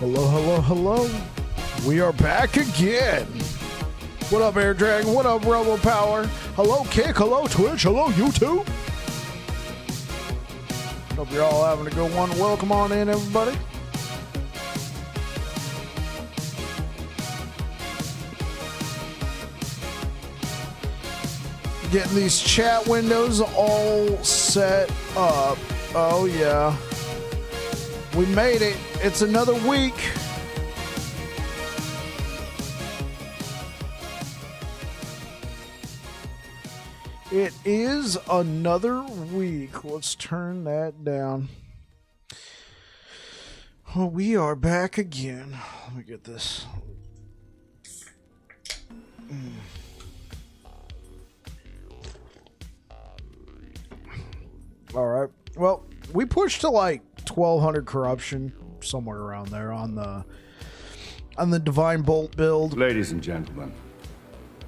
Hello, hello, hello. We are back again. What up, Air Dragon? What up, Rebel Power? Hello, Kick. Hello, Twitch. Hello, YouTube. Hope you're all having a good one. Welcome on in, everybody. Getting these chat windows all set up. Oh, yeah. We made it. It's another week. It is another week. Let's turn that down. Oh, we are back again. Let me get this. All right. Well, we pushed to like 1200 corruption, somewhere around there on the Divine Bolt build. Ladies and gentlemen,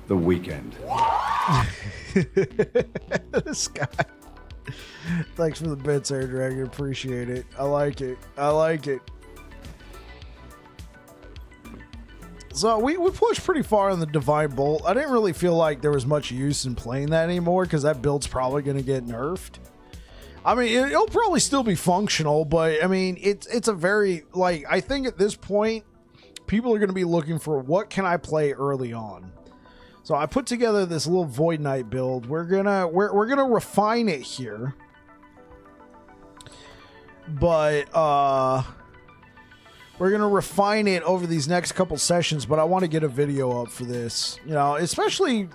the weekend. This guy. Thanks for the bits, Air Dragon. Appreciate it. I like it. I like it. So we pushed pretty far on the Divine Bolt. I didn't really feel like there was much use in playing that anymore because that build's probably going to get nerfed. I mean, it'll probably still be functional, but I mean, it's a very, like, I think at this point, people are going to be looking for what can I play early on. So I put together this little Void Knight build. We're gonna refine it here, but we're gonna refine it over these next couple sessions. But I want to get a video up for this, you know, especially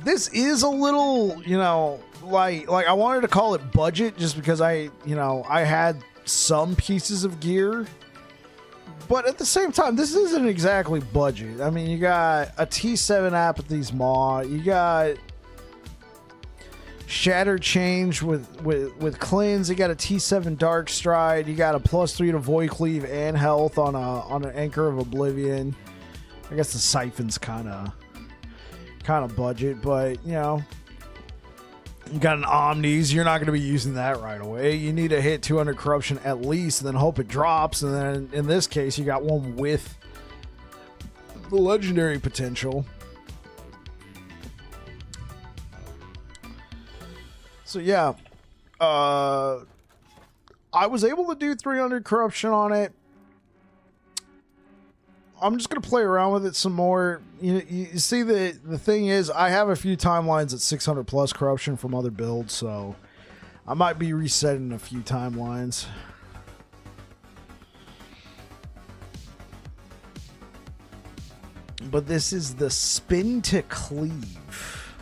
this is a little, you know, like I wanted to call it budget just because I had some pieces of gear. But at the same time, this isn't exactly budget. I mean, you got a T7 Apathy's Maw. You got Shattered Change with Cleanse. You got a T7 Dark Stride. You got a +3 to Void Cleave and health on an Anchor of Oblivion. I guess the Siphon's kind of budget, but you know, you got an Omnis. You're not going to be using that right away. You need to hit 200 corruption at least, and then hope it drops. And then in this case, you got one with the legendary potential. So yeah, I was able to do 300 corruption on it. I'm just going to play around with it some more. You see, the thing is, I have a few timelines at 600 plus corruption from other builds, so I might be resetting a few timelines. But this is the Spin to Cleave.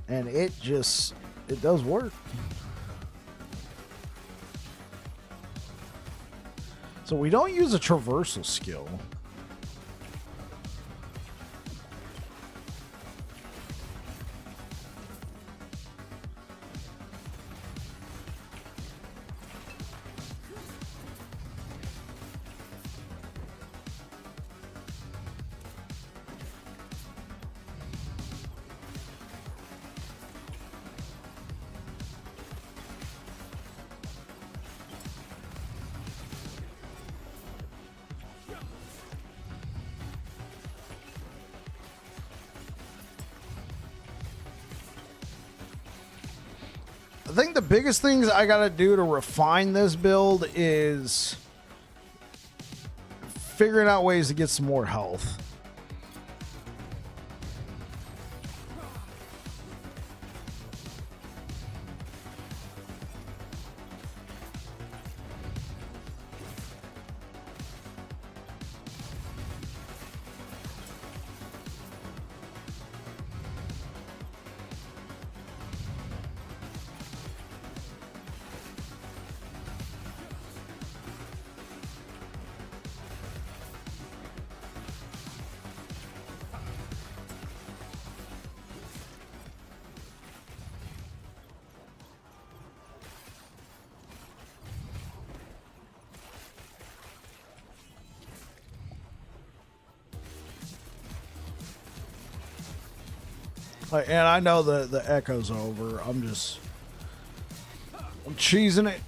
And it does work. So we don't use a traversal skill. I think the biggest things I gotta do to refine this build is figuring out ways to get some more health. And I know the echo's over. I'm just I'm cheesing it.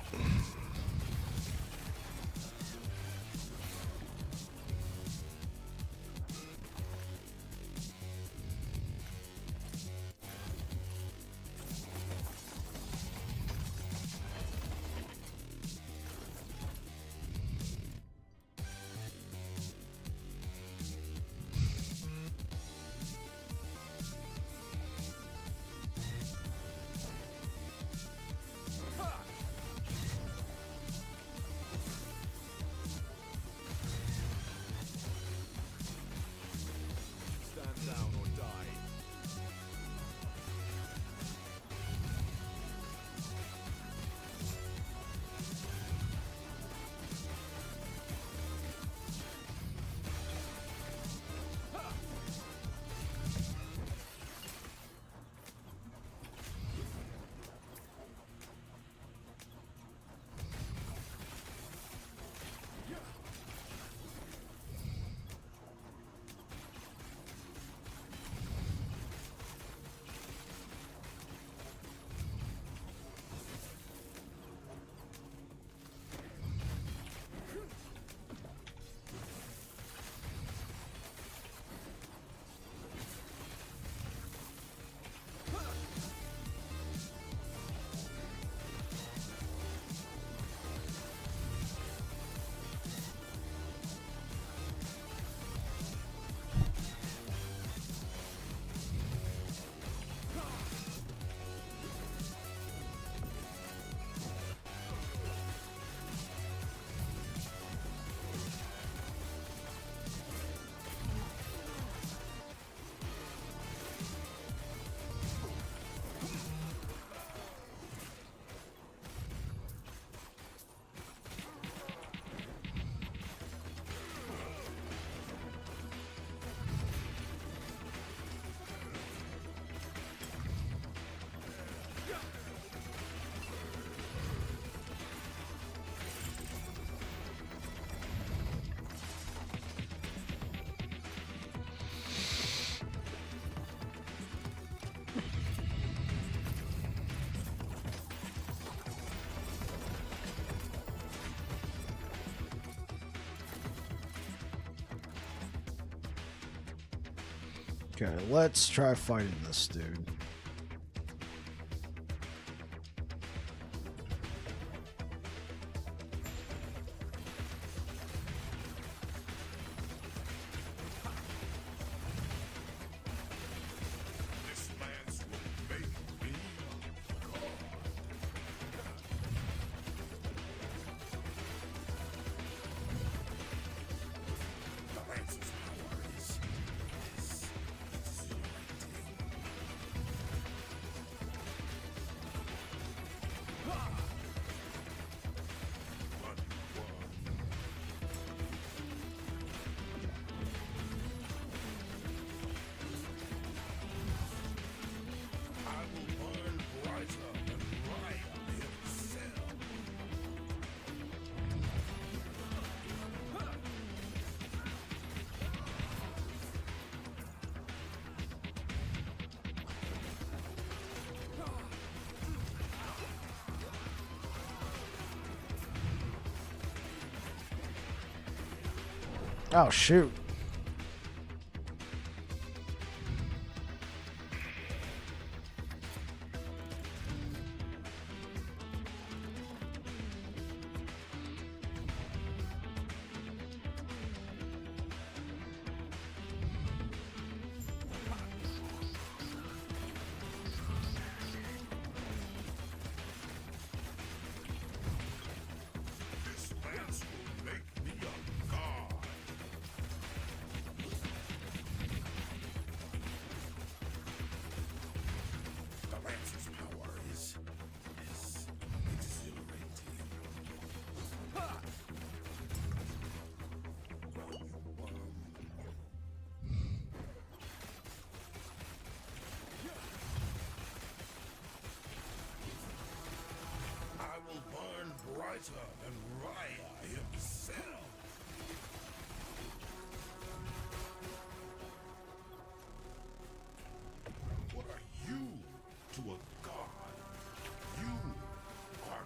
Okay, let's try fighting this dude. Oh, shoot. And Raya himself. What are you to a god? You are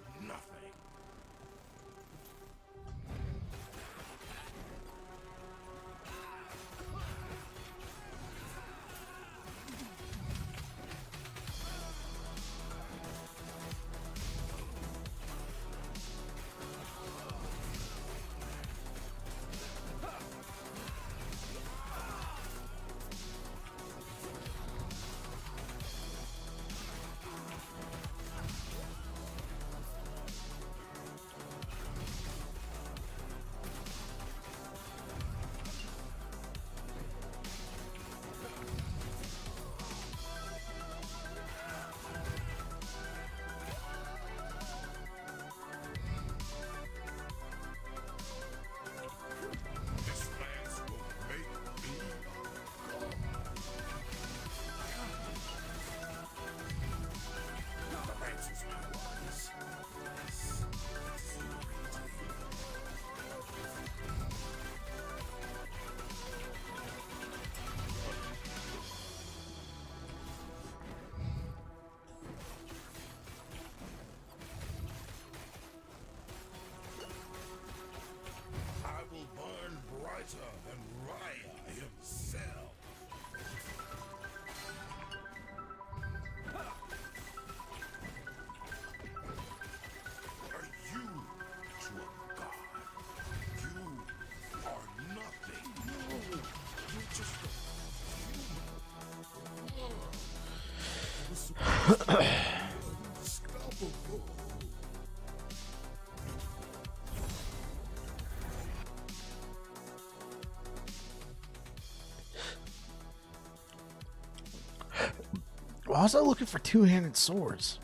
Why was I looking for two-handed swords?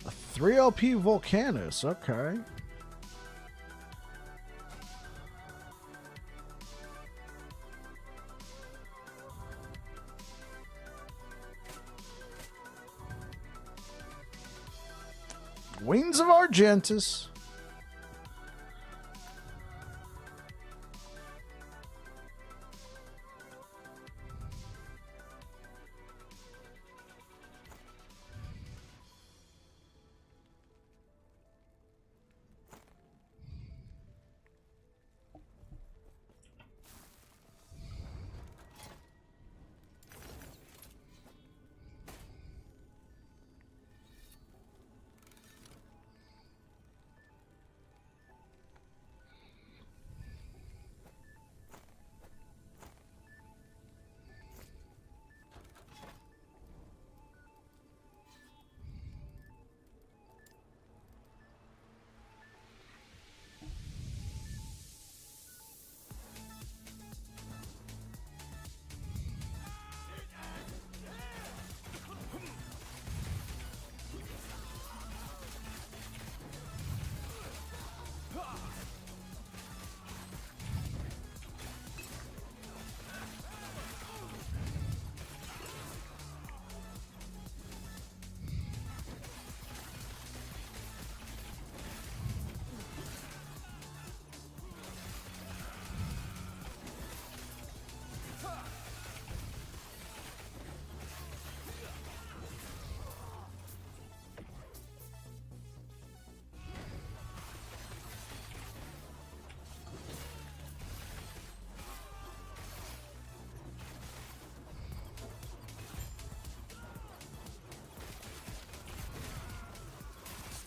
A 3 LP Volcanus, okay. Wings of Argentus.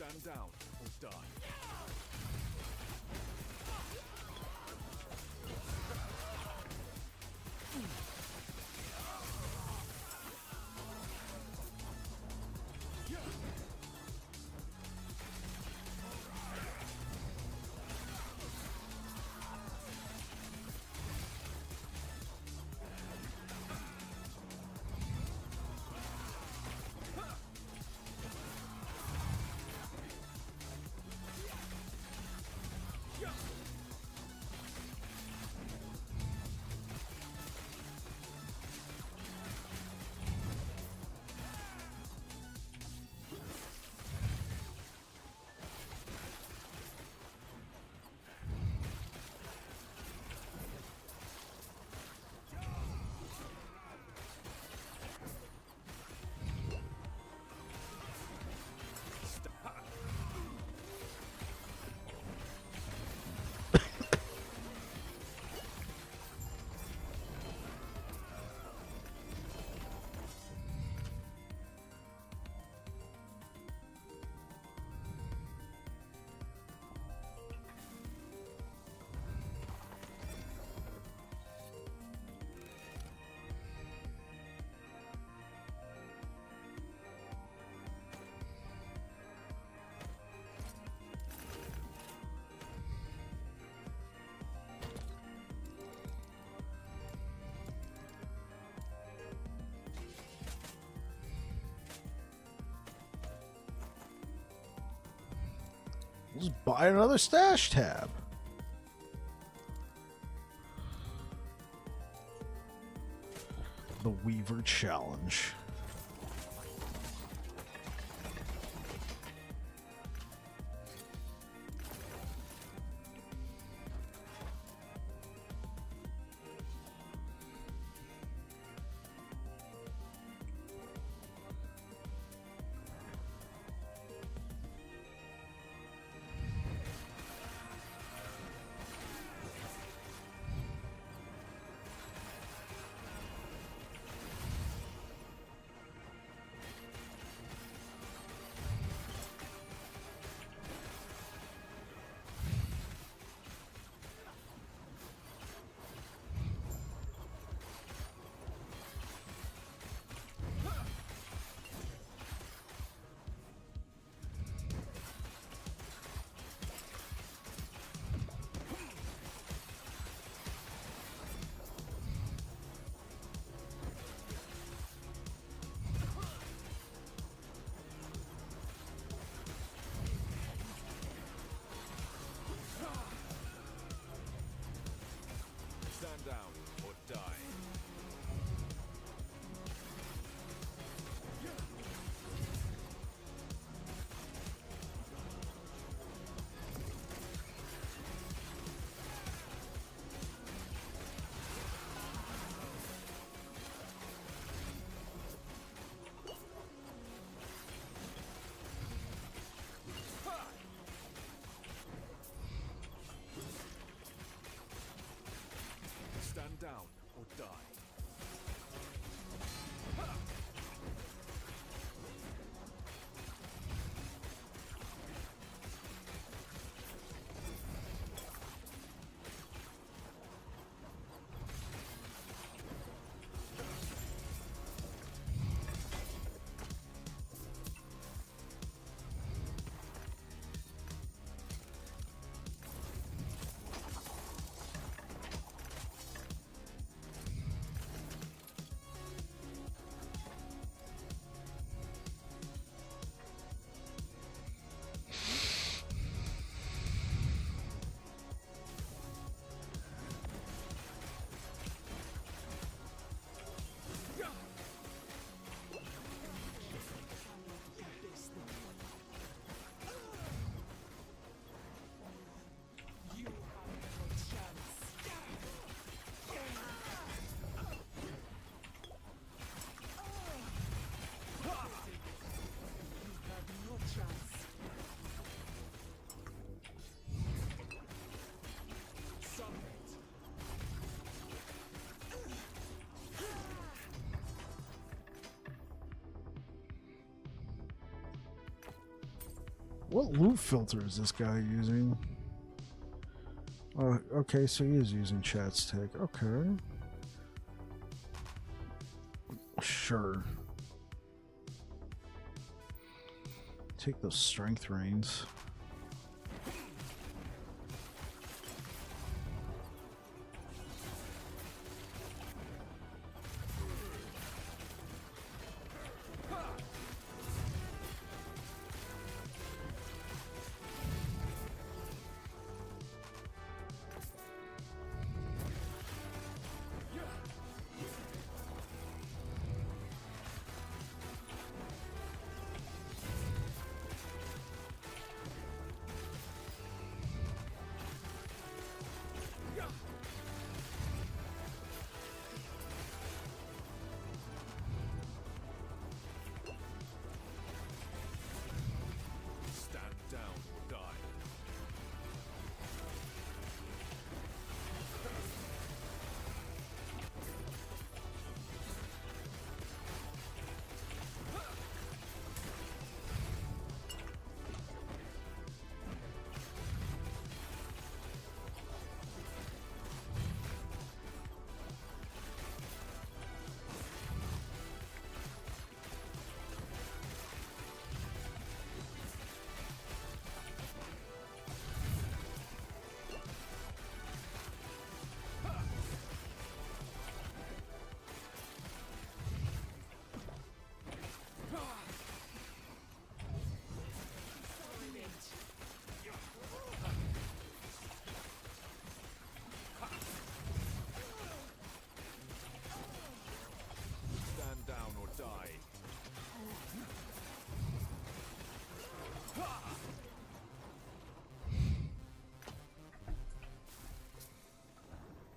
Stand down or die. Just buy another stash tab. The Weaver Challenge. die. What loot filter is this guy using? Okay, so he is using chat's tech. Okay. Sure. Take those strength reins. Stand down or die. Stand down or die.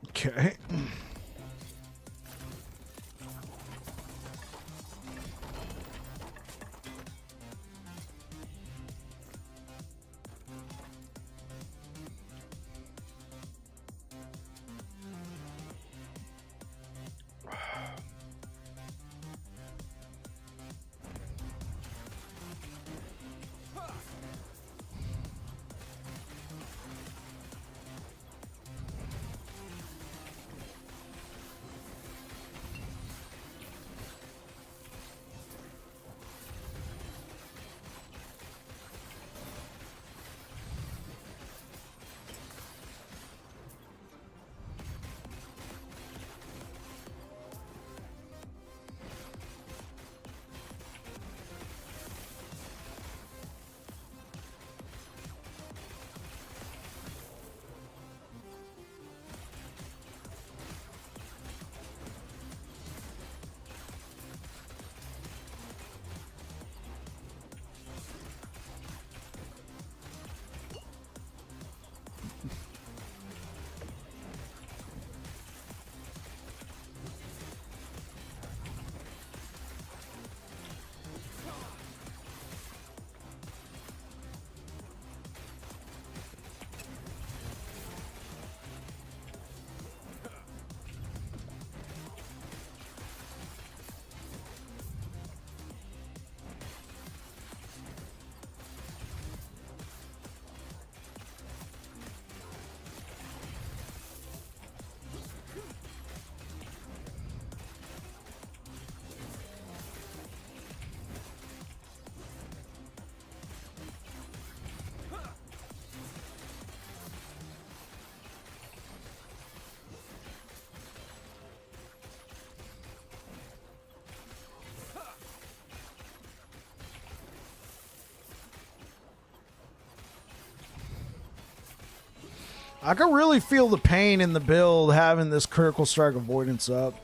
Okay. I can really feel the pain in the build having this critical strike avoidance up.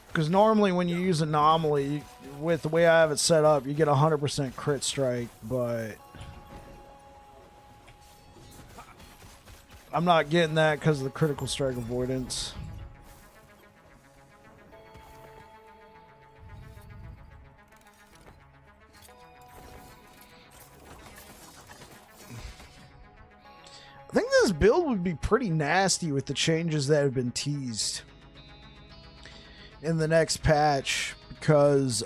Because normally when you use anomaly, with the way I have it set up, you get 100% crit strike, but I'm not getting that because of the critical strike avoidance. I think this build would be pretty nasty with the changes that have been teased in the next patch, because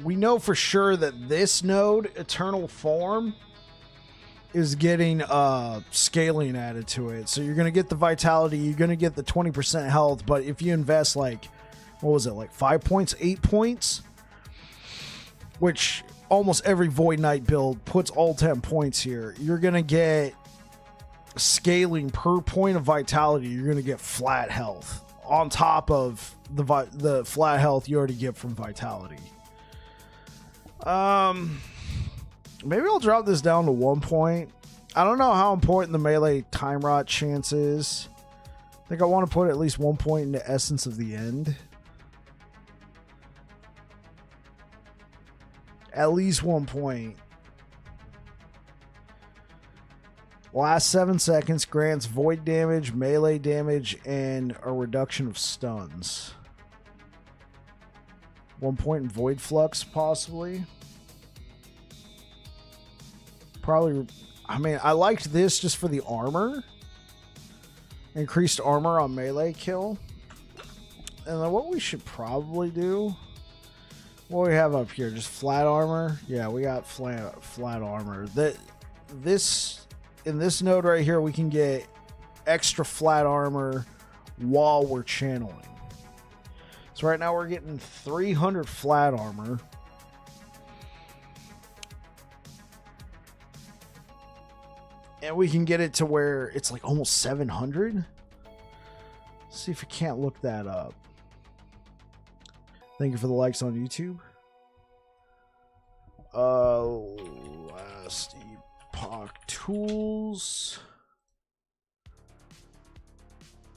we know for sure that this node, Eternal Form, is getting scaling added to it. So you're going to get the vitality, you're going to get the 20% health, but if you invest like, what was it, like 5 points, 8 points, which almost every Void Knight build puts all 10 points here, you're going to get scaling per point of vitality. You're going to get flat health on top of the flat health you already get from vitality. Maybe I'll drop this down to 1 point. I don't know how important the melee time rot chance is. I think I want to put at least 1 point into Essence of the End. At least 1 point. Last 7 seconds grants void damage, melee damage, and a reduction of stuns. 1 point in void flux, possibly. Probably, I mean, I liked this just for the armor. Increased armor on melee kill. And then what we should probably do, what do we have up here? Just flat armor? Yeah, we got flat armor. In this node right here, we can get extra flat armor while we're channeling. So right now we're getting 300 flat armor. And we can get it to where it's like almost 700. Let's see if we can't look that up. Thank you for the likes on YouTube. Last Epoch tools.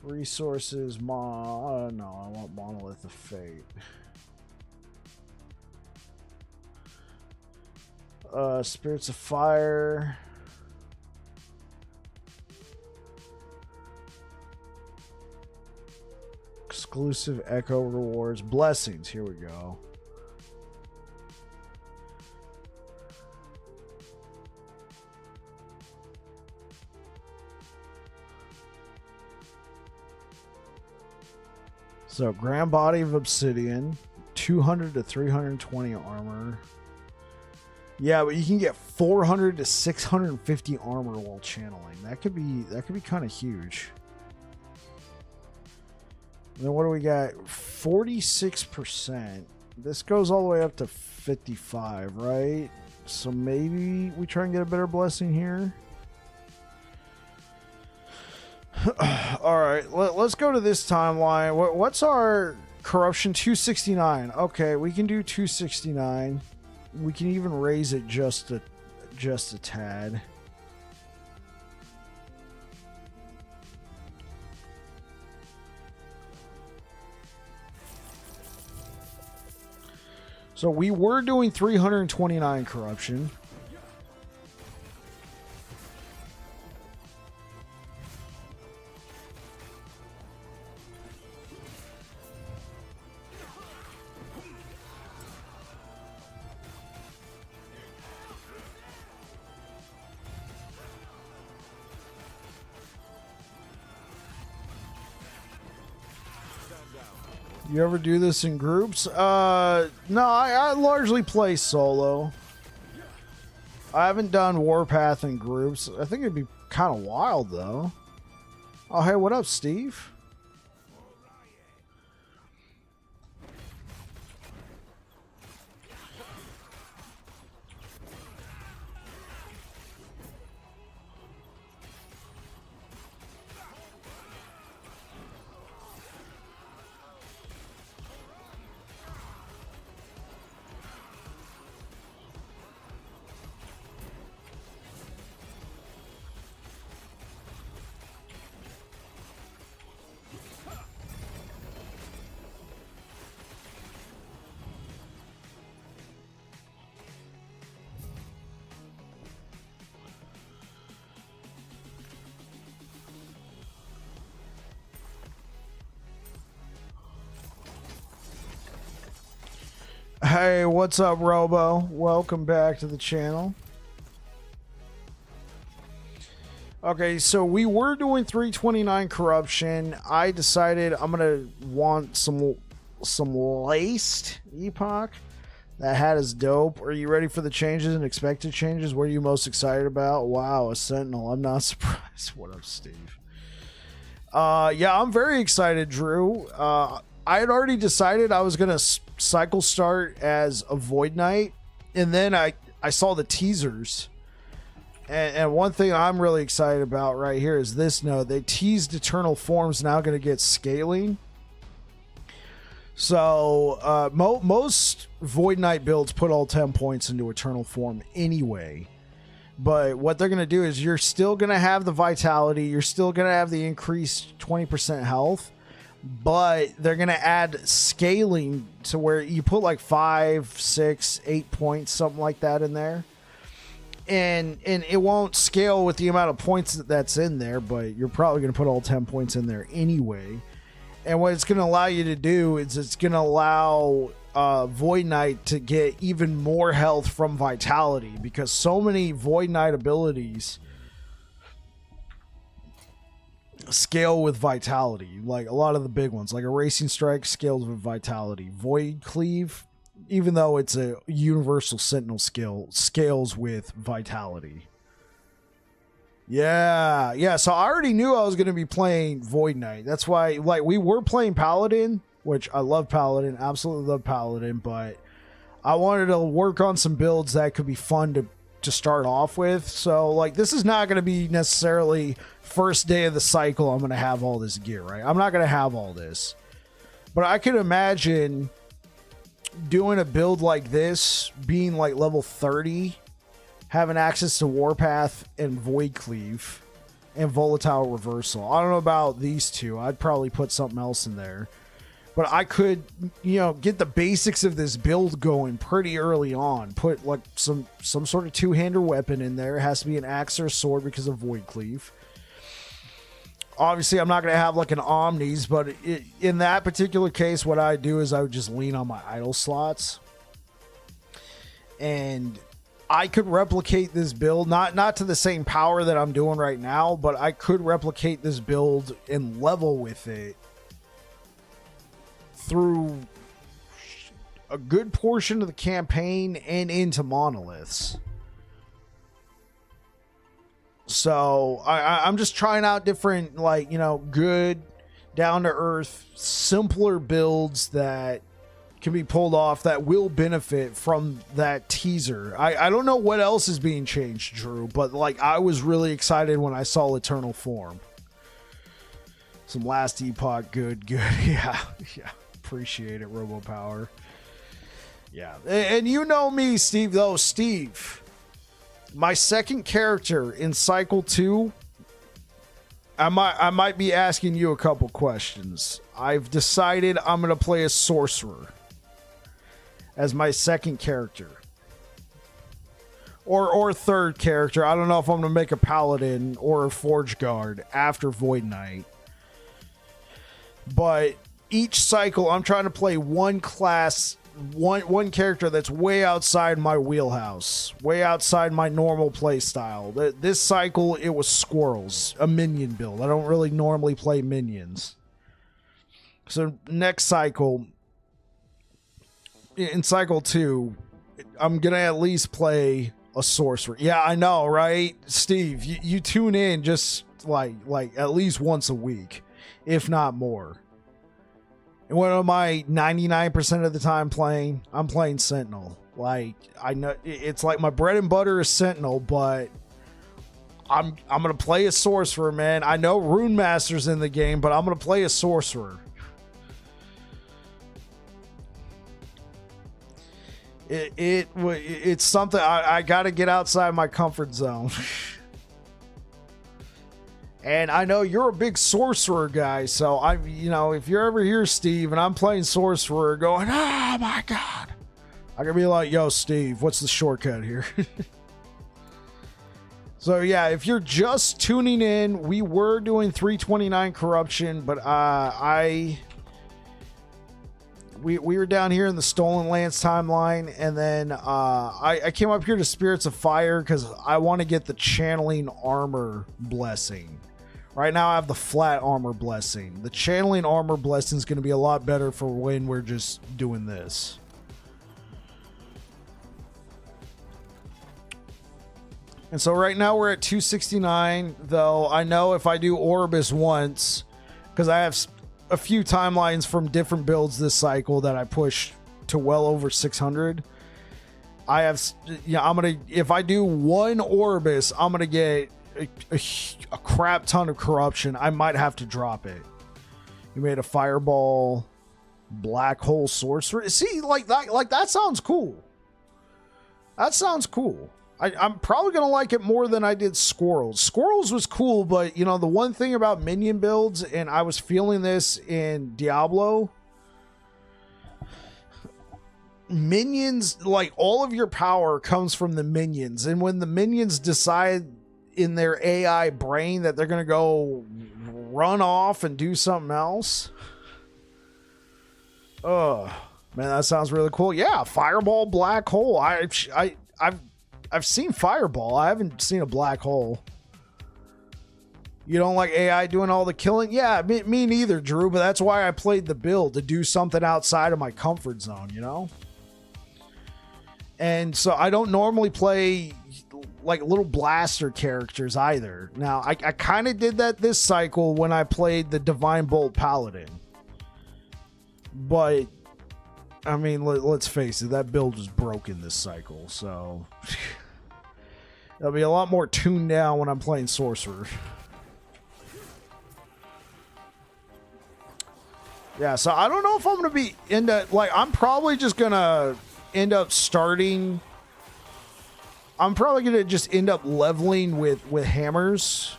Resources, no, I want Monolith of Fate. Spirits of Fire. Exclusive Echo rewards. Blessings, here we go. So, Grand Body of Obsidian, 200 to 320 armor. Yeah, but you can get 400 to 650 armor while channeling. That could be kind of huge. And then what do we got? 46%. This goes all the way up to 55, right? So maybe we try and get a better blessing here. All right, let's go to this timeline. What's our corruption? 269. Okay, we can do 269. We can even raise it just a tad. So we were doing 329 corruption. You ever do this in groups? No, I largely play solo. I haven't done Warpath in groups. I think it'd be kind of wild, though. Oh, hey, what up, Steve? Hey, what's up, Robo? Welcome back to the channel. Okay, so we were doing 329 corruption. I decided I'm gonna want some laced Epoch. That hat is dope. Are you ready for the changes and expected changes? What are you most excited about? Wow, a Sentinel. I'm not surprised. What up, Steve? Yeah, I'm very excited, Drew. I had already decided I was gonna cycle start as a Void Knight, and then I saw the teasers, and one thing I'm really excited about right here is this note. They teased Eternal Form's now going to get scaling. So most Void Knight builds put all 10 points into Eternal Form anyway. But what they're going to do is you're still going to have the vitality. You're still going to have the increased 20% health. But they're going to add scaling to where you put like 5, 6, 8 points, something like that in there. And it won't scale with the amount of points that's in there, but you're probably going to put all 10 points in there anyway. And what it's going to allow you to do is it's going to allow Void Knight to get even more health from vitality, because so many Void Knight abilities scale with vitality. Like a lot of the big ones, like a Racing Strike scales with vitality. Void Cleave, even though it's a universal Sentinel skill, scales with vitality. Yeah, so I already knew I was going to be playing Void Knight. That's why, like, we were playing Paladin, which I love Paladin, absolutely love Paladin, but I wanted to work on some builds that could be fun to start off with. So, like, this is not going to be necessarily first day of the cycle I'm going to have all this gear, right? I'm not going to have all this. But I can imagine doing a build like this, being like level 30, having access to Warpath and Void Cleave and Volatile Reversal. I don't know about these two. I'd probably put something else in there. But I could, you know, get the basics of this build going pretty early on. Put like some sort of two-hander weapon in there. It has to be an axe or a sword because of Void Cleave. Obviously, I'm not going to have like an Omnis, but in that particular case, what I do is I would just lean on my idle slots. And I could replicate this build, not to the same power that I'm doing right now, but I could replicate this build and level with it through a good portion of the campaign and into Monoliths. So I'm just trying out different, like, you know, good, down-to-earth, simpler builds that can be pulled off that will benefit from that teaser. I don't know what else is being changed, Drew, but like I was really excited when I saw Eternal Form. Some last Epoch, good. Yeah. Appreciate it, Robo Power. Yeah. And you know me, Steve, though. Steve, my second character in Cycle 2, I might be asking you a couple questions. I've decided I'm going to play a Sorcerer as my second character. Or third character. I don't know if I'm going to make a Paladin or a Forge Guard after Void Knight. But each cycle, I'm trying to play one class, one character that's way outside my wheelhouse, way outside my normal play style. This cycle, it was Squirrels, a minion build. I don't really normally play minions. So next cycle, in Cycle 2, I'm going to at least play a Sorcerer. Yeah, I know, right? Steve, you tune in just like at least once a week, if not more. And what am I 99% of the time playing? I'm playing Sentinel. Like, I know it's like my bread and butter is Sentinel, but I'm gonna play a Sorcerer, man. I know Rune Master's in the game, but I'm gonna play a Sorcerer. It's something I gotta get outside my comfort zone. And I know you're a big Sorcerer guy, so you know, if you're ever here, Steve, and I'm playing Sorcerer going, oh my God, I can be like, yo, Steve, what's the shortcut here? So yeah, if you're just tuning in, we were doing 329 corruption, but we were down here in the Stolen Lands timeline, and then I came up here to Spirits of Fire because I want to get the Channeling Armor blessing. Right now I have the Flat Armor blessing. The Channeling Armor blessing is going to be a lot better for when we're just doing this. And so right now we're at 269, though I know if I do Orbis once, because I have a few timelines from different builds this cycle that I push to well over 600. I have, I'm going to, if I do one Orbis, I'm going to get a crap ton of corruption. I might have to drop it. You made a Fireball, Black Hole Sorcerer. See, like that sounds cool. That sounds cool. I'm probably going to like it more than I did Squirrels. Squirrels was cool, but, the one thing about minion builds, and I was feeling this in Diablo, minions, like, all of your power comes from the minions. And when the minions decide in their AI brain that they're going to go run off and do something else, oh, man, that sounds really cool. Yeah, Fireball, Black Hole. I've seen Fireball. I haven't seen a Black Hole. You don't like AI doing all the killing? Yeah, me neither, Drew, but that's why I played the build, to do something outside of my comfort zone, And so I don't normally play like little blaster characters either. Now, I kind of did that this cycle when I played the Divine Bolt Paladin. But I mean, let's face it, that build was broken this cycle, so it'll be a lot more tuned down when I'm playing Sorcerer. Yeah, so I don't know if I'm going to be into, like, I'm probably just going to end up starting, I'm probably going to just end up leveling with hammers.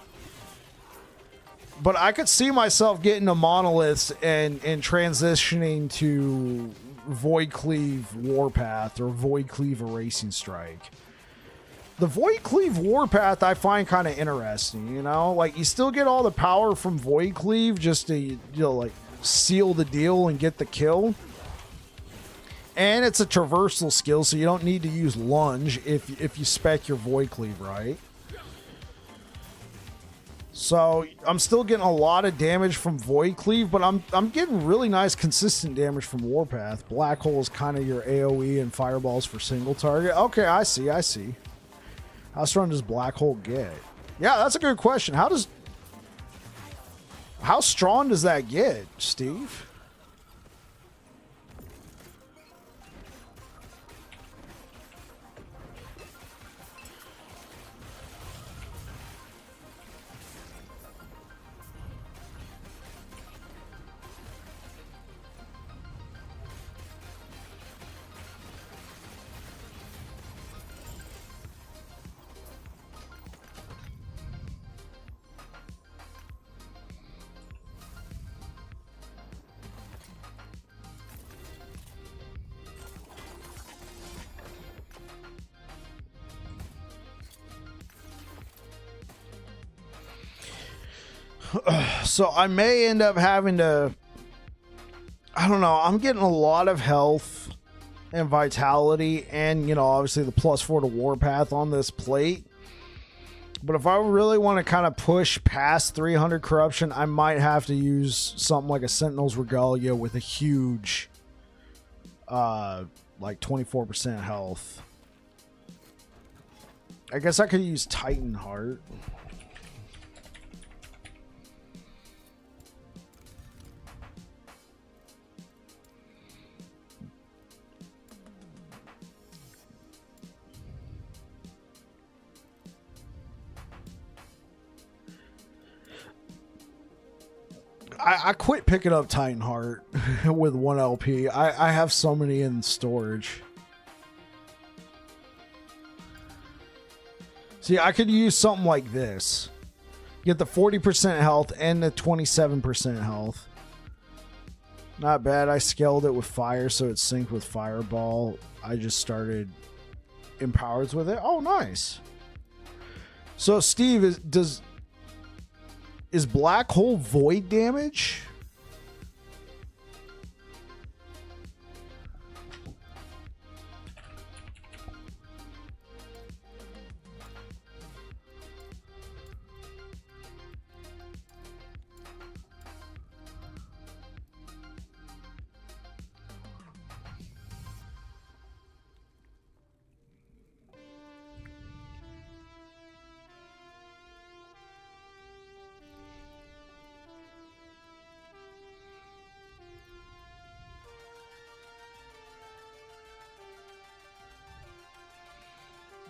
But I could see myself getting to Monoliths and transitioning to Void Cleave Warpath or Void Cleave Erasing Strike. The Void Cleave Warpath I find kind of interesting, like you still get all the power from Void Cleave just to like seal the deal and get the kill. And it's a traversal skill, so you don't need to use lunge if you spec your Void Cleave right. So I'm still getting a lot of damage from Void Cleave, but I'm getting really nice consistent damage from Warpath. Black Hole is kind of your AoE and Fireballs for single target. Okay, I see. How strong does Black Hole get? Yeah, that's a good question. How strong does that get, Steve? So I may end up having to, I don't know, I'm getting a lot of health and vitality and, obviously the +4 to Warpath on this plate. But if I really want to kind of push past 300 corruption, I might have to use something like a Sentinel's Regalia with a huge, like 24% health. I guess I could use Titan Heart. I quit picking up Titan Heart with 1 LP. I have so many in storage. See, I could use something like this. Get the 40% health and the 27% health. Not bad. I scaled it with fire, so it's synced with Fireball. I just started Empowers with it. Oh, nice. So, Steve, is Black Hole void damage?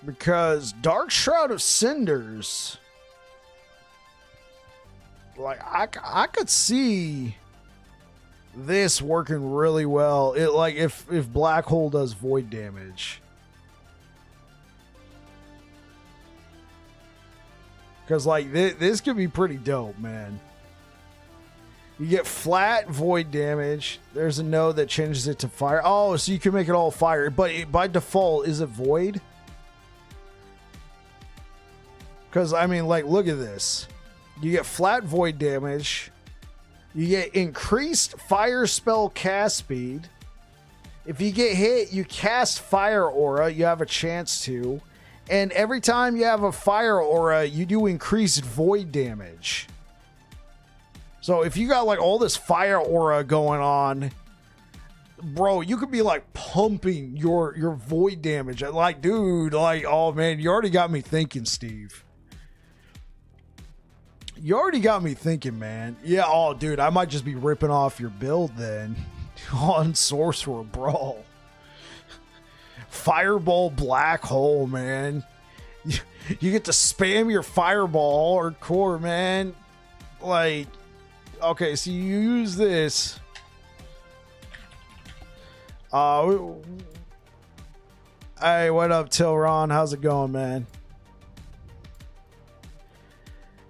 Because Dark Shroud of Cinders, like I could see this working really well. It like if Black Hole does void damage. Because like this could be pretty dope, man. You get flat void damage. There's a node that changes it to fire. Oh, so you can make it all fire. But by default, is it void? Because, I mean, like, look at this. You get flat void damage. You get increased fire spell cast speed. If you get hit, you cast fire aura. You have a chance to. And every time you have a fire aura, you do increased void damage. So if you got like all this fire aura going on, bro, you could be like pumping your void damage. Like, dude, like, oh man, you already got me thinking, Steve. You already got me thinking, man. Yeah, oh dude, I might just be ripping off your build then on Sorcerer, bro. Fireball Black Hole, man. You get to spam your fireball hardcore, man. Like, okay, so you use this. Hey, what up, Tilron? How's it going, man?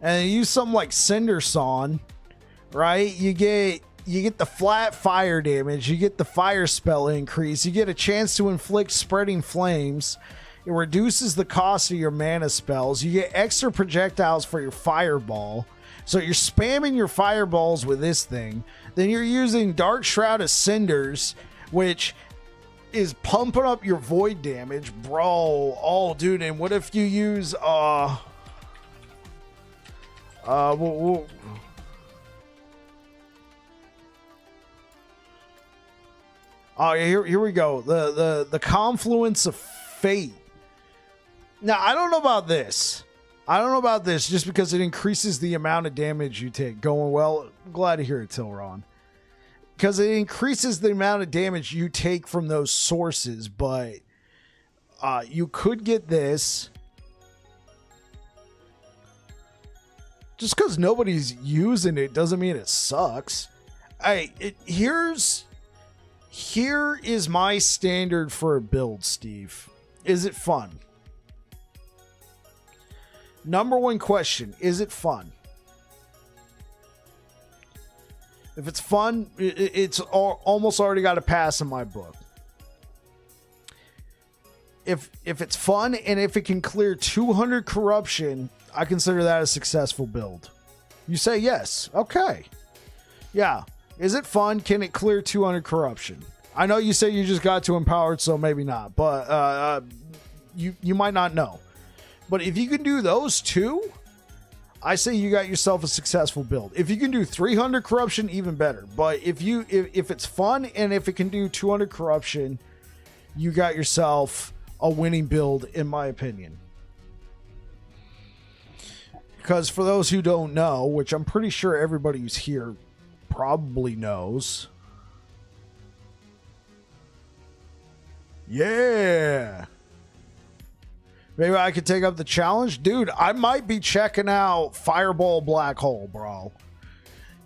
And you use something like Cinderson, right? You get the flat fire damage. You get the fire spell increase. You get a chance to inflict spreading flames. It reduces the cost of your mana spells. You get extra projectiles for your fireball. So you're spamming your fireballs with this thing. Then you're using Dark Shroud of Cinders, which is pumping up your void damage, bro. Oh, dude, and what if you use oh, here we go. The Confluence of Fate. Now, I don't know about this. Just because it increases the amount of damage you take. Going well. I'm glad to hear it, Tilron. Because it increases the amount of damage you take from those sources, but you could get this. Just because nobody's using it doesn't mean it sucks. Here is my standard for a build, Steve. Is it fun? Number one question, is it fun? If it's fun, it's almost already got a pass in my book. If it's fun and if it can clear 200 corruption, I consider that a successful build. You say yes. Okay. Yeah. Is it fun? Can it clear 200 corruption? I know you say you just got to empowered, so maybe not. But you might not know. But if you can do those two, I say you got yourself a successful build. If you can do 300 corruption, even better. But if it's fun and if it can do 200 corruption, you got yourself a winning build, in my opinion. Because for those who don't know, which I'm pretty sure everybody who's here probably knows. Yeah. Maybe I could take up the challenge. Dude, I might be checking out Fireball Black Hole, bro.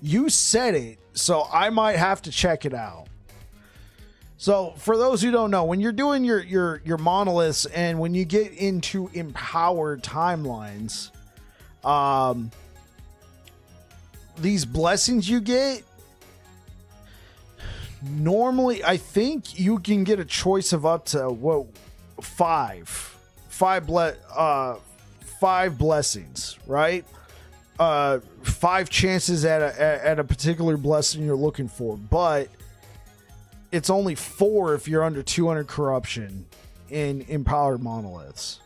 You said it, so I might have to check it out. So for those who don't know, when you're doing your monoliths and when you get into empowered timelines, these blessings you get, normally I think you can get a choice of up to five blessings, right? 5 chances at a particular blessing you're looking for, but it's only 4 if you're under 200 corruption in empowered monoliths.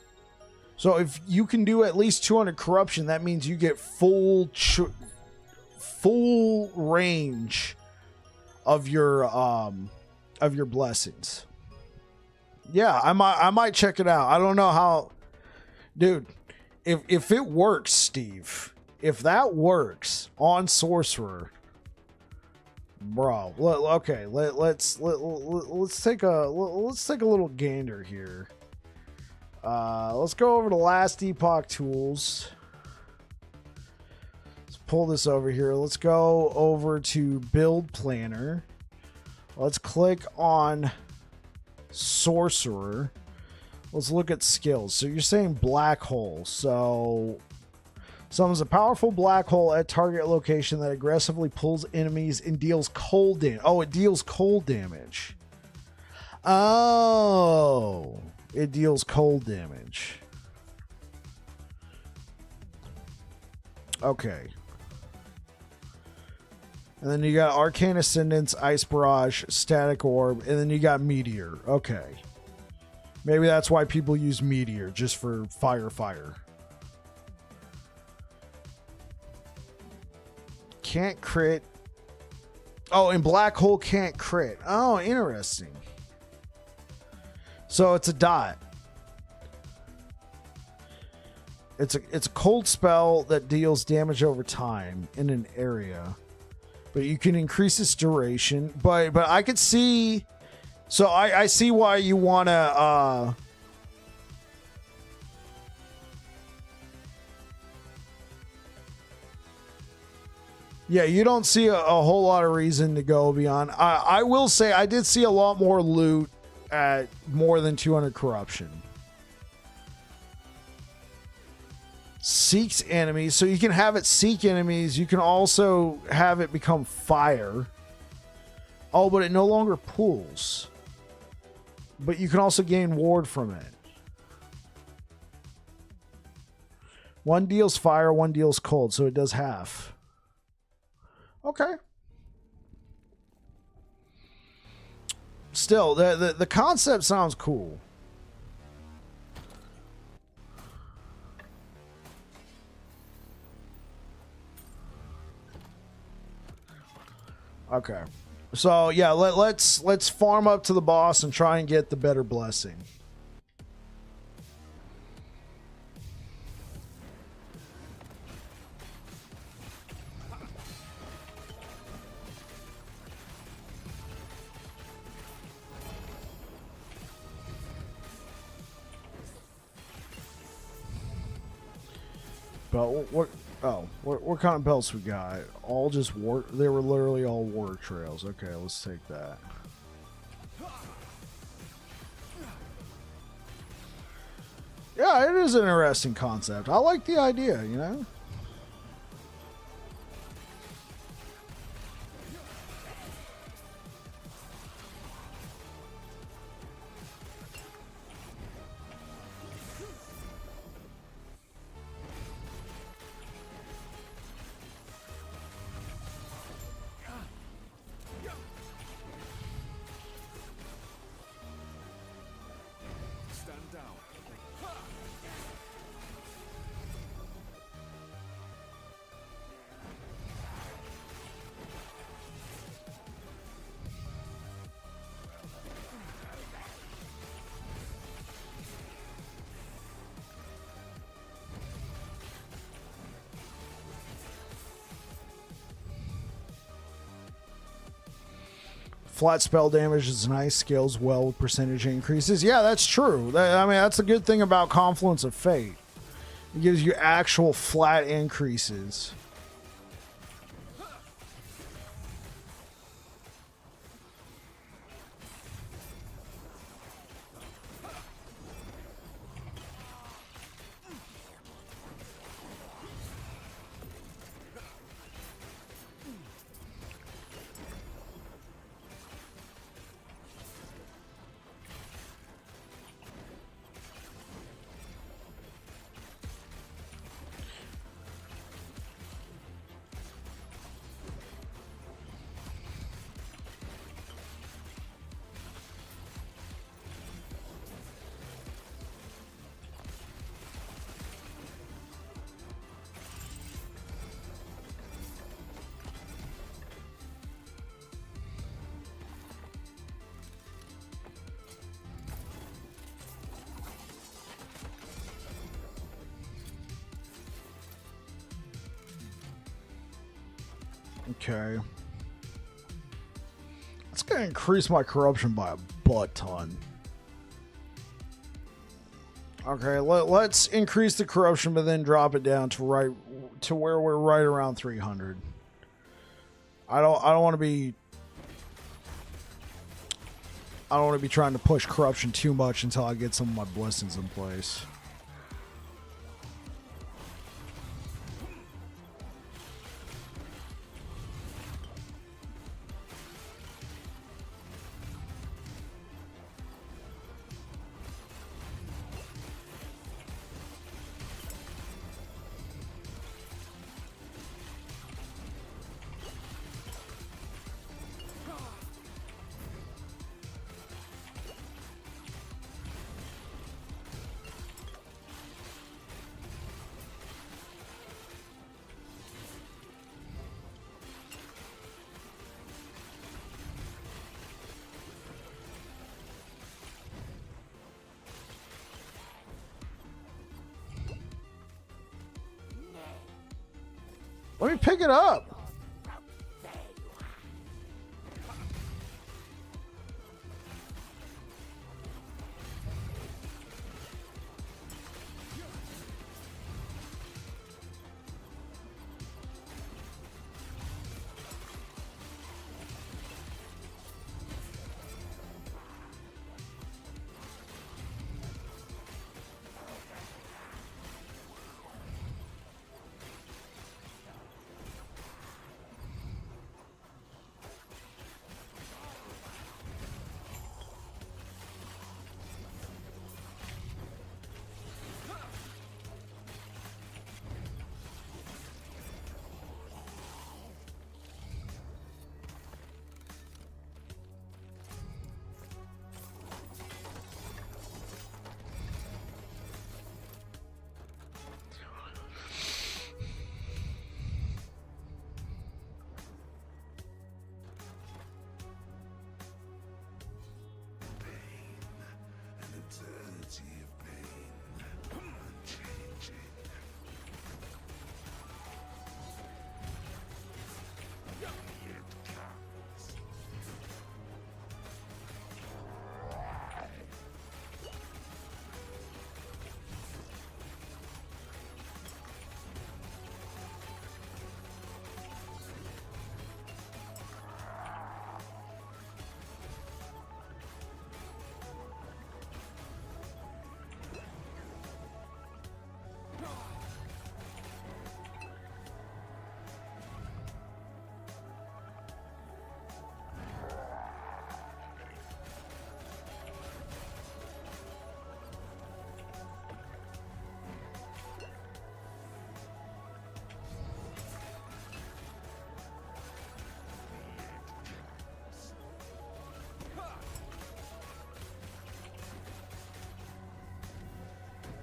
So if you can do at least 200 corruption, that means you get full range of your blessings. Yeah, I might check it out. I don't know how, dude. If it works, Steve, if that works on Sorcerer, bro. Okay, let's take a little gander here. Let's go over to last Epoch tools. Let's pull this over here. Let's go over to build planner. Let's click on sorcerer. Let's look at skills. So you're saying black hole. So summons a powerful black hole at target location that aggressively pulls enemies and deals cold damage. Oh, it deals cold damage. Oh, it deals cold damage. Okay. And then you got Arcane Ascendance, Ice Barrage, Static Orb, and then you got Meteor. Okay. Maybe that's why people use Meteor, just for fire. Can't crit. Oh, and Black Hole can't crit. Oh, interesting. So it's a dot. It's a cold spell that deals damage over time in an area. But you can increase its duration. But I could see. So I see why you want to. Yeah, you don't see a whole lot of reason to go beyond. I will say I did see a lot more loot at more than 200 corruption. Seeks enemies, so you can have it seek enemies. You can also have it become fire. Oh, but it no longer pulls. But you can also gain ward from it. One deals fire, one deals cold, so it does half. Okay. Still, the concept sounds cool. Okay. So yeah, let's farm up to the boss and try and get the better blessing. But what kind of belts we got? All just war. They were literally all war trails. Okay, let's take that. Yeah, it is an interesting concept. I like the idea, you know? Stand down. Flat spell damage is nice. Scales well with percentage increases. Yeah, that's true. I mean, that's a good thing about Confluence of Fate. It gives you actual flat increases. Okay. That's going to increase my corruption by a butt ton. Okay, let's increase the corruption, but then drop it down to where we're right around 300. I don't want to be. I don't want to be trying to push corruption too much until I get some of my blessings in place. Let me pick it up.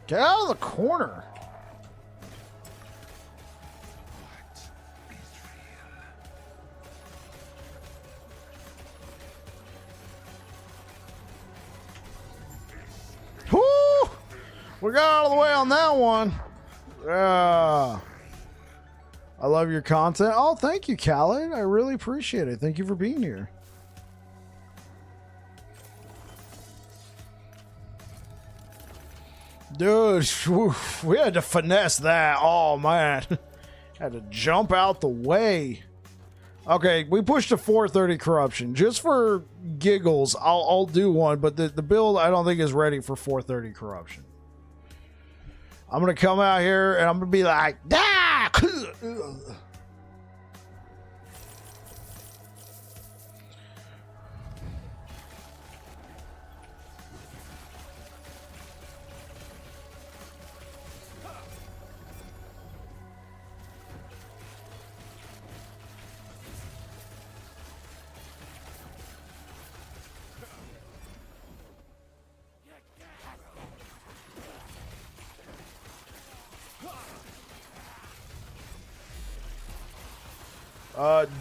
Get out of the corner. Whoo! We got out of the way on that one. Yeah. I love your content. Oh, thank you, Khaled. I really appreciate it. Thank you for being here. Dude, we had to finesse that. Oh, man. Had to jump out the way. Okay, we pushed to 430 corruption. Just for giggles, I'll do one, but the build I don't think is ready for 430 corruption. I'm going to come out here and I'm going to be like, ah!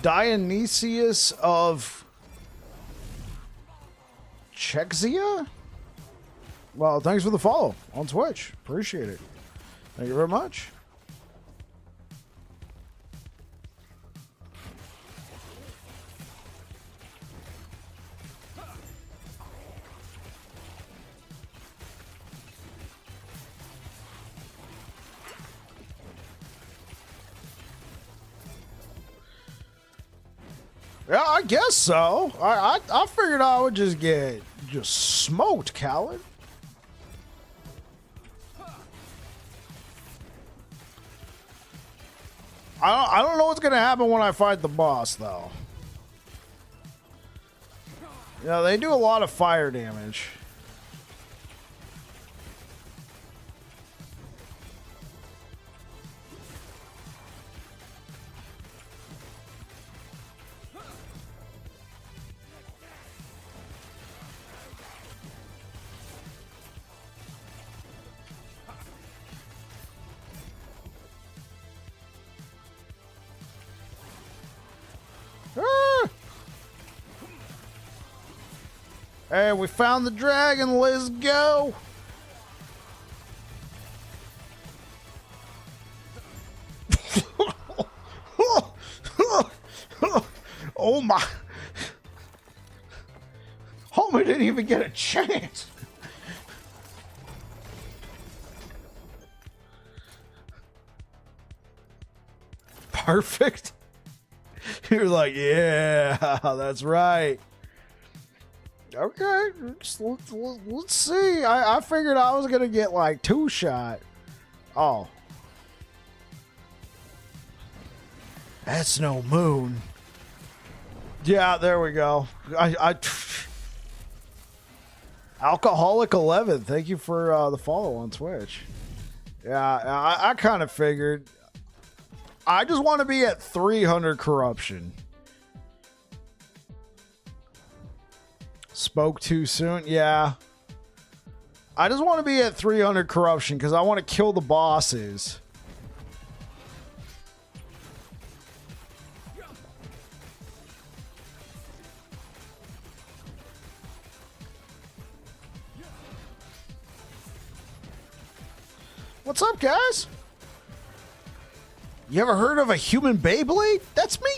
Dionysius of Czechia? Well, thanks for the follow on Twitch. Appreciate it. Thank you very much. Yeah, I guess so. I figured I would just get smoked, coward. I don't know what's gonna happen when I fight the boss, though. Yeah, they do a lot of fire damage. Ah! Hey, we found the dragon. Let's go. Oh my. Homie didn't even get a chance. Perfect. You're like, yeah, that's right. Okay, let's see. I figured I was gonna get like 2-shot. Oh, that's no moon. Yeah, there we go. Alcoholic 11. Thank you for the follow on Twitch. Yeah, I kind of figured. I just want to be at 300 corruption. Spoke too soon? Yeah. I just want to be at 300 corruption because I want to kill the bosses. What's up, guys? You ever heard of a human Beyblade? That's me.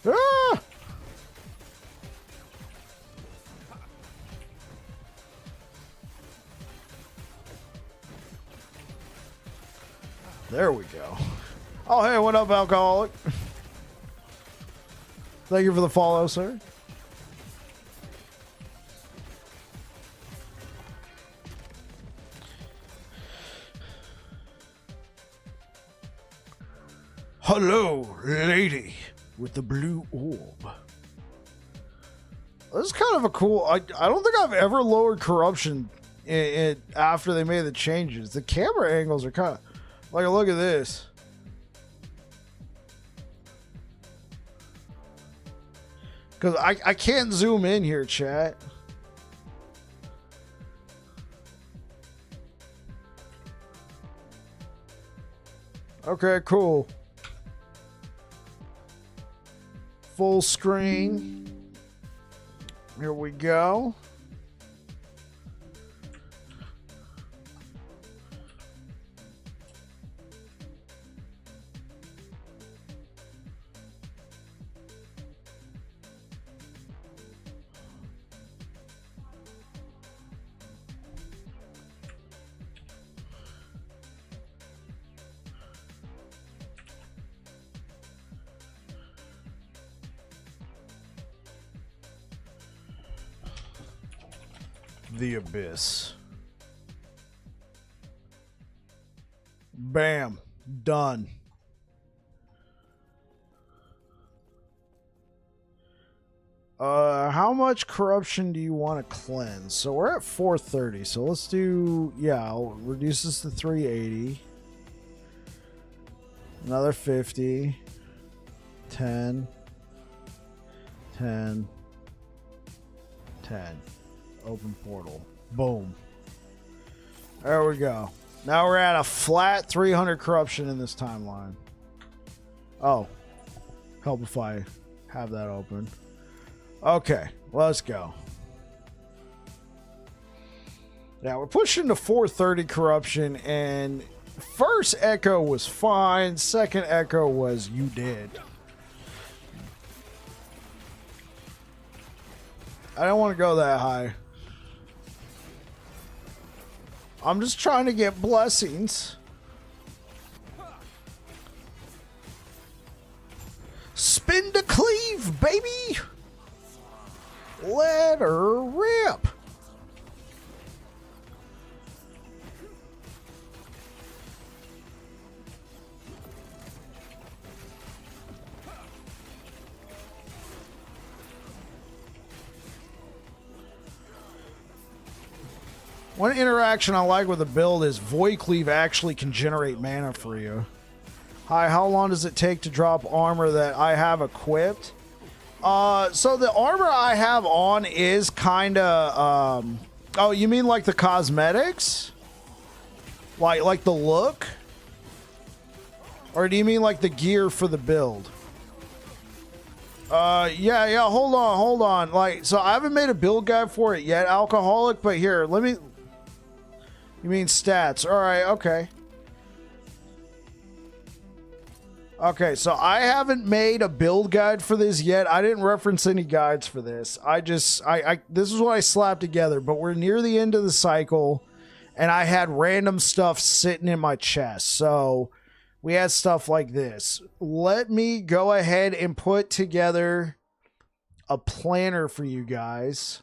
Ah! There we go. Oh, hey, what up, alcoholic? Thank you for the follow, sir. Hello, lady with the blue orb. This is kind of a cool. I don't think I've ever lowered corruption after they made the changes. The camera angles are kind of like, look at this. Because I can't zoom in here, chat. Okay, cool. Full screen. Here we go. The Abyss. Bam. Done. How much corruption do you want to cleanse? So we're at 430. So let's do, yeah, I'll reduce this to 380. Another 50. 10. 10. 10. Open portal. Boom. There we go. Now we're at a flat 300 corruption in this timeline. Oh. Help if I have that open. Okay. Let's go. Yeah, we're pushing to 430 corruption, and first echo was fine. Second echo was you dead. I don't want to go that high. I'm just trying to get blessings. Spin to cleave, baby! Let her rip! One interaction I like with the build is Void Cleave actually can generate mana for you. Hi, how long does it take to drop armor that I have equipped? So the armor I have on is kind of, oh, you mean like the cosmetics? Like the look? Or do you mean like the gear for the build? Yeah, hold on. Like, so I haven't made a build guide for it yet, Alcoholic, but here, let me... You mean stats. All right, okay. Okay, so I haven't made a build guide for this yet. I didn't reference any guides for this. This is what I slapped together, but we're near the end of the cycle, and I had random stuff sitting in my chest. So we had stuff like this. Let me go ahead and put together a planner for you guys.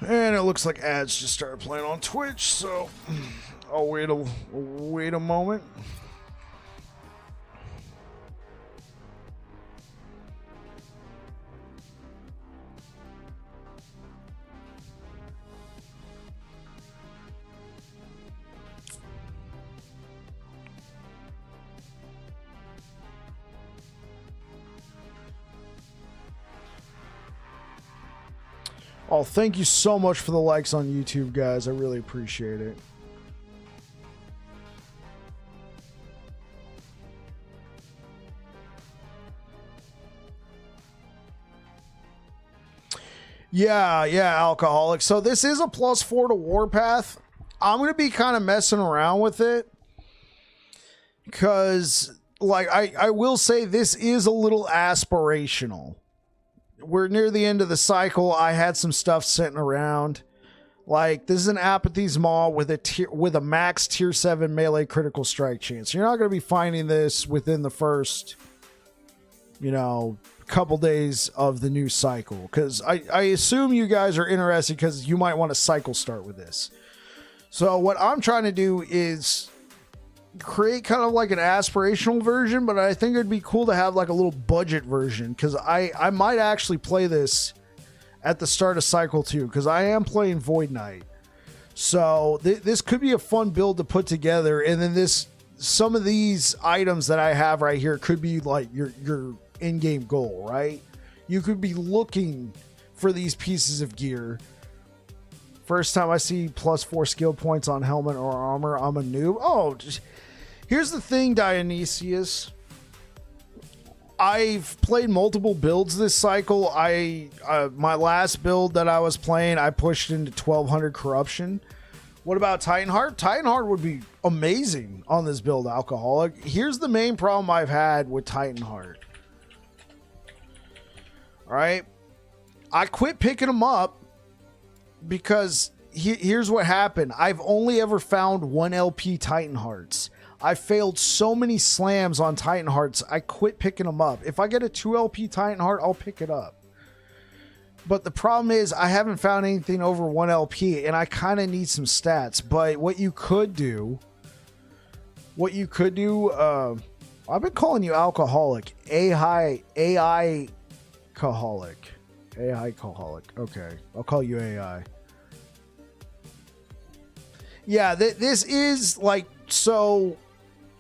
And it looks like ads just started playing on Twitch, so I'll wait a moment. Oh, thank you so much for the likes on YouTube, guys. I really appreciate it. Yeah, Alcoholic. So this is a +4 to Warpath. I'm going to be kind of messing around with it because, like, I will say this is a little aspirational. We're near the end of the cycle. I had some stuff sitting around. Like, this is an Apathy's Maw with a max tier 7 melee critical strike chance. You're not going to be finding this within the first, couple days of the new cycle. Because I assume you guys are interested because you might want a cycle start with this. So what I'm trying to do is create kind of like an aspirational version, but I think it'd be cool to have like a little budget version because I might actually play this at the start of cycle 2 because I am playing Void Knight. So this could be a fun build to put together, and then some of these items that I have right here could be like your in-game goal, right? You could be looking for these pieces of gear. First time I see +4 skill points on helmet or armor, I'm a noob. Oh, here's the thing, Dionysius. I've played multiple builds this cycle. My last build that I was playing, I pushed into 1200 corruption. What about Titanheart? Titanheart would be amazing on this build, Alcoholic. Here's the main problem I've had with Titanheart. All right. I quit picking them up because here's what happened. I've only ever found 1 LP Titanhearts. I failed so many slams on Titanhearts, I quit picking them up. If I get a 2 LP Titanheart, I'll pick it up. But the problem is I haven't found anything over 1 LP, and I kind of need some stats. But what you could do, I've been calling you alcoholic, AI alcoholic. Okay, I'll call you AI. Yeah, this is like, so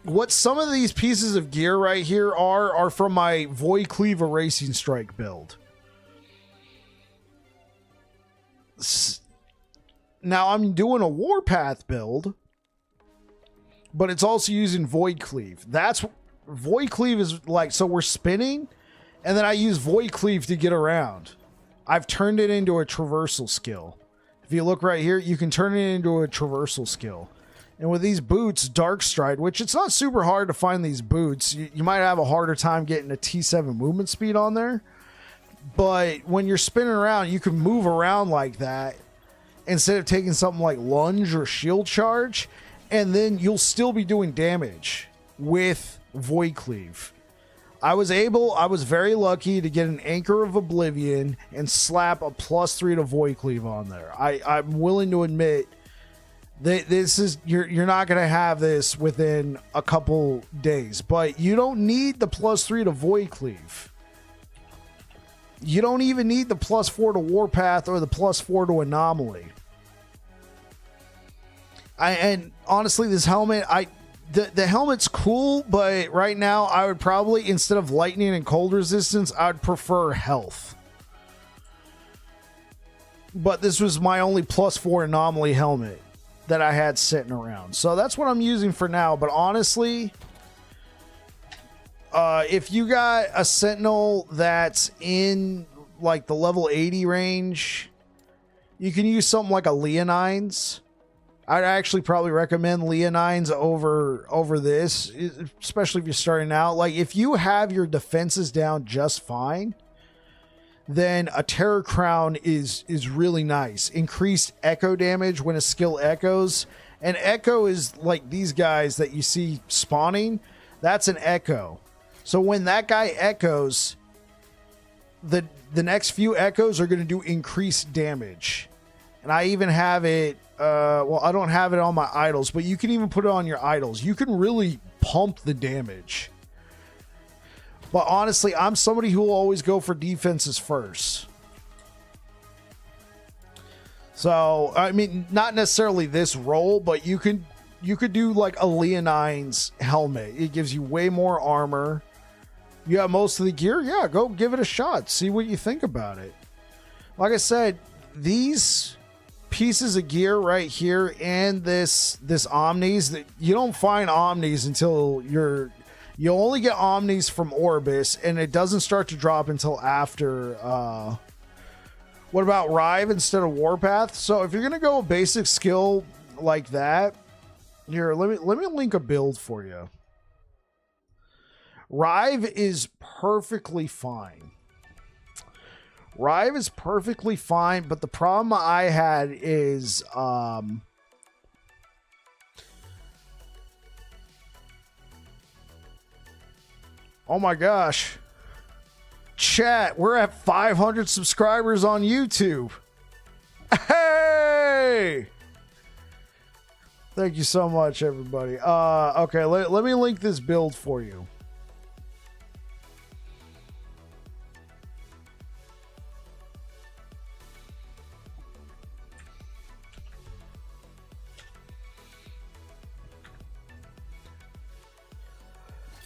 what some of these pieces of gear right here are from my Void Cleave Erasing Strike build. Now I'm doing a Warpath build, but it's also using Void Cleave. That's Void Cleave is like, so we're spinning, and then I use Void Cleave to get around. I've turned it into a traversal skill. If you look right here, you can turn it into a traversal skill. And with these boots, Dark Stride, which it's not super hard to find these boots. You might have a harder time getting a T7 movement speed on there. But when you're spinning around, you can move around like that instead of taking something like lunge or shield charge. And then you'll still be doing damage with Void Cleave. I was very lucky to get an Anchor of Oblivion and slap a +3 to Void Cleave on there. I'm willing to admit that this is, you're not going to have this within a couple days, but you don't need the +3 to Void Cleave. You don't even need the +4 to Warpath or the +4 to Anomaly. And honestly, this helmet, the helmet's cool, but right now I would probably, instead of lightning and cold resistance, I'd prefer health. But this was my only +4 Anomaly helmet that I had sitting around. So that's what I'm using for now. But honestly, if you got a Sentinel that's in like the level 80 range, you can use something like a Leonine's. I'd actually probably recommend Leonine's over this, especially if you're starting out. Like, if you have your defenses down just fine, then a Terror Crown is really nice. Increased echo damage when a skill echoes. And echo is like these guys that you see spawning. That's an echo. So when that guy echoes, the next few echoes are going to do increased damage. And I even have it, well, I don't have it on my idols, but you can even put it on your idols. You can really pump the damage. But honestly, I'm somebody who will always go for defenses first. So, I mean, not necessarily this role, but you could do like a Leonine's helmet. It gives you way more armor. You have most of the gear. Yeah, go give it a shot. See what you think about it. Like I said, these pieces of gear right here and this Omnis, that you don't find Omnis until you only get Omnis from Orbis, and it doesn't start to drop until after what about Rive instead of Warpath? So if you're gonna go a basic skill like that, here, let me link a build for you. Rive is perfectly fine. Rive is perfectly fine, but the problem I had is oh my gosh. Chat, we're at 500 subscribers on YouTube. Hey! Thank you so much, everybody. Okay, let me link this build for you.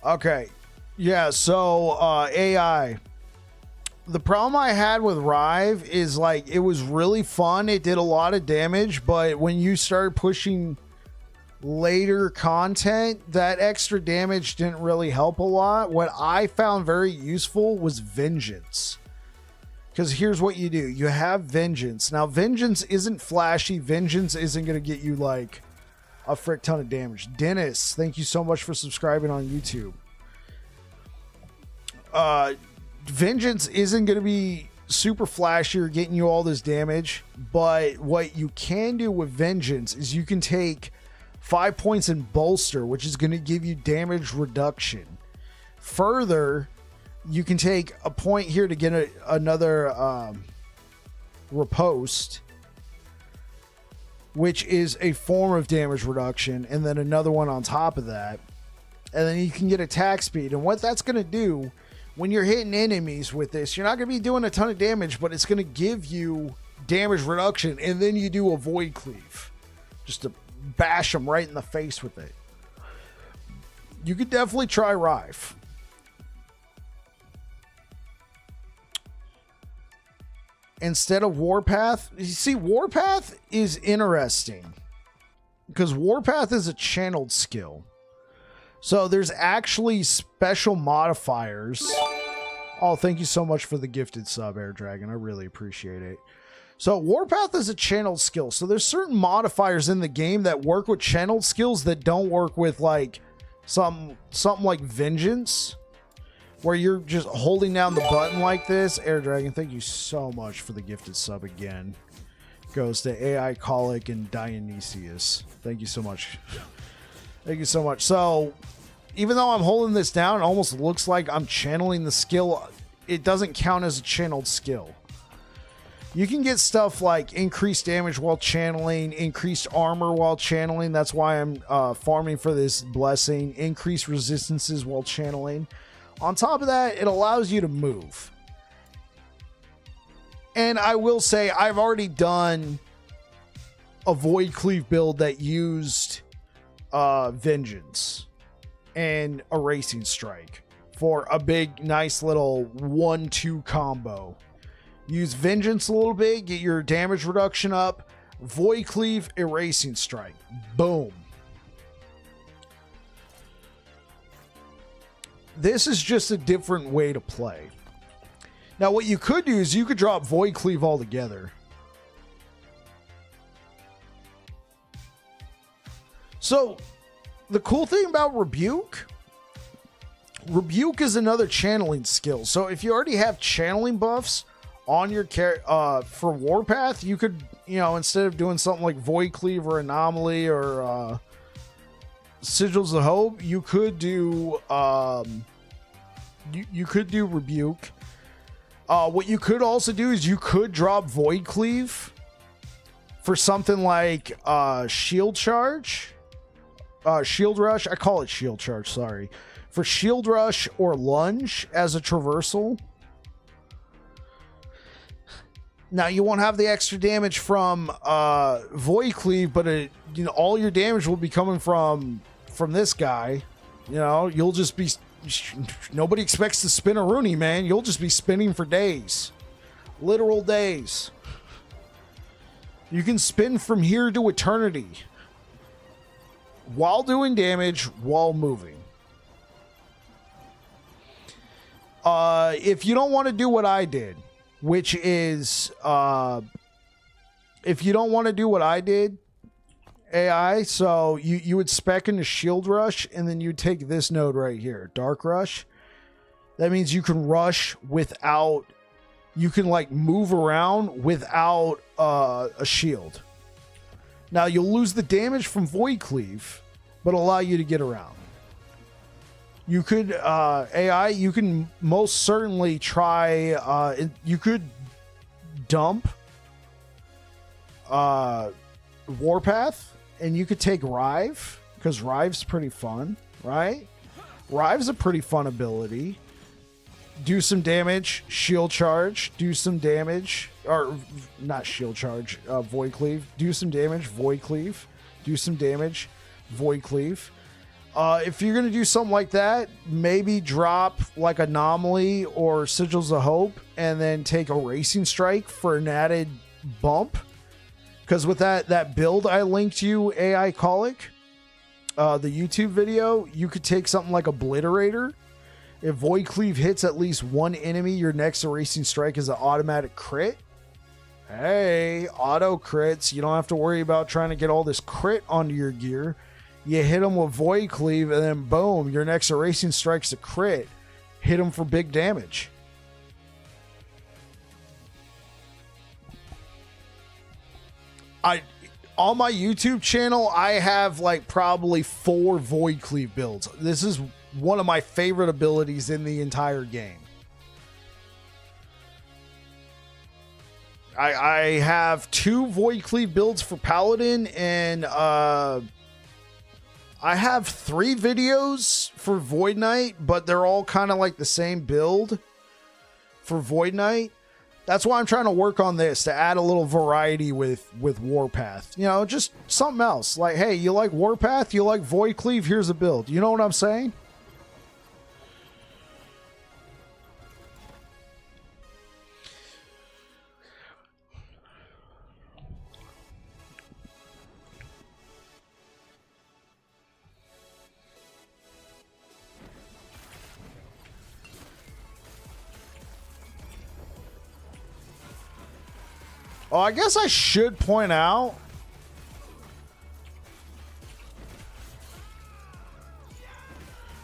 Okay. Yeah, so AI. The problem I had with Rive is like it was really fun. It did a lot of damage, but when you started pushing later content, that extra damage didn't really help a lot. What I found very useful was Vengeance. Because here's what you do. You have Vengeance. Now, Vengeance isn't flashy. Vengeance isn't going to get you like a frick ton of damage. Dennis, thank you so much for subscribing on YouTube. Vengeance isn't going to be super flashy or getting you all this damage, but what you can do with Vengeance is you can take 5 points in Bolster, which is going to give you damage reduction. Further, you can take a point here to get another Riposte, which is a form of damage reduction, and then another one on top of that. And then you can get attack speed. And what that's going to do when you're hitting enemies with this, you're not going to be doing a ton of damage, but it's going to give you damage reduction. And then you do a void cleave just to bash them right in the face with it. You could definitely try Rive. Instead of Warpath, you see, Warpath is interesting because Warpath is a channeled skill. So there's actually special modifiers. Oh, thank you so much for the gifted sub, Air Dragon. I really appreciate it. So Warpath is a channeled skill. So there's certain modifiers in the game that work with channeled skills that don't work with like something like Vengeance, where you're just holding down the button like this. Air Dragon, thank you so much for the gifted sub again. Goes to AI Colic and Dionysius. Thank you so much. Thank you so much. So even though I'm holding this down, it almost looks like I'm channeling the skill. It doesn't count as a channeled skill. You can get stuff like increased damage while channeling, increased armor while channeling. That's why I'm farming for this blessing. Increased resistances while channeling. On top of that, it allows you to move. And I will say, I've already done a Void Cleave build that used Vengeance and Erasing Strike for a big, nice little 1-2 combo. Use Vengeance a little bit, get your damage reduction up. Void Cleave, Erasing Strike. Boom. This is just a different way to play. Now, what you could do is you could drop Void Cleave altogether. So, the cool thing about Rebuke is another channeling skill. So, if you already have channeling buffs on your for Warpath, you could, instead of doing something like Void Cleave or Anomaly or Sigils of Hope, you could do you could do Rebuke. What you could also do is you could drop Void Cleave for something like Shield Charge, Shield Rush. I call it Shield Charge, sorry. For Shield Rush or Lunge as a traversal. Now, you won't have the extra damage from Void Cleave, but all your damage will be coming from this guy. You'll just be... Nobody expects to spin a Rooney, man. You'll just be spinning for days. Literal days. You can spin from here to eternity. While doing damage, while moving. If you don't want to do what I did, which is... if you don't want to do what I did, AI, so you would spec into Shield Rush, and then you take this node right here, Dark Rush. That means you can rush without, you can like move around without a shield. Now you'll lose the damage from Void Cleave, but allow you to get around. You could AI, you can most certainly try. You could dump Warpath. And you could take Rive, because Rive's pretty fun, right? Rive's a pretty fun ability. Do some damage, Shield Charge, do some damage, or not Shield Charge, Void Cleave. Do some damage, Void Cleave. Do some damage, Void Cleave. If you're going to do something like that, maybe drop like Anomaly or Sigils of Hope, and then take Erasing Strike for an added bump. Because with that build I linked you, AI Colic, the YouTube video, you could take something like Obliterator. If Void Cleave hits at least one enemy, your next Erasing Strike is an automatic crit. Hey, auto crits. You don't have to worry about trying to get all this crit onto your gear. You hit them with Void Cleave, and then boom, your next Erasing Strike's a crit. Hit them for big damage. On my YouTube channel, I have like probably 4 Void Cleave builds. This is one of my favorite abilities in the entire game. I have 2 Void Cleave builds for Paladin, and I have 3 videos for Void Knight, but they're all kind of like the same build for Void Knight. That's why I'm trying to work on this, to add a little variety with Warpath. You know, just something else. Like, hey, you like Warpath? You like Void Cleave? Here's a build. You know what I'm saying? Oh, I guess I should point out.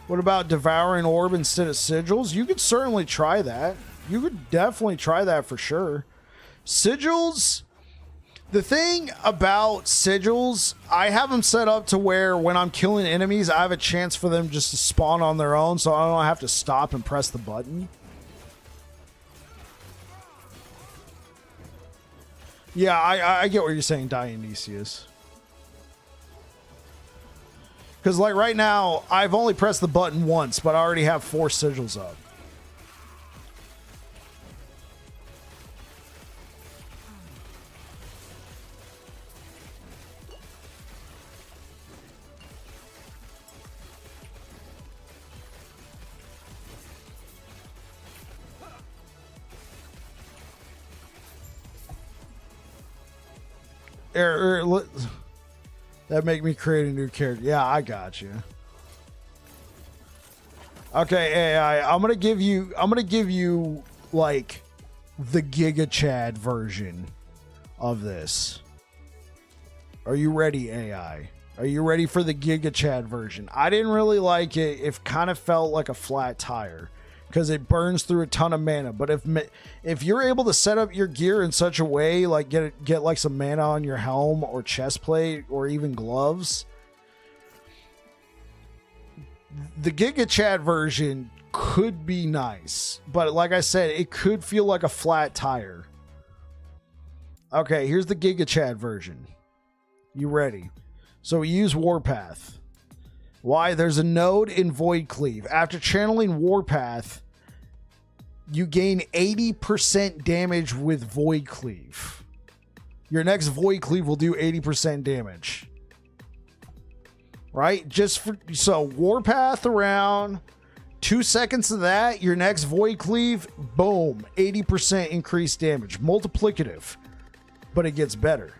What about Devouring Orb instead of Sigils? You could certainly try that. You could definitely try that for sure. Sigils, the thing about Sigils, I have them set up to where when I'm killing enemies, I have a chance for them just to spawn on their own, so I don't have to stop and press the button. Yeah, I get what you're saying, Dionysius. Because, like, right now, I've only pressed the button once, but I already have 4 sigils up. That make me create a new character. Yeah, I got you. Okay, AI, I'm gonna give you like the Giga Chad version of this. Are you ready, AI? Are you ready for the Giga Chad version? I didn't really like it. It kind of felt like a flat tire because it burns through a ton of mana. But if you're able to set up your gear in such a way, like get like some mana on your helm or chest plate or even gloves, the Giga Chad version could be nice. But like I said, it could feel like a flat tire. Okay, here's the Giga Chad version. You ready? So we use Warpath. Why? There's a node in Void Cleave. After channeling Warpath, you gain 80% damage with Void Cleave. Your next Void Cleave will do 80% damage. Right? So Warpath around, 2 seconds of that, your next Void Cleave, boom, 80% increased damage. Multiplicative. But it gets better.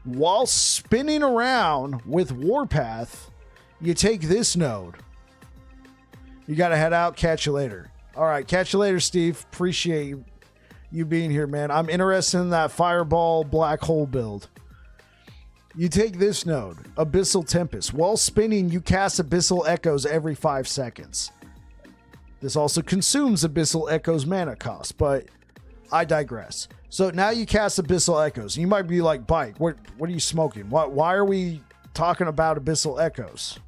While spinning around with Warpath, you take this node. You got to head out. Catch you later. All right. Catch you later, Steve. Appreciate you being here, man. I'm interested in that Fireball Black Hole build. You take this node, Abyssal Tempest. While spinning, you cast Abyssal Echoes every 5 seconds. This also consumes Abyssal Echoes mana cost, but I digress. So now you cast Abyssal Echoes. You might be like, Bike, what are you smoking? Why are we talking about Abyssal Echoes?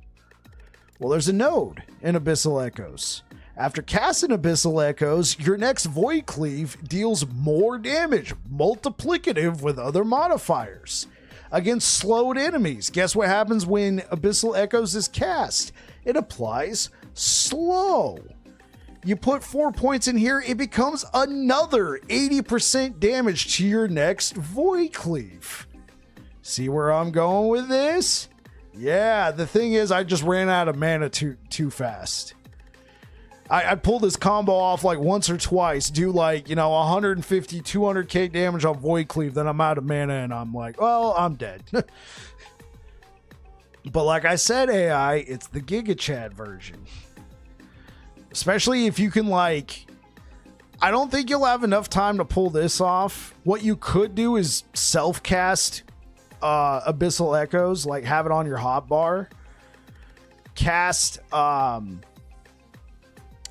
Well, there's a node in Abyssal Echoes. After casting Abyssal Echoes, your next Void Cleave deals more damage, multiplicative with other modifiers, against slowed enemies. Guess what happens when Abyssal Echoes is cast? It applies slow. You put 4 points in here, it becomes another 80% damage to your next Void Cleave. See where I'm going with this? Yeah, the thing is, I just ran out of mana too fast. I pulled this combo off like once or twice, do like, 150, 200k damage on Void Cleave, then I'm out of mana and I'm like, well, I'm dead. But like I said, AI, it's the Giga Chad version. Especially if you can I don't think you'll have enough time to pull this off. What you could do is self-cast Abyssal Echoes, like have it on your hotbar. Cast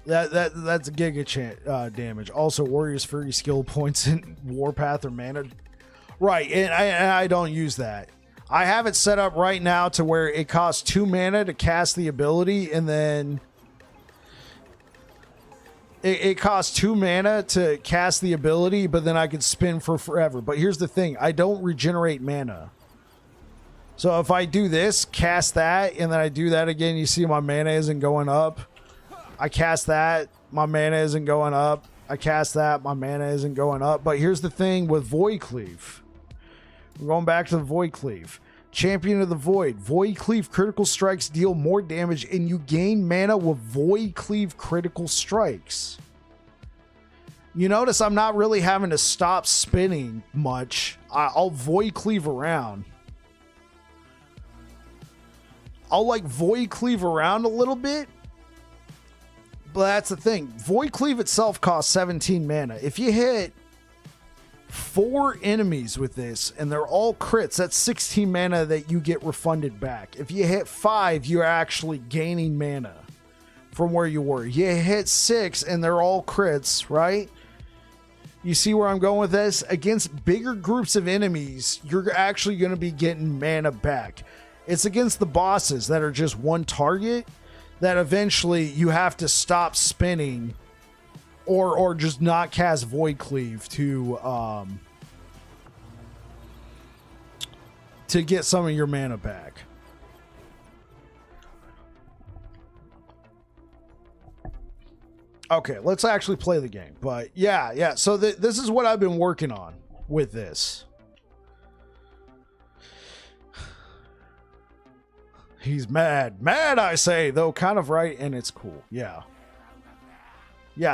that's Giga Chad damage. Also, Warrior's Fury skill points in Warpath or mana. Right, and I don't use that. I have it set up right now to where it costs 2 mana to cast the ability, and then it costs 2 mana to cast the ability, but then I could spin for forever. But here's the thing, I don't regenerate mana. So if I do this, cast that, and then I do that again, you see my mana isn't going up. I cast that, my mana isn't going up. I cast that, my mana isn't going up. But here's the thing with Void Cleave. We're going back to the Void Cleave. Champion of the Void. Void Cleave critical strikes deal more damage, and you gain mana with Void Cleave critical strikes. You notice I'm not really having to stop spinning much. I'll Void Cleave around. I'll like Void Cleave around a little bit. But that's the thing. Void Cleave itself costs 17 mana. If you hit 4 enemies with this and they're all crits, that's 16 mana that you get refunded back. If you hit 5, you're actually gaining mana from where you were. You hit 6 and they're all crits, right? You see where I'm going with this? Against bigger groups of enemies, you're actually going to be getting mana back. It's against the bosses that are just one target that eventually you have to stop spinning or just not cast Void Cleave to get some of your mana back. Okay, let's actually play the game. But yeah. So this is what I've been working on with this. He's mad, I say, though kind of right, and it's cool. Yeah,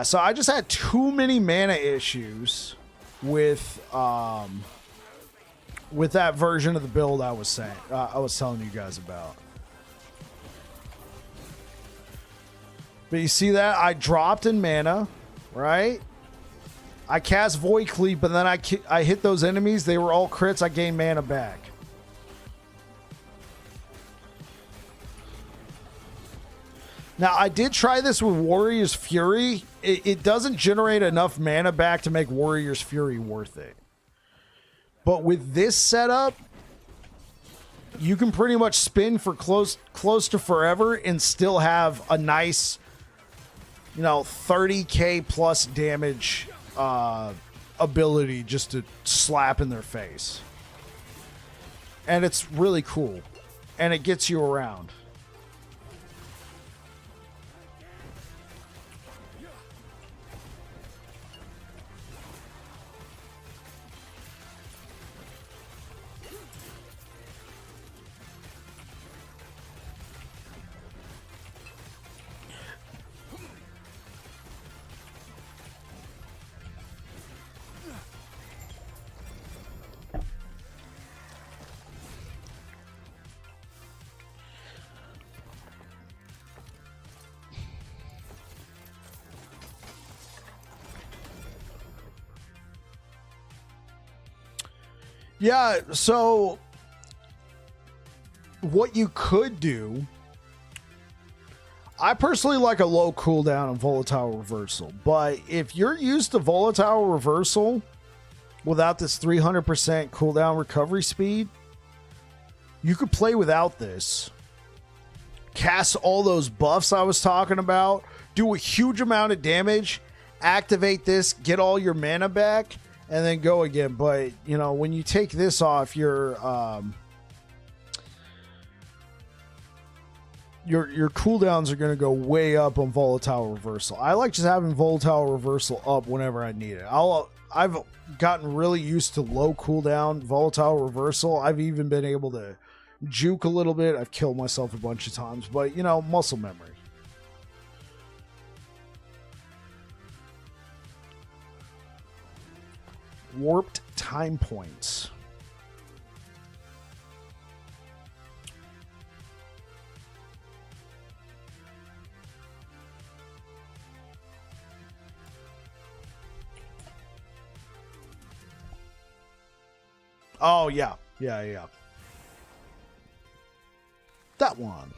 so I just had too many mana issues with that version of the build I was saying, I was telling you guys about. But you see that I dropped in mana, right? I cast Void Cleave, but then I hit those enemies. They were all crits. I gained mana back. Now, I did try this with Warrior's Fury. It doesn't generate enough mana back to make Warrior's Fury worth it. But with this setup, you can pretty much spin for close to forever and still have a nice, 30k plus damage ability just to slap in their face. And it's really cool. And it gets you around. Yeah, so what you could do, I personally like a low cooldown and volatile reversal, but if you're used to volatile reversal without this 300% cooldown recovery speed, you could play without this. Cast all those buffs I was talking about, do a huge amount of damage, activate this, get all your mana back, and then go again. But when you take this off, your cooldowns are going to go way up on volatile reversal. I like just having volatile reversal up whenever I need it. I've gotten really used to low cooldown volatile reversal. I've even been able to juke a little bit. I've killed myself a bunch of times, but muscle memory. Warped time points. Oh, yeah. That one.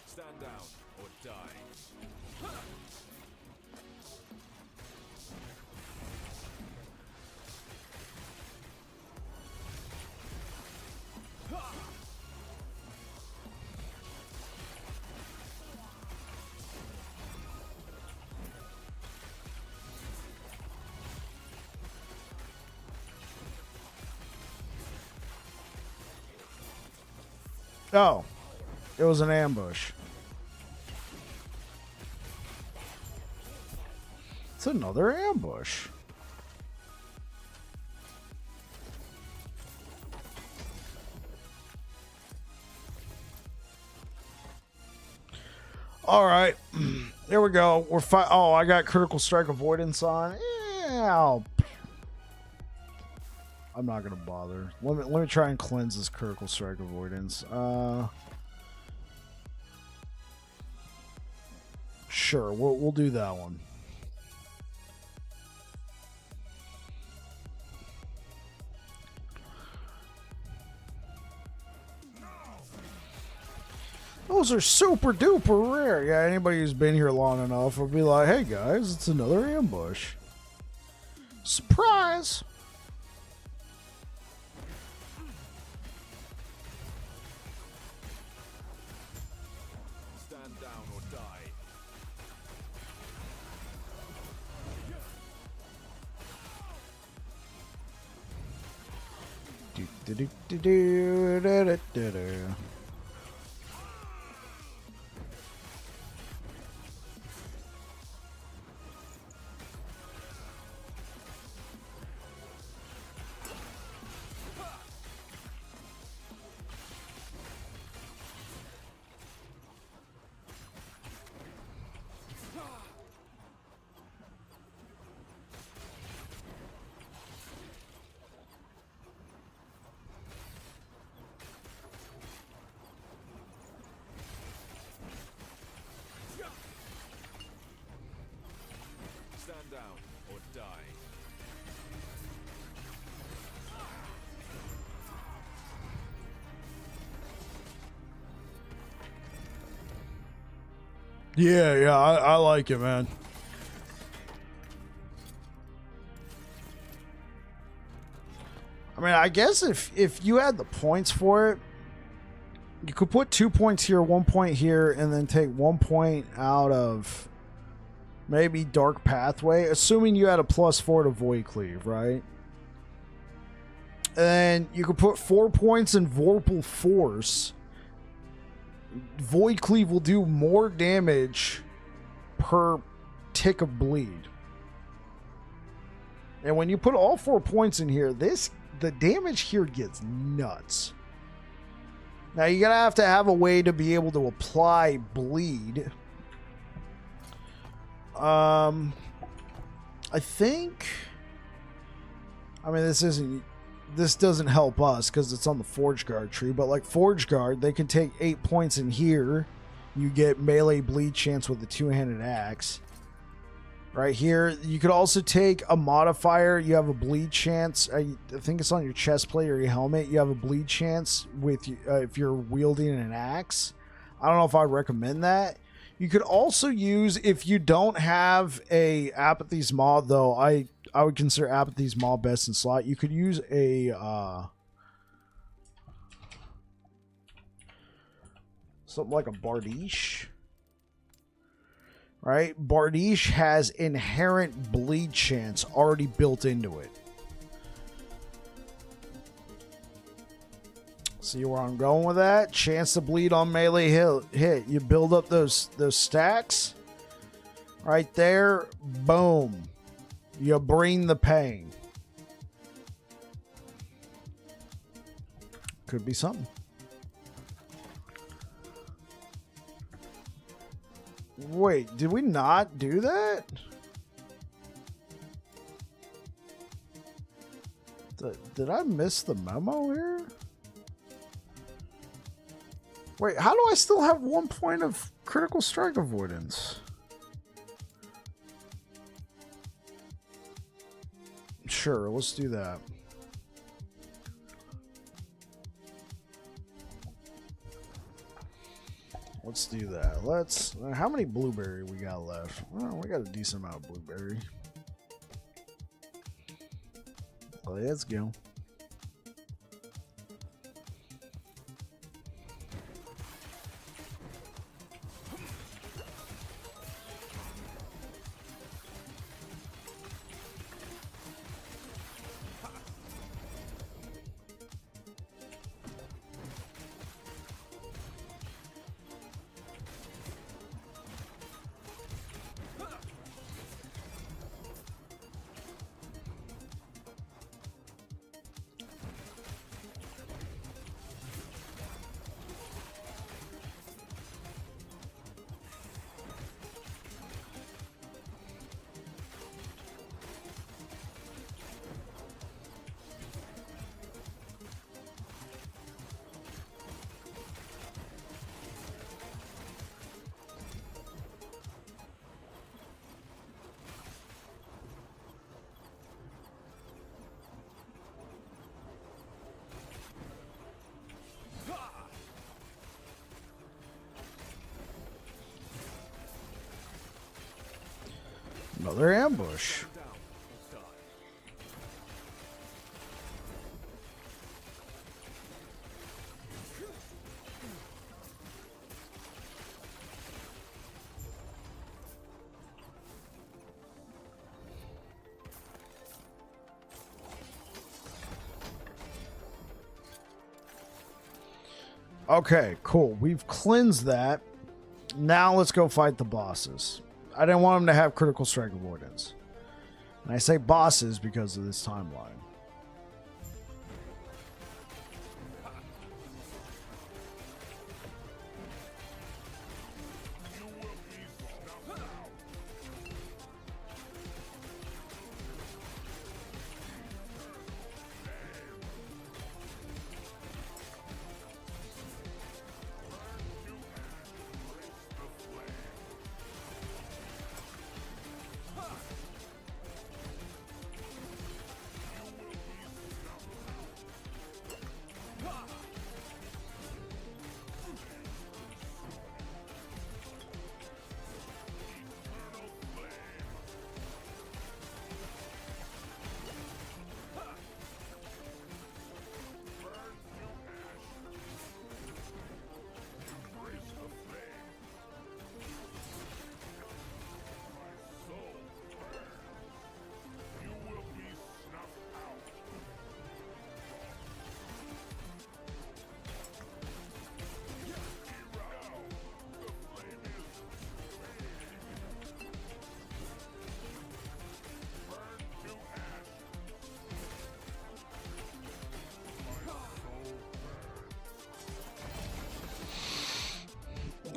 Stand down or die. Oh, it was an ambush. It's another ambush. All right, there we go. We're fine. Oh, I got critical strike avoidance on. Yeah, I'm not gonna bother. Let me try and cleanse this critical strike avoidance. Sure, we'll do that one. Those are super duper rare. Yeah, anybody who's been here long enough will be like, hey guys, it's another ambush. Surprise! Stand down or die. Do, do, do, do, do, do, do, do. Stand down or die. Yeah, I like it, man. I mean, I guess if you had the points for it, you could put 2 points here, 1 point here, and then take 1 point out of maybe Dark Pathway, assuming you had a +4 to Void Cleave, right? And then you could put 4 points in Vorpal Force. Void Cleave will do more damage per tick of bleed. And when you put all 4 points in here, the damage here gets nuts. Now you're gonna have to have a way to be able to apply bleed. I think. I mean, this doesn't help us because it's on the Forge Guard tree, but like Forge Guard, they can take 8 points in here. You get melee bleed chance with the two-handed axe. Right here, you could also take a modifier. You have a bleed chance. I think it's on your chest plate or your helmet. You have a bleed chance with if you're wielding an axe. I don't know if I recommend that. You could also use, if you don't have a Apathy's Maw, though I would consider Apathy's Maw best in slot. You could use a something like a Bardiche. Right? Bardiche has inherent bleed chance already built into it. See where I'm going with that? Chance to bleed on melee hit. You build up those stacks. Right there. Boom. You bring the pain. Could be something. Wait, did we not do that? Did I miss the memo here? Wait, how do I still have 1 point of critical strike avoidance? Sure, let's do that. Let's do that. How many blueberry we got left? Well, we got a decent amount of blueberry. Let's go. Another ambush. Down or die. Okay, cool. We've cleansed that. Now let's go fight the bosses. I didn't want them to have critical strike avoidance. And I say bosses because of this timeline.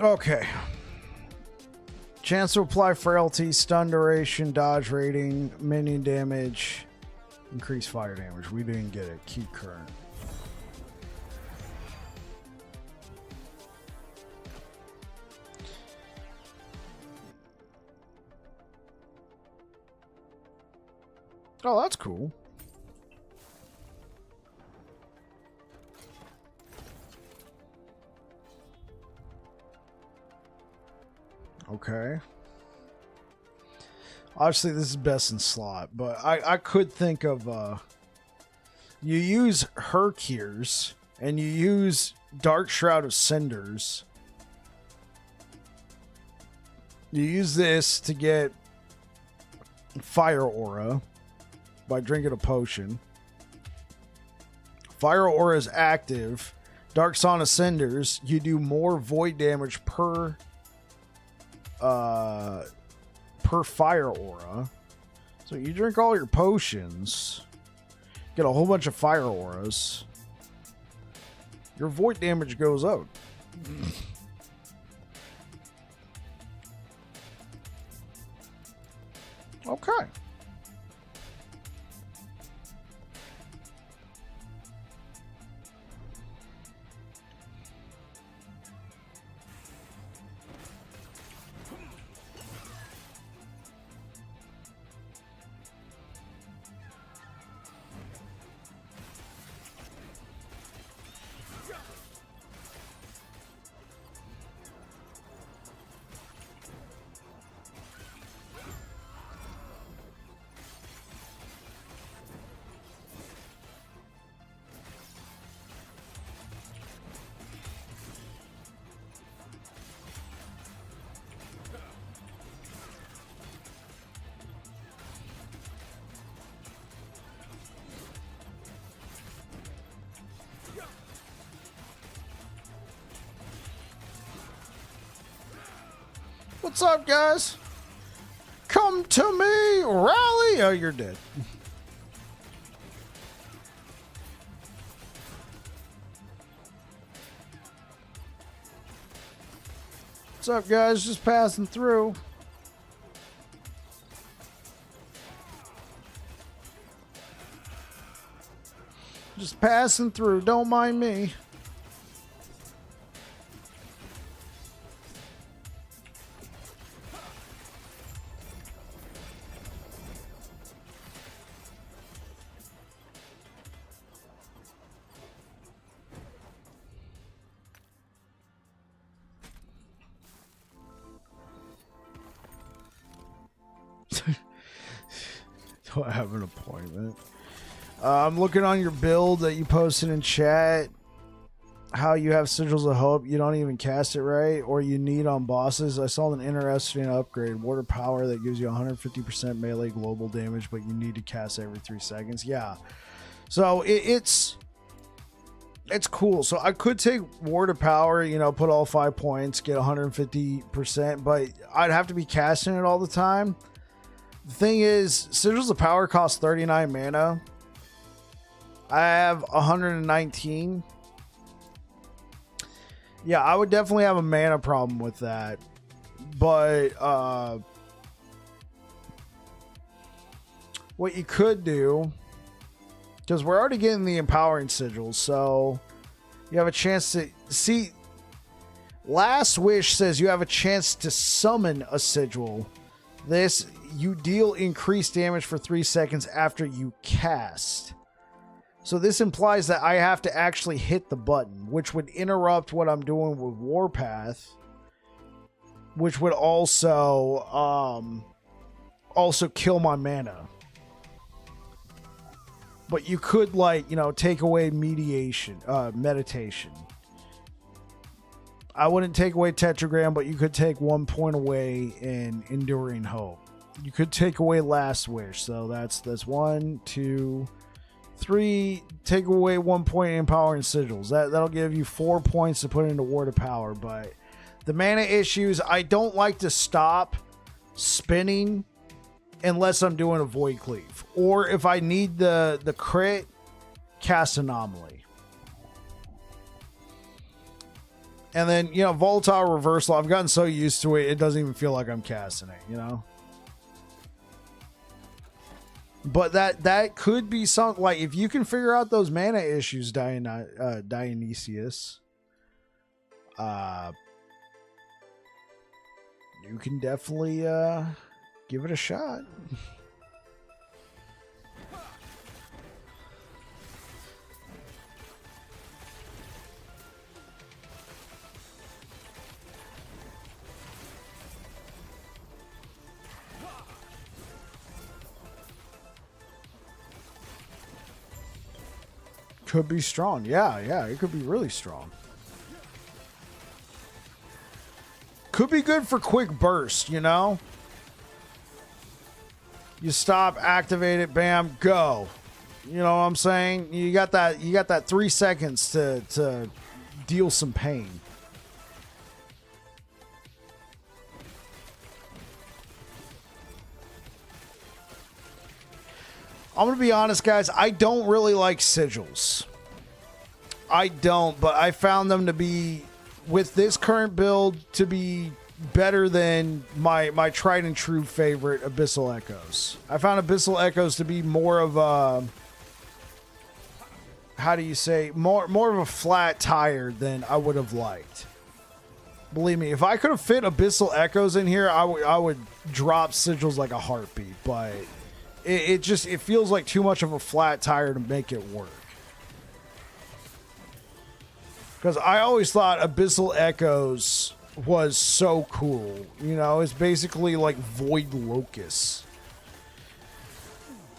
Okay. Chance to apply frailty, stun duration, dodge rating, minion damage, increase fire damage. We didn't get it. Keep current. Oh, that's cool. Okay. Obviously, this is best in slot, but I could think of you use Herkiers and you use Dark Shroud of Cinders. You use this to get Fire Aura by drinking a potion. Fire Aura is active. Dark Sauna Cinders, you do more void damage per fire aura. So you drink all your potions, get a whole bunch of fire auras, your void damage goes out. Okay. What's up, guys? Come to me, rally! Oh, you're dead. What's up, guys? Just passing through. Just passing through. Don't mind me. I have an appointment. I'm looking on your build that you posted in chat. How you have Sigils of Hope, you don't even cast it right, or you need on bosses. I saw an interesting upgrade. Water Power that gives you 150% melee global damage, but you need to cast every 3 seconds. Yeah. So it's cool. So I could take Water Power, you know, put all 5 points, get 150%, but I'd have to be casting it all the time. The thing is, Sigils of Power costs 39 mana. I have 119. Yeah, I would definitely have a mana problem with that. But what you could do, because we're already getting the empowering sigils, so you have a chance to see. Last Wish says you have a chance to summon a sigil. This, you deal increased damage for 3 seconds after you cast. So this implies that I have to actually hit the button, which would interrupt what I'm doing with Warpath, which would also kill my mana. But you could, like, you know, take away meditation, meditation. I wouldn't take away Tetragram, but you could take 1 point away in Enduring Hope. You could take away Last Wish, so that's 1, 2, 3. Take away 1 point in Empowering Sigils. That'll give you 4 points to put into Ward of Power. But the mana issues, I don't like to stop spinning unless I'm doing a Void Cleave, or if I need the crit, cast Anomaly. And then, you know, Volatile Reversal, I've gotten so used to it, it doesn't even feel like I'm casting it, you know? But that could be something, like, if you can figure out those mana issues, Dionysius, you can definitely give it a shot. Could be strong. Yeah, it could be really strong. Could be good for quick burst, you know? You stop, activate it, bam, go. You know what I'm saying? You got that 3 seconds to deal some pain. I'm going to be honest, guys. I don't really like sigils. I don't, but I found them to be, with this current build, to be better than my tried and true favorite, Abyssal Echoes. I found Abyssal Echoes to be more of a, how do you say, more of a flat tire than I would have liked. Believe me, if I could have fit Abyssal Echoes in here, I would drop sigils like a heartbeat, but it feels like too much of a flat tire to make it work. Because I always thought Abyssal Echoes was so cool. You know, it's basically like Void Locust.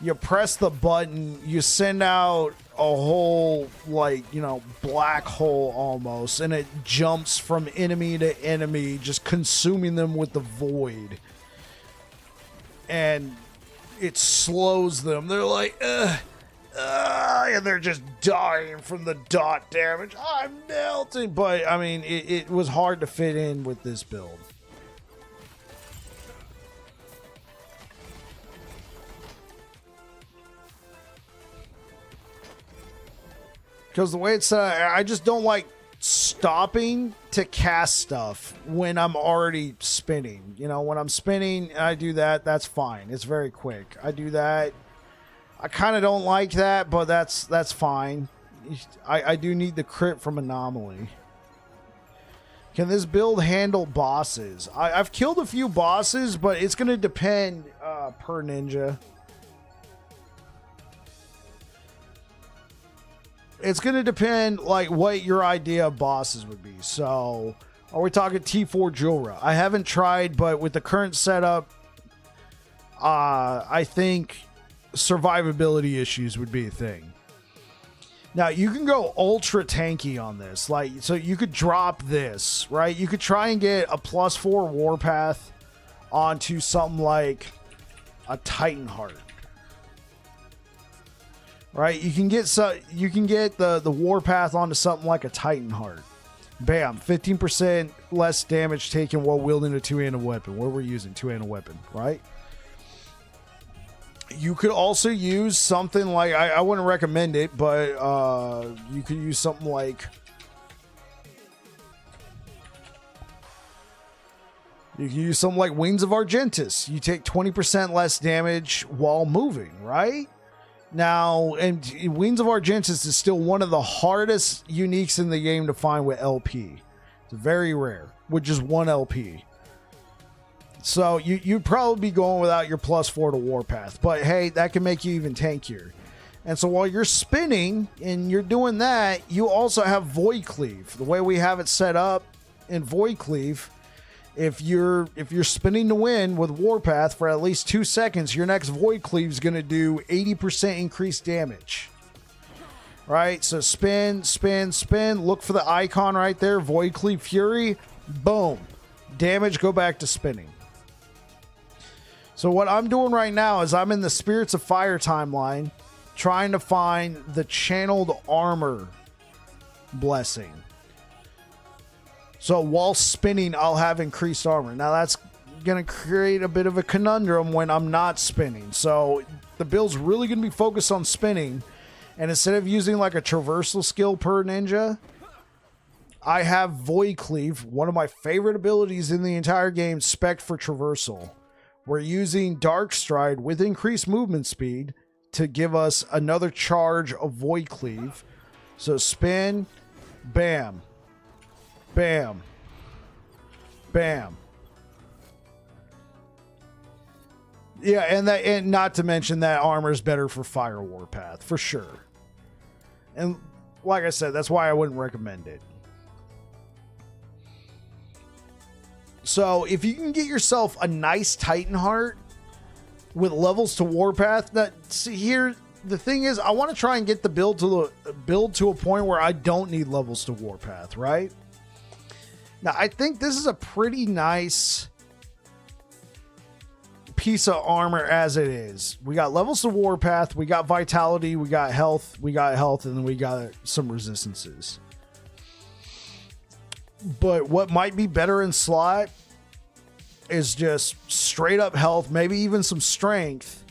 You press the button, you send out a whole, like, you know, black hole almost, and it jumps from enemy to enemy, just consuming them with the void. And it slows them. They're like, and they're just dying from the dot damage. I'm melting. But, I mean, it was hard to fit in with this build. Because the way it's I just don't like stopping to cast stuff when I'm already spinning. You know, when I'm spinning, I do that. That's fine. It's very quick. I do that. I kind of don't like that, but that's fine. I do need the crit from Anomaly. Can this build handle bosses? I've killed a few bosses, but it's going to depend per ninja. It's going to depend, like, what your idea of bosses would be. So, are we talking T4 Jura? I haven't tried, but with the current setup, I think survivability issues would be a thing. Now, you can go ultra tanky on this. Like, so you could drop this, right? You could try and get a +4 Warpath onto something like a Titan Heart. Right? You can get the Warpath onto something like a Titan Heart. Bam, 15% less damage taken while wielding a two-handed weapon. What we're using, two-handed weapon, right? You could also use something like, I wouldn't recommend it, but you could use something like, Wings of Argentus. You take 20% less damage while moving, right? Now, and Wings of Argentus is still one of the hardest uniques in the game to find with LP. It's very rare, with just one LP. So you'd probably be going without your +4 to Warpath. But hey, that can make you even tankier. And so while you're spinning and you're doing that, you also have Void Cleave. The way we have it set up in Void Cleave, if you're spinning to win with Warpath for at least 2 seconds, your next Void Cleave is going to do 80% increased damage. Right? So spin, spin, spin. Look for the icon right there. Void Cleave Fury. Boom. Damage, go back to spinning. So what I'm doing right now is I'm in the Spirits of Fire timeline trying to find the channeled armor blessing. So while spinning, I'll have increased armor. Now that's going to create a bit of a conundrum when I'm not spinning. So the build's really going to be focused on spinning. And instead of using like a traversal skill per ninja, I have Void Cleave, one of my favorite abilities in the entire game, spec'd for traversal. We're using Dark Stride with increased movement speed to give us another charge of Void Cleave. So spin, bam, bam, bam. Yeah, and not to mention that armor is better for Fire Warpath, for sure. And like I said, that's why I wouldn't recommend it. So if you can get yourself a nice Titan Heart with levels to Warpath, here the thing is, I want to try and get the build to a point where I don't need levels to Warpath, right? Now I think this is a pretty nice piece of armor as it is. We got levels to Warpath, we got vitality, we got health, and then we got some resistances. But what might be better in slot is just straight up health, maybe even some strength,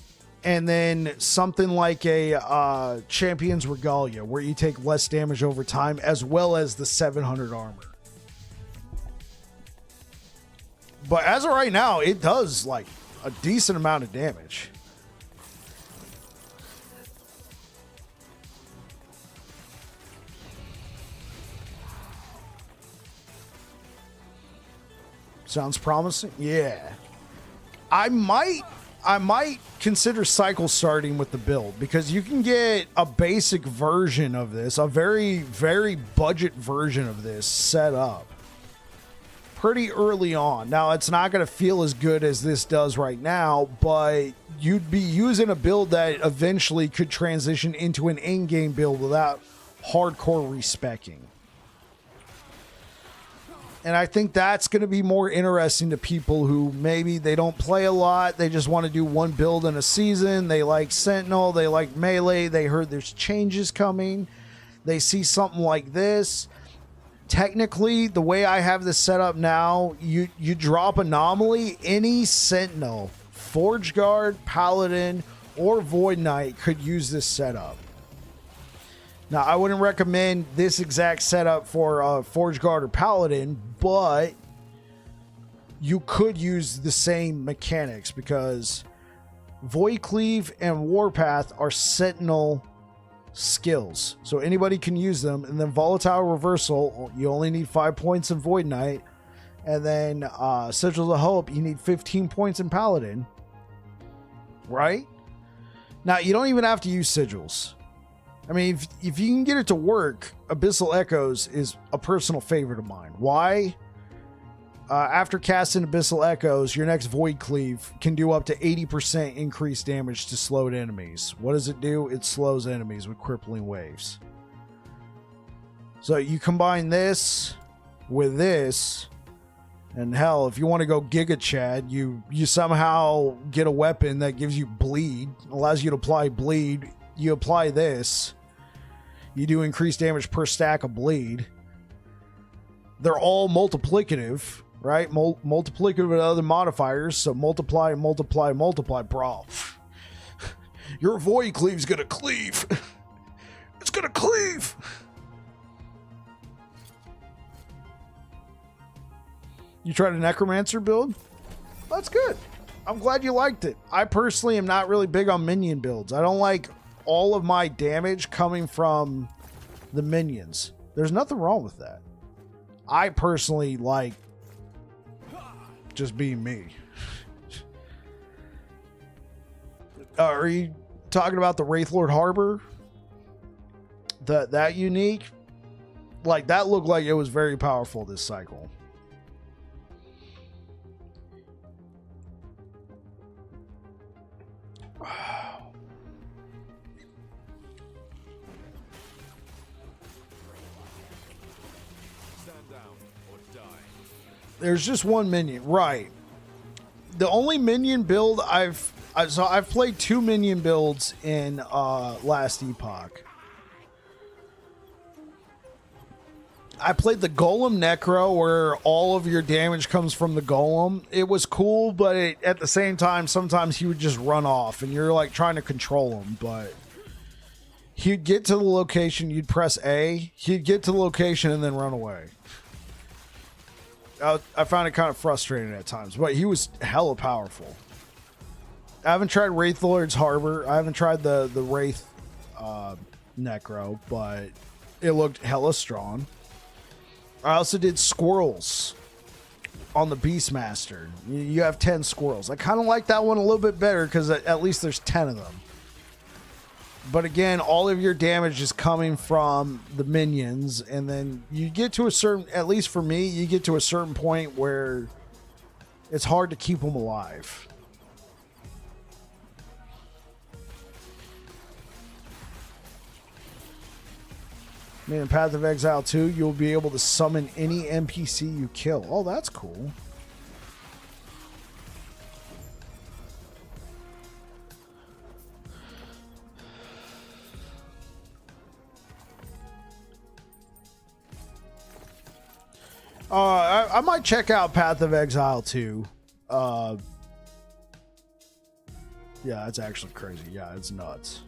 and then something like a Champion's Regalia, where you take less damage over time, as well as the 700 armor. But as of right now, it does like a decent amount of damage. Sounds promising. Yeah. I might consider cycle starting with the build, because you can get a basic version of this, a very, very budget version of this set up pretty early on. Now, it's not going to feel as good as this does right now, but you'd be using a build that eventually could transition into an in-game build without hardcore respecking. And I think that's going to be more interesting to people who maybe they don't play a lot. They just want to do one build in a season. They like Sentinel. They like Melee. They heard there's changes coming. They see something like this. Technically, the way I have this set up now, you drop Anomaly. Any Sentinel, Forge Guard, Paladin, or Void Knight could use this setup. Now, I wouldn't recommend this exact setup for Forge Guard or Paladin, but you could use the same mechanics, because Void Cleave and Warpath are Sentinel skills. So anybody can use them. And then Volatile Reversal, you only need 5 points in Void Knight. And then Sigils of Hope, you need 15 points in Paladin. Right? Now, you don't even have to use Sigils. I mean, if you can get it to work, Abyssal Echoes is a personal favorite of mine. Why? After casting Abyssal Echoes, your next Void Cleave can do up to 80% increased damage to slowed enemies. What does it do? It slows enemies with crippling waves. So you combine this with this, and hell, if you want to go Giga Chad, you somehow get a weapon that gives you bleed, allows you to apply bleed. You apply this, you do increased damage per stack of bleed. They're all multiplicative. Right? Multiplicative with other modifiers, so multiply, multiply, multiply, bro. Your Void Cleave's gonna cleave. It's gonna cleave. You tried a Necromancer build? That's good. I'm glad you liked it. I personally am not really big on minion builds. I don't like all of my damage coming from the minions. There's nothing wrong with that. I personally like just being me. Are you talking about the Wraithlord Harbor? That unique? Like, that looked like it was very powerful this cycle. Stand down or die. There's just one minion, right? The only minion build I've played 2 minion builds in last Epoch. I played the Golem Necro, where all of your damage comes from the Golem. It was cool, but at the same time, sometimes he would just run off, and you're like trying to control him. But he'd get to the location, you'd press A, he'd get to the location, and then run away. I found it kind of frustrating at times, but he was hella powerful. I haven't tried Wraithlord's Harbor. I haven't tried the Wraith Necro, but it looked hella strong. I also did squirrels on the Beastmaster. You have 10 squirrels. I kind of like that one a little bit better because at least there's 10 of them. But again, all of your damage is coming from the minions, and then you get to a certain, at least for me, you get to a certain point where it's hard to keep them alive. In Path of Exile 2, you'll be able to summon any NPC you kill. Oh, that's cool. I might check out Path of Exile 2. Yeah, it's actually crazy. Yeah, it's nuts.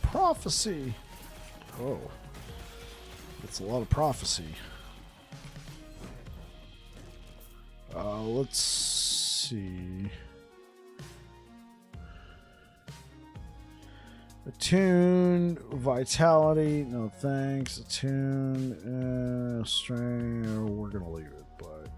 Prophecy. Oh. That's a lot of prophecy. Let's see. Attune, vitality, no thanks. Attune, strain, we're gonna leave it, but.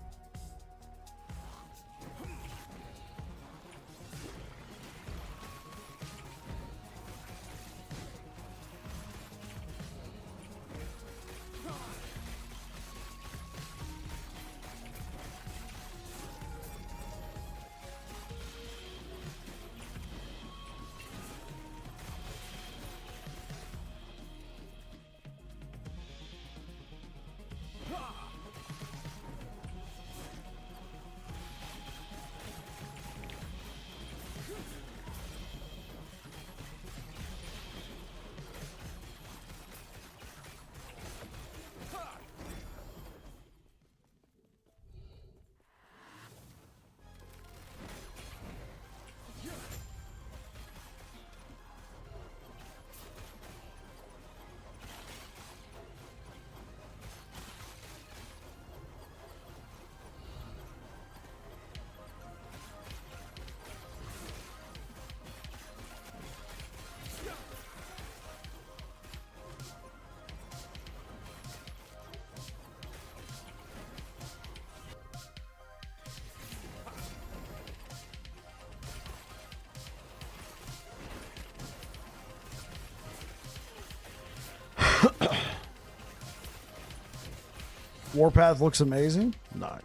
Warpath looks amazing. No,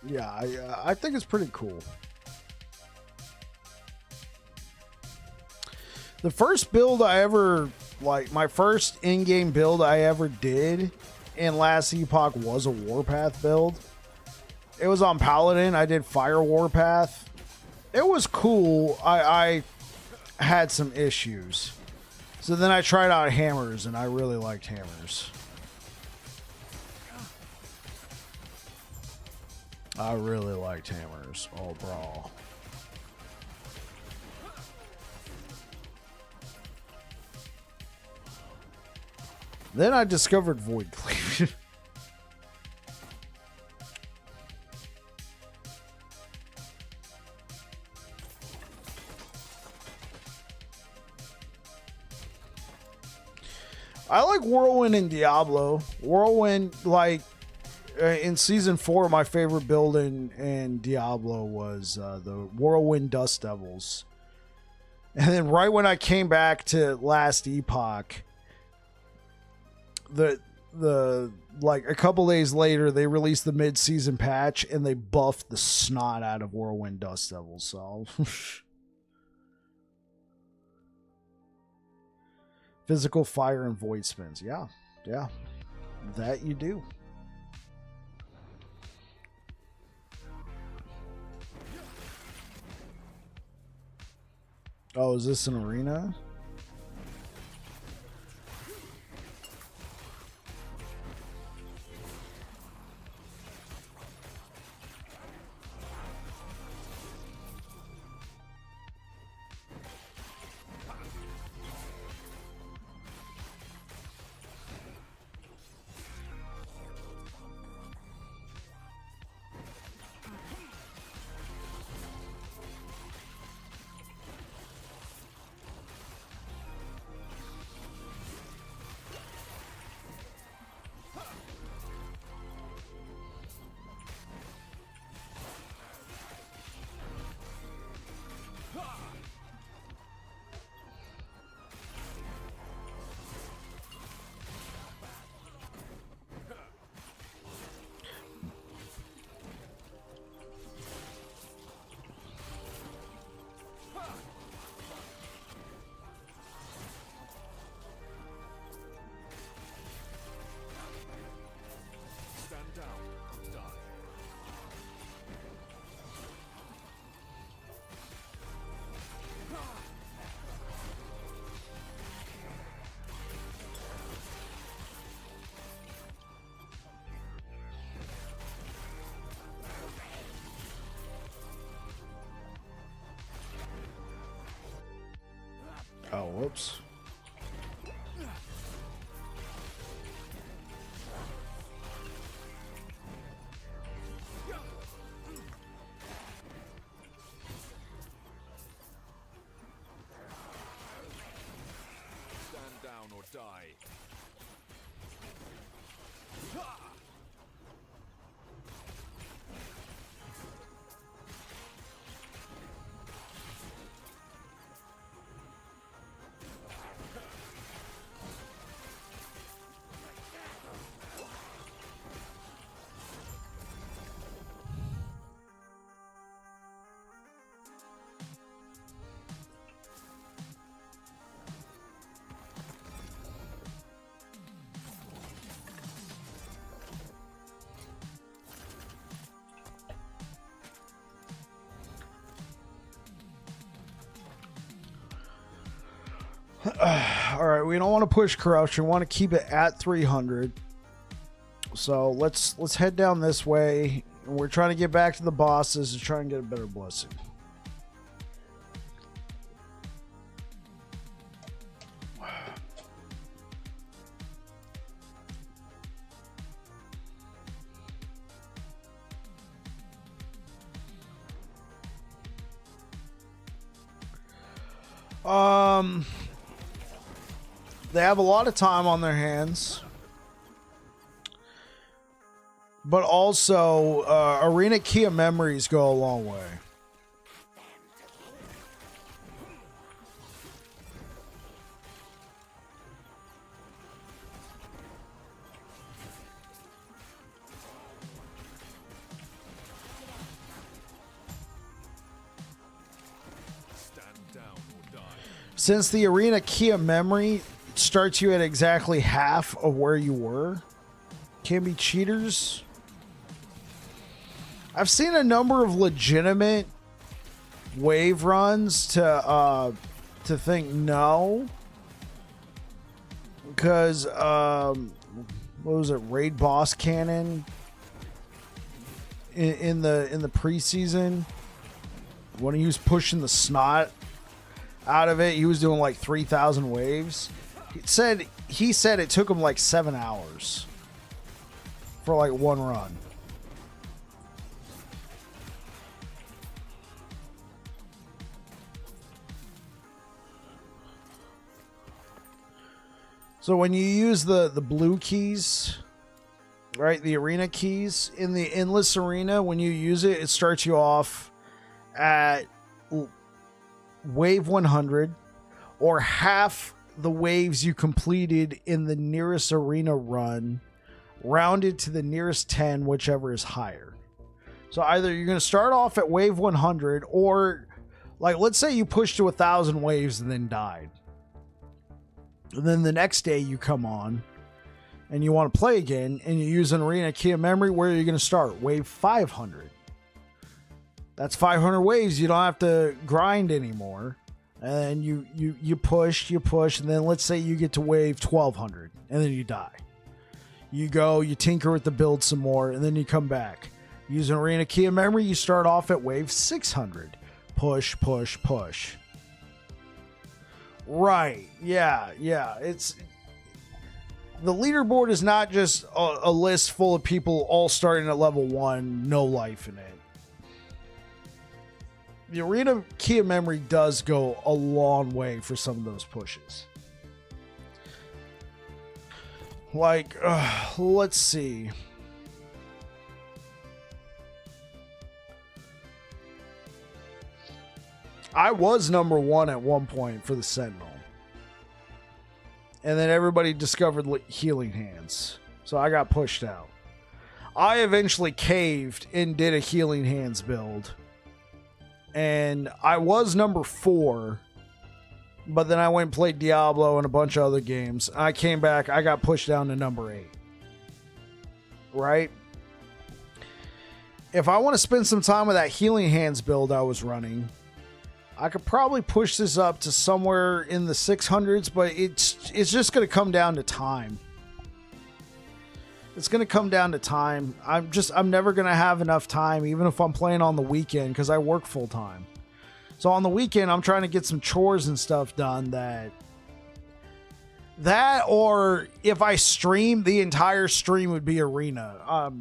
yeah, I think it's pretty cool. The first build I ever, like, my first in-game build I ever did in last Epoch was a Warpath build. It was on Paladin. I did Fire Warpath. It was cool. I had some issues. So then I tried out Hammers, and I really liked Hammers. I really liked Hammers. Oh, brawl. Then I discovered Void Cleave. I like Whirlwind in Diablo. Whirlwind, like, in Season 4, my favorite build in Diablo was the Whirlwind Dust Devils. And then right when I came back to last Epoch, the like a couple days later, they released the mid-season patch, and they buffed the snot out of Whirlwind Dust Devils, so... Physical fire and void spins. Yeah. Yeah. That you do. Oh, is this an arena? Stand down or die. Oh, whoops. Stand down or die. All right, we don't want to push corruption. We want to keep it at 300. So let's head down this way. We're trying to get back to the bosses and try and get a better blessing. They have a lot of time on their hands. But also, Arena Key of Memories go a long way. Since the arena key of memory starts you at exactly half of where you were, can be cheaters. I've seen a number of legitimate wave runs to think no, because what was it, raid boss cannon in the preseason when he was pushing the snot out of it, he was doing like 3,000 waves. He said it took him like 7 hours for like one run. So when you use the blue keys, right, the arena keys in the endless arena, when you use it, it starts you off at wave 100 or half the waves you completed in the nearest arena run, rounded to the nearest 10, whichever is higher. So either you're going to start off at wave 100, or like, let's say you pushed to 1,000 waves and then died. And then the next day you come on and you want to play again and you use an arena key of memory. Where are you going to start? Wave 500. That's 500 waves. You don't have to grind anymore. And you push, and then let's say you get to wave 1200 and then you die. You go, you tinker with the build some more, and then you come back. Use an arena key of memory, you start off at wave 600. Push, push, push. Right. Yeah. It's the leaderboard is not just a list full of people all starting at level 1, no life in it. The arena key of memory does go a long way for some of those pushes. Like, let's see. I was number 1 at one point for the Sentinel. And then everybody discovered healing hands. So I got pushed out. I eventually caved and did a healing hands build. And I was number 4. But then I went and played Diablo and a bunch of other games. I came back. I got pushed down to number 8. Right? If I want to spend some time with that healing hands build I was running, I could probably push this up to somewhere in the 600s, but it's just going to come down to time. It's going to come down to time. I'm never going to have enough time, even if I'm playing on the weekend, because I work full time. So on the weekend, I'm trying to get some chores and stuff done that or if I stream, the entire stream would be arena.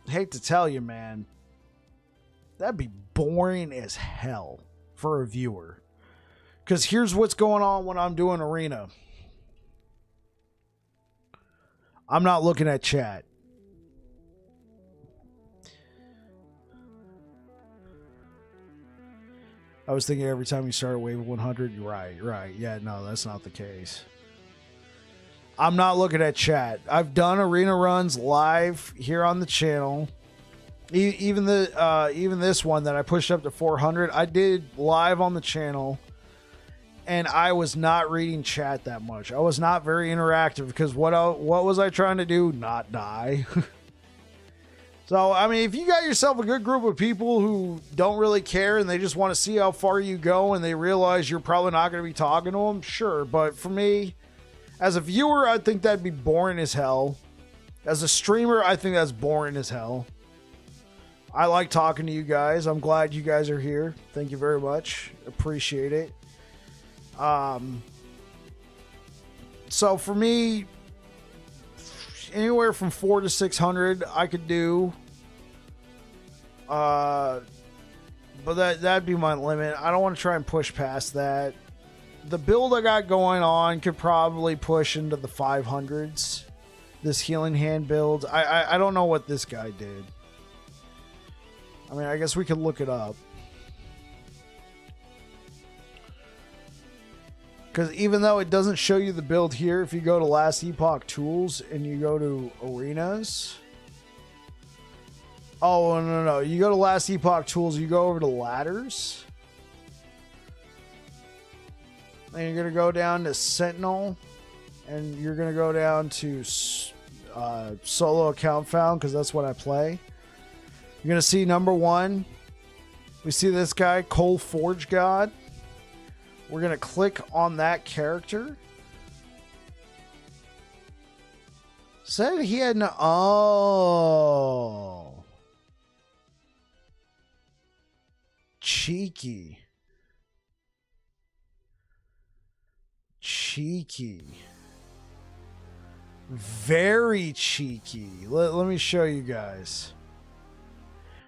Hate to tell you, man, that'd be boring as hell for a viewer. Because here's what's going on when I'm doing arena. I'm not looking at chat. I was thinking every time you start at wave 100, right. Yeah, no, that's not the case. I'm not looking at chat. I've done arena runs live here on the channel. Even this one that I pushed up to 400, I did live on the channel. And I was not reading chat that much. I was not very interactive because what was I trying to do? Not die. So, I mean, if you got yourself a good group of people who don't really care and they just want to see how far you go and they realize you're probably not going to be talking to them, sure. But for me, as a viewer, I think that'd be boring as hell. As a streamer, I think that's boring as hell. I like talking to you guys. I'm glad you guys are here. Thank you very much. Appreciate it. So for me, anywhere from 400 to 600 I could do. But that'd be my limit. I don't want to try and push past that. The build I got going on could probably push into the 500s. This healing hand build. I don't know what this guy did. I mean, I guess we could look it up. Because even though it doesn't show you the build here, if you go to Last Epoch Tools and you go to Arenas. Oh, no. You go to Last Epoch Tools, you go over to Ladders. Then you're going to go down to Sentinel. And you're going to go down to solo account found, because that's what I play. You're going to see number 1. We see this guy, Coal Forge God. We're going to click on that character. Said he had no... Oh. Cheeky. Cheeky. Very cheeky. Let me show you guys.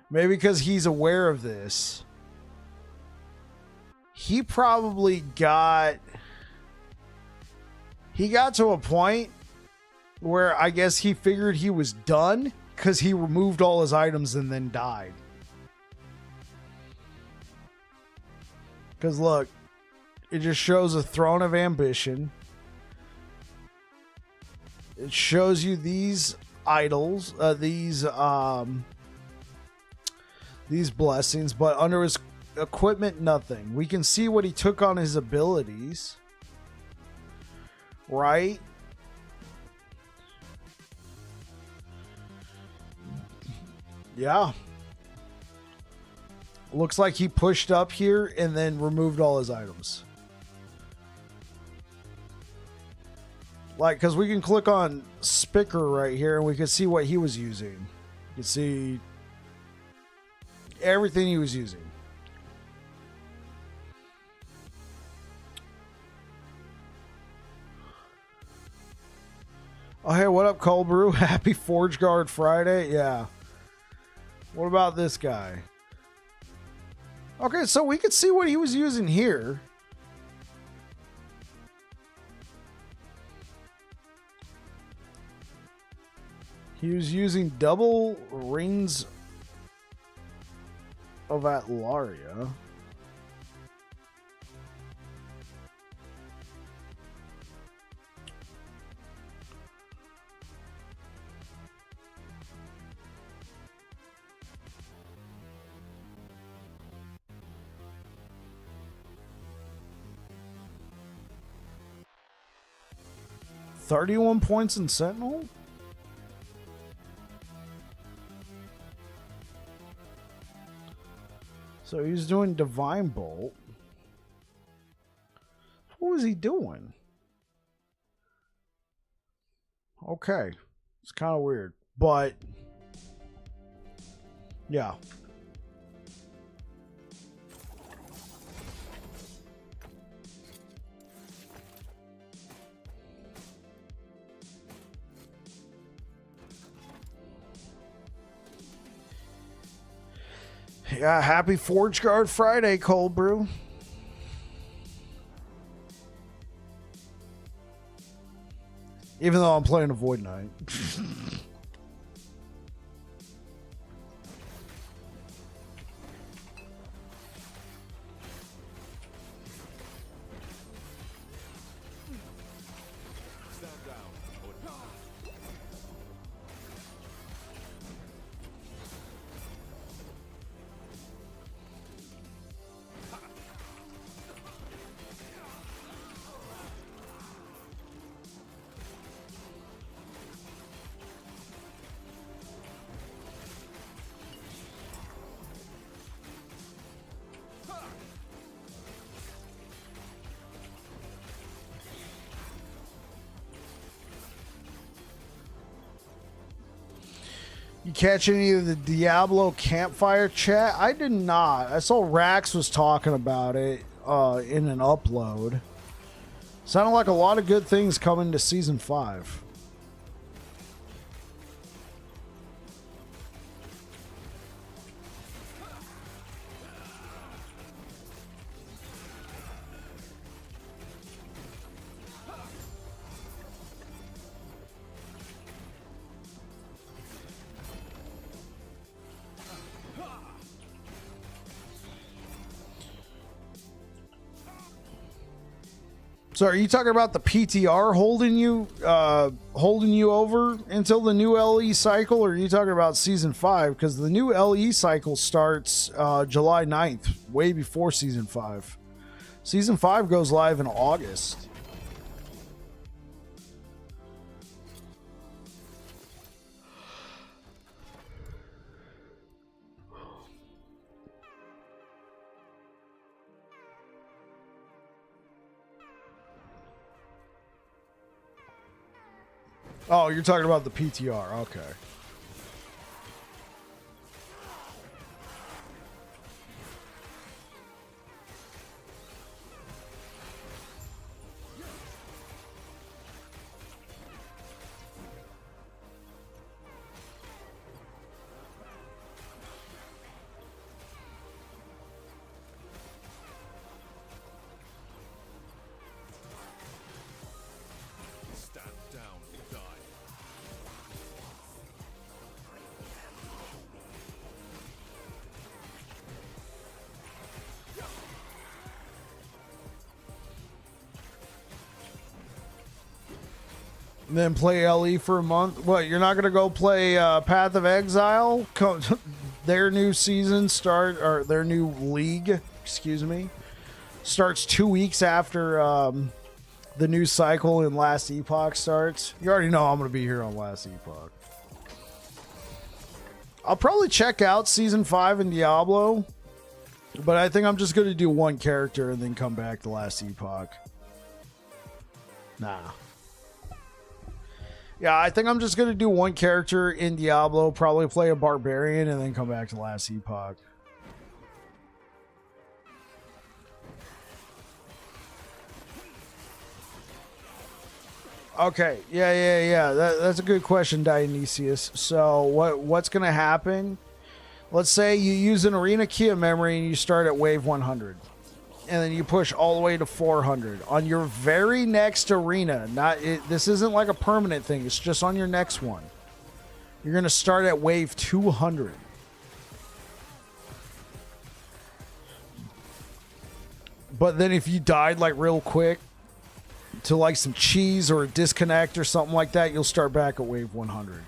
Maybe because he's aware of this. He probably got... He got to a point where I guess he figured he was done because he removed all his items and then died. Because look, it just shows a throne of ambition. It shows you these idols, these blessings, but under his equipment, nothing. We can see what he took on his abilities, right? Yeah. Looks like he pushed up here and then removed all his items. Like, because we can click on Spicker right here and we can see what he was using. You can see everything he was using. Oh, hey, what up, Cold Brew? Happy Forge Guard Friday. Yeah. What about this guy? Okay, so we could see what he was using here. He was using double rings of Atlaria. $31 points in Sentinel? So he's doing Divine Bolt. What was he doing? Okay. It's kind of weird. But, yeah. Yeah, happy Forge Guard Friday, Cold Brew. Even though I'm playing a Void Knight. Stand down or die. You catch any of the Diablo campfire chat? I did not. I saw Rax was talking about it in an upload. Sounded like a lot of good things coming to Season 5. So are you talking about the PTR holding you over until the new LE cycle, or are you talking about Season 5? Because the new LE cycle starts July 9th, way before Season 5. Season 5 goes live in August. Oh, you're talking about the PTR. Okay. Stand down and die. And then play LE for a month. What, you're not going to go play Path of Exile? Their new season or their new league, excuse me, starts 2 weeks after the new cycle in Last Epoch starts. You already know I'm going to be here on Last Epoch. I'll probably check out Season 5 in Diablo, but I think I'm just going to do one character and then come back to Last Epoch. Nah. Yeah, I think I'm just going to do one character in Diablo, probably play a barbarian, and then come back to Last Epoch. Okay, yeah. That's a good question, Dionysius. So what's going to happen? Let's say you use an arena key of memory and you start at wave 100. And then you push all the way to 400 on your very next arena. This isn't like a permanent thing. It's just on your next one. You're going to start at wave 200. But then if you died like real quick to like some cheese or a disconnect or something like that, you'll start back at wave 100.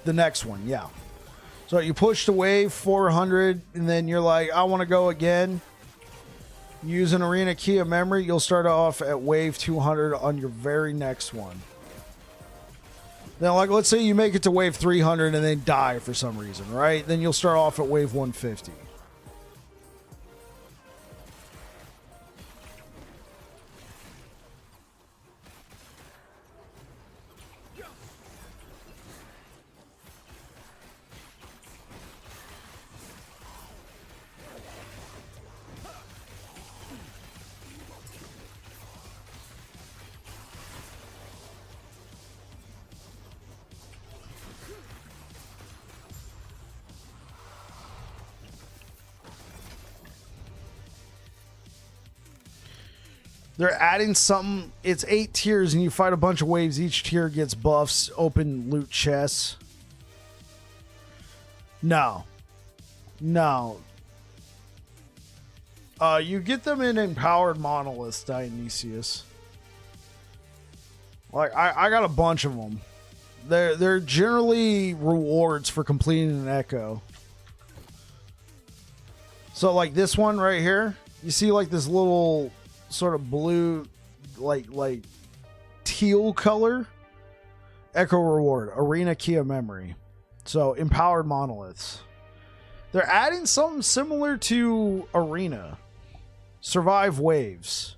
The next one, yeah. So you push to wave 400, and then you're like, I want to go again. Use an arena key of memory. You'll start off at wave 200 on your very next one. Now, like, let's say you make it to wave 300 and then die for some reason, right? Then you'll start off at wave 150. They're adding something. It's 8 tiers, and you fight a bunch of waves. Each tier gets buffs, open loot chests. No. You get them in empowered monoliths, Dionysius. Like, I got a bunch of them. They're generally rewards for completing an echo. So, like this one right here, you see like this little sort of blue, like teal color. Echo reward, arena key of memory. So empowered monoliths. They're adding something similar to arena. Survive waves.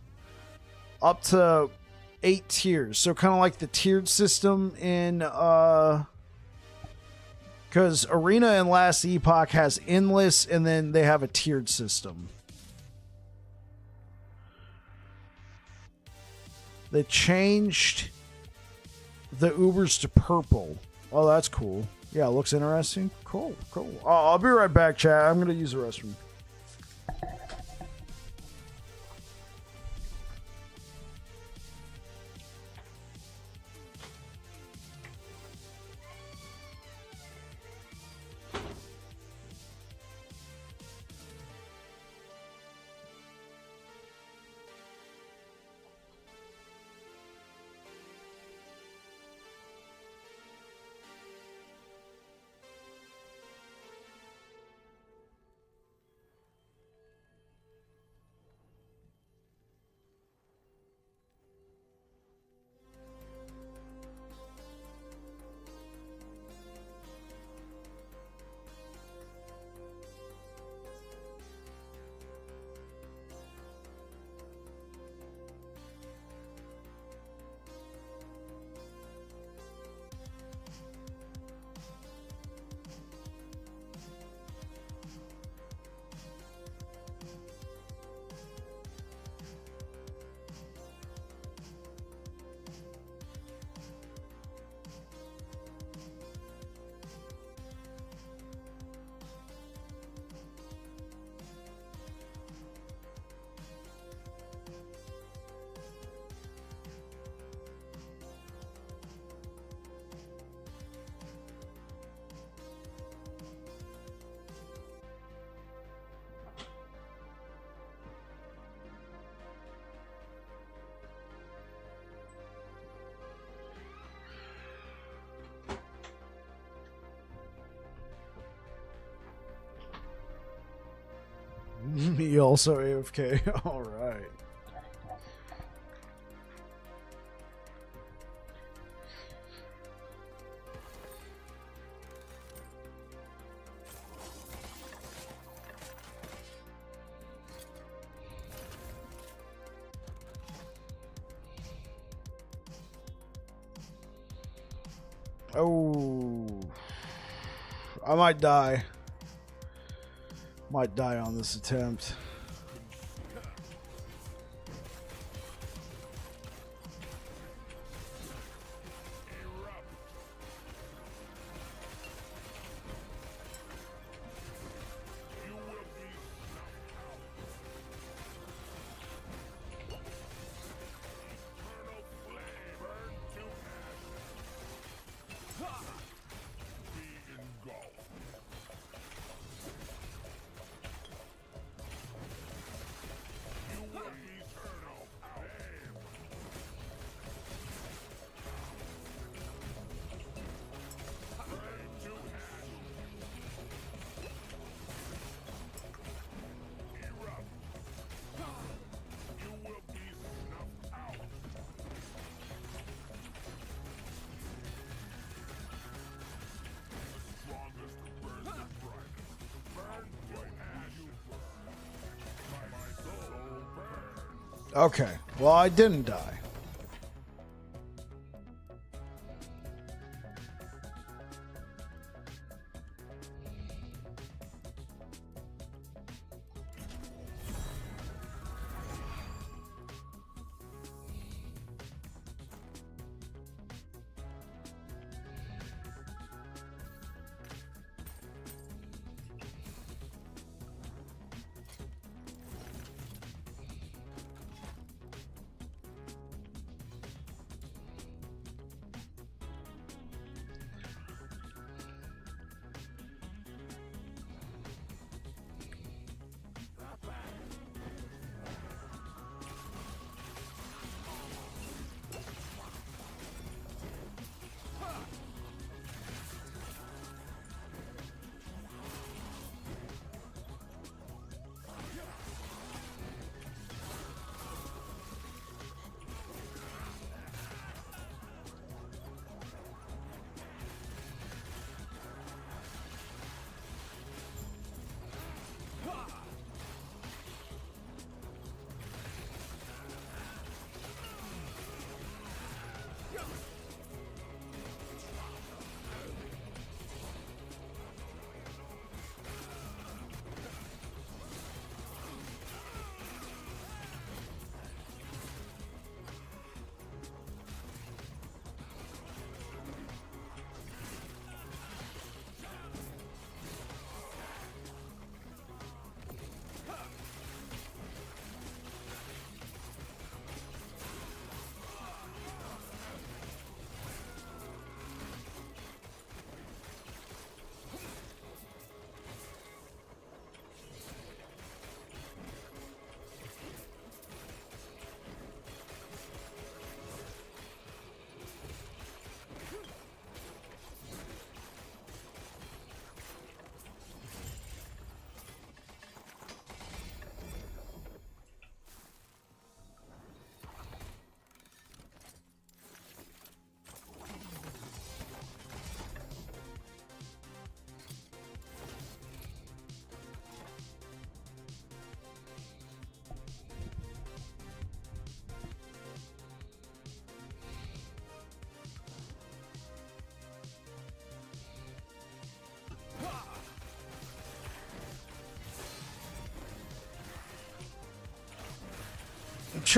Up to 8 tiers. So kind of like the tiered system in because arena and Last Epoch has endless, and then they have a tiered system. They changed the Ubers to purple. Oh, that's cool. Yeah, it looks interesting. Cool. I'll be right back, chat. I'm going to use the restroom. Me also AFK. All right. Oh, I might die. Might die on this attempt. Okay, well, I didn't die.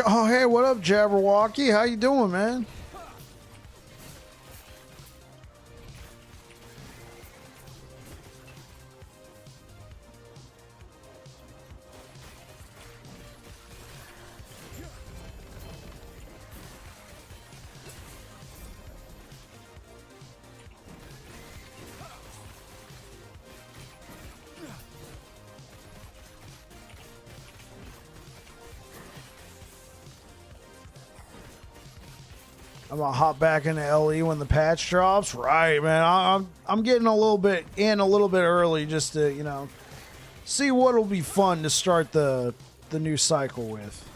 Oh, hey, what up, Jabberwocky? How you doing, man? I'm gonna hop back into LE when the patch drops. Right, man. I'm getting a little bit early just to See what'll be fun to start the new cycle with.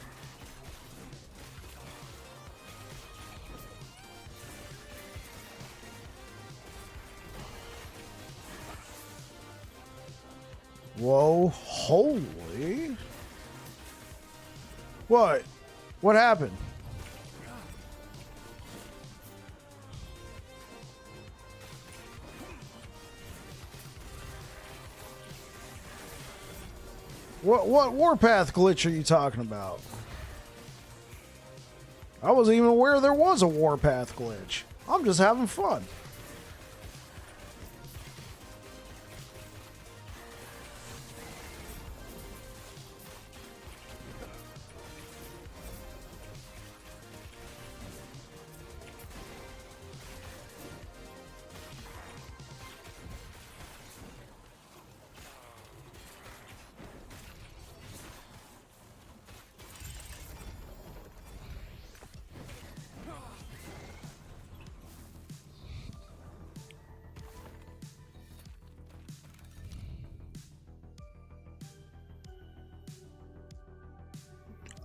Whoa, holy. What? What happened? What Warpath glitch are you talking about? I wasn't even aware there was a Warpath glitch. I'm just having fun.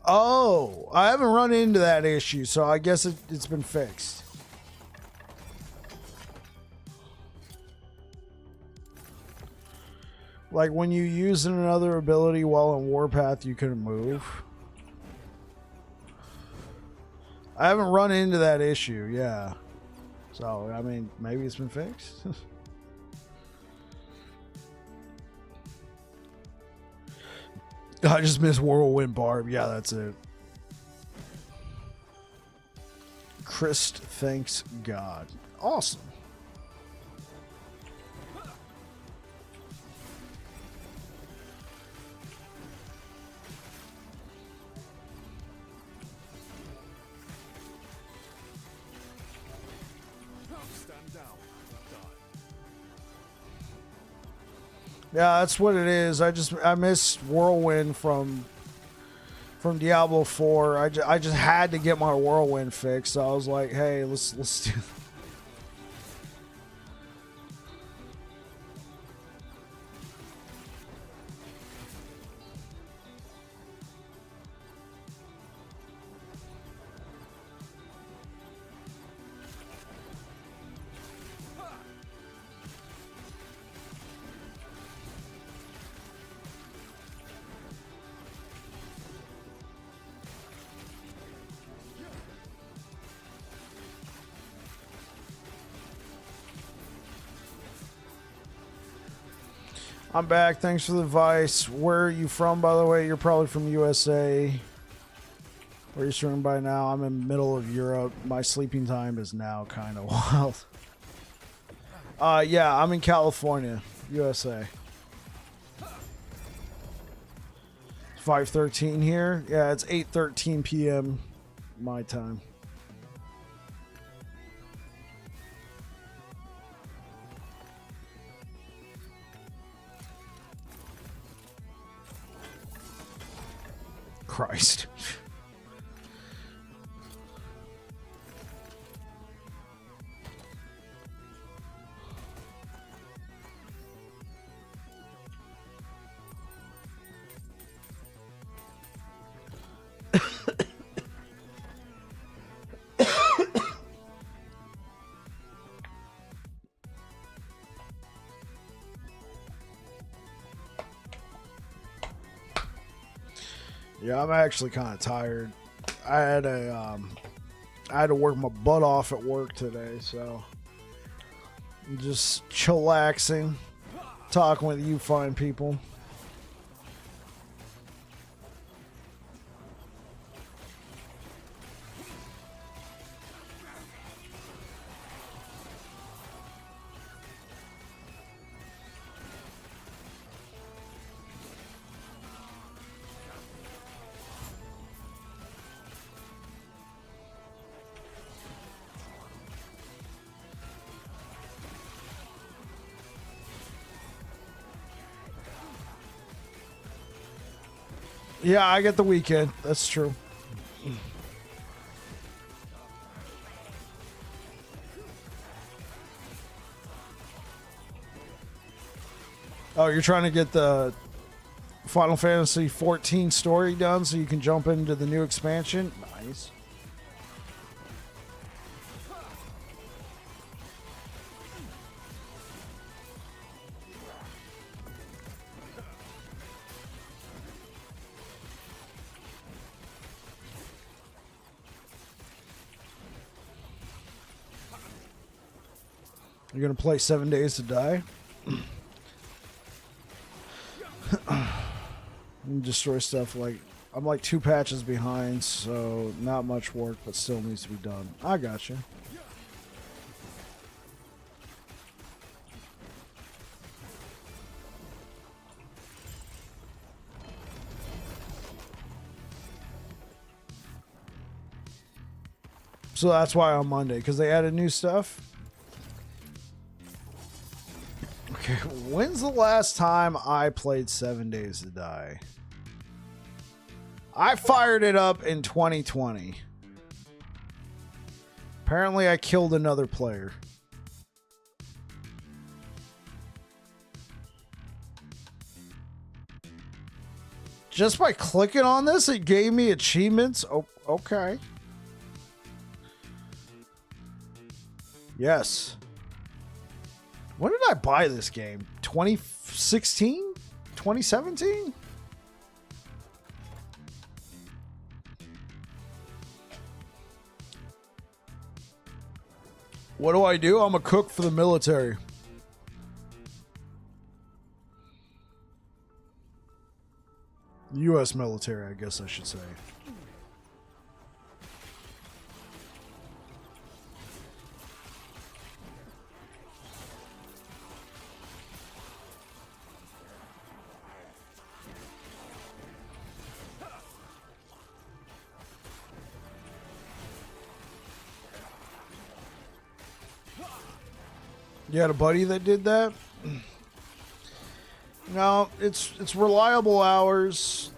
Oh, I haven't run into that issue, so I guess it's been fixed. Like when you use another ability while in Warpath, you couldn't move. I haven't run into that issue, yeah. So, I mean, maybe it's been fixed. I just missed Whirlwind Barb. Yeah, that's it. Christ, thanks God. Awesome. Stand down. Die. Yeah, that's what it is. I missed Whirlwind from Diablo 4. I just had to get my Whirlwind fixed. So I was like, hey, let's do. I'm back. Thanks for the advice. Where are you from, by the way? You're probably from USA. Where are you streaming by now? I'm in the middle of Europe. My sleeping time is now kind of wild. Yeah, I'm in California, USA. 5:13 here. Yeah, it's 8:13 p.m. my time. Christ. Yeah, I'm actually kind of tired. I had to work my butt off at work today, so I'm just chillaxing, talking with you fine people. Yeah, I get the weekend. That's true. Oh, you're trying to get the Final Fantasy 14 story done so you can jump into the new expansion. Nice. You're gonna play 7 Days to Die? And destroy stuff like I'm like 2 patches behind, so not much work, but still needs to be done. I got you. So that's why on Monday, because they added new stuff. Okay, when's the last time I played 7 Days to Die? I fired it up in 2020. Apparently I killed another player. Just by clicking on this, it gave me achievements. Oh, okay. Yes. When did I buy this game? 2016? 2017? What do? I'm a cook for the military. U.S. military, I guess I should say. You had a buddy that did that? No, it's reliable hours.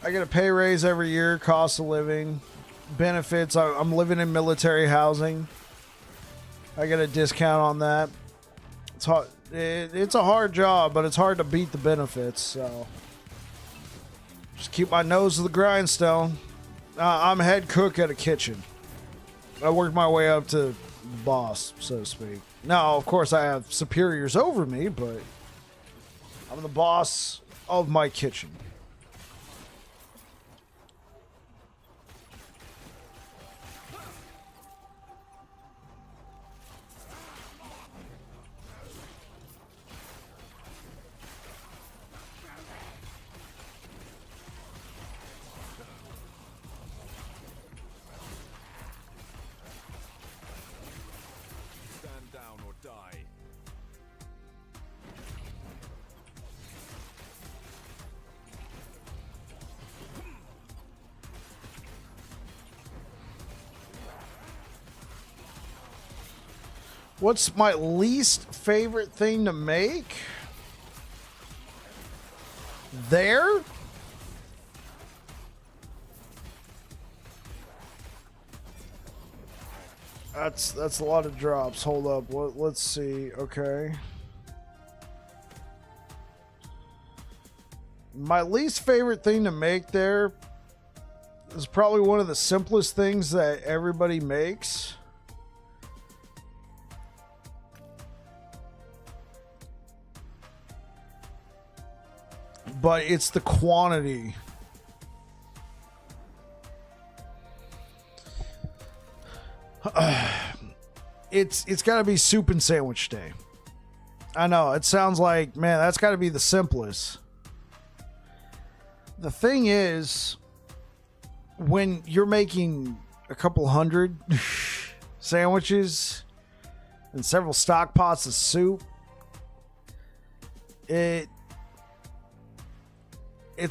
I get a pay raise every year, cost of living, benefits. I'm living in military housing. I get a discount on that. It's hard. It's a hard job, but it's hard to beat the benefits. So just keep my nose to the grindstone. I'm head cook at a kitchen. I worked my way up to boss, so to speak. Now, of course, I have superiors over me, but I'm the boss of my kitchen. Stand down or die. What's my least favorite thing to make? There? That's a lot of drops. Hold up. Let's see. Okay. My least favorite thing to make there is probably one of the simplest things that everybody makes. But it's the quantity. It's got to be soup and sandwich day. I know, it sounds like, man, that's got to be the simplest. The thing is, when you're making a couple hundred sandwiches and several stock pots of soup, it's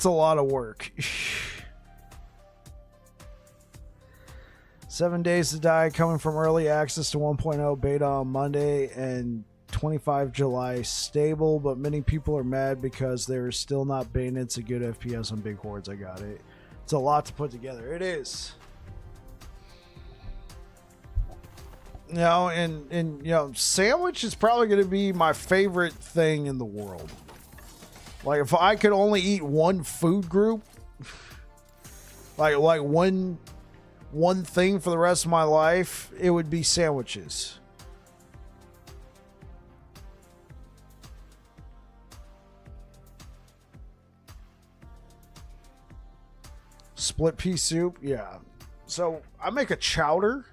a lot of work. 7 Days to Die coming from early access to 1.0 beta on Monday and 25 July stable, but many people are mad because they're still not bayonets a good FPS on big hordes. I got it. It's a lot to put together. It is. You know, and you know, sandwich is probably going to be my favorite thing in the world. Like if I could only eat one food group, like one thing for the rest of my life, it would be sandwiches. Split pea soup, yeah. So I make a chowder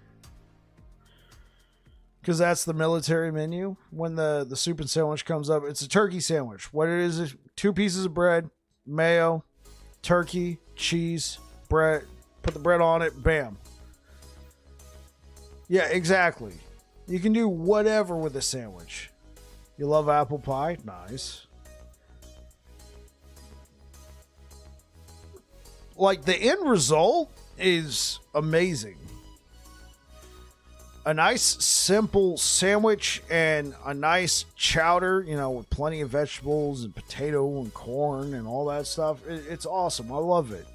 because that's the military menu. When the soup and sandwich comes up, it's a turkey sandwich. What it is 2 pieces of bread, mayo, turkey, cheese, bread. Put the bread on it, bam. Yeah, exactly. You can do whatever with a sandwich. You love apple pie? Nice. Like the end result is amazing. A nice simple sandwich and a nice chowder, you know, with plenty of vegetables and potato and corn and all that stuff. It's awesome. I love it.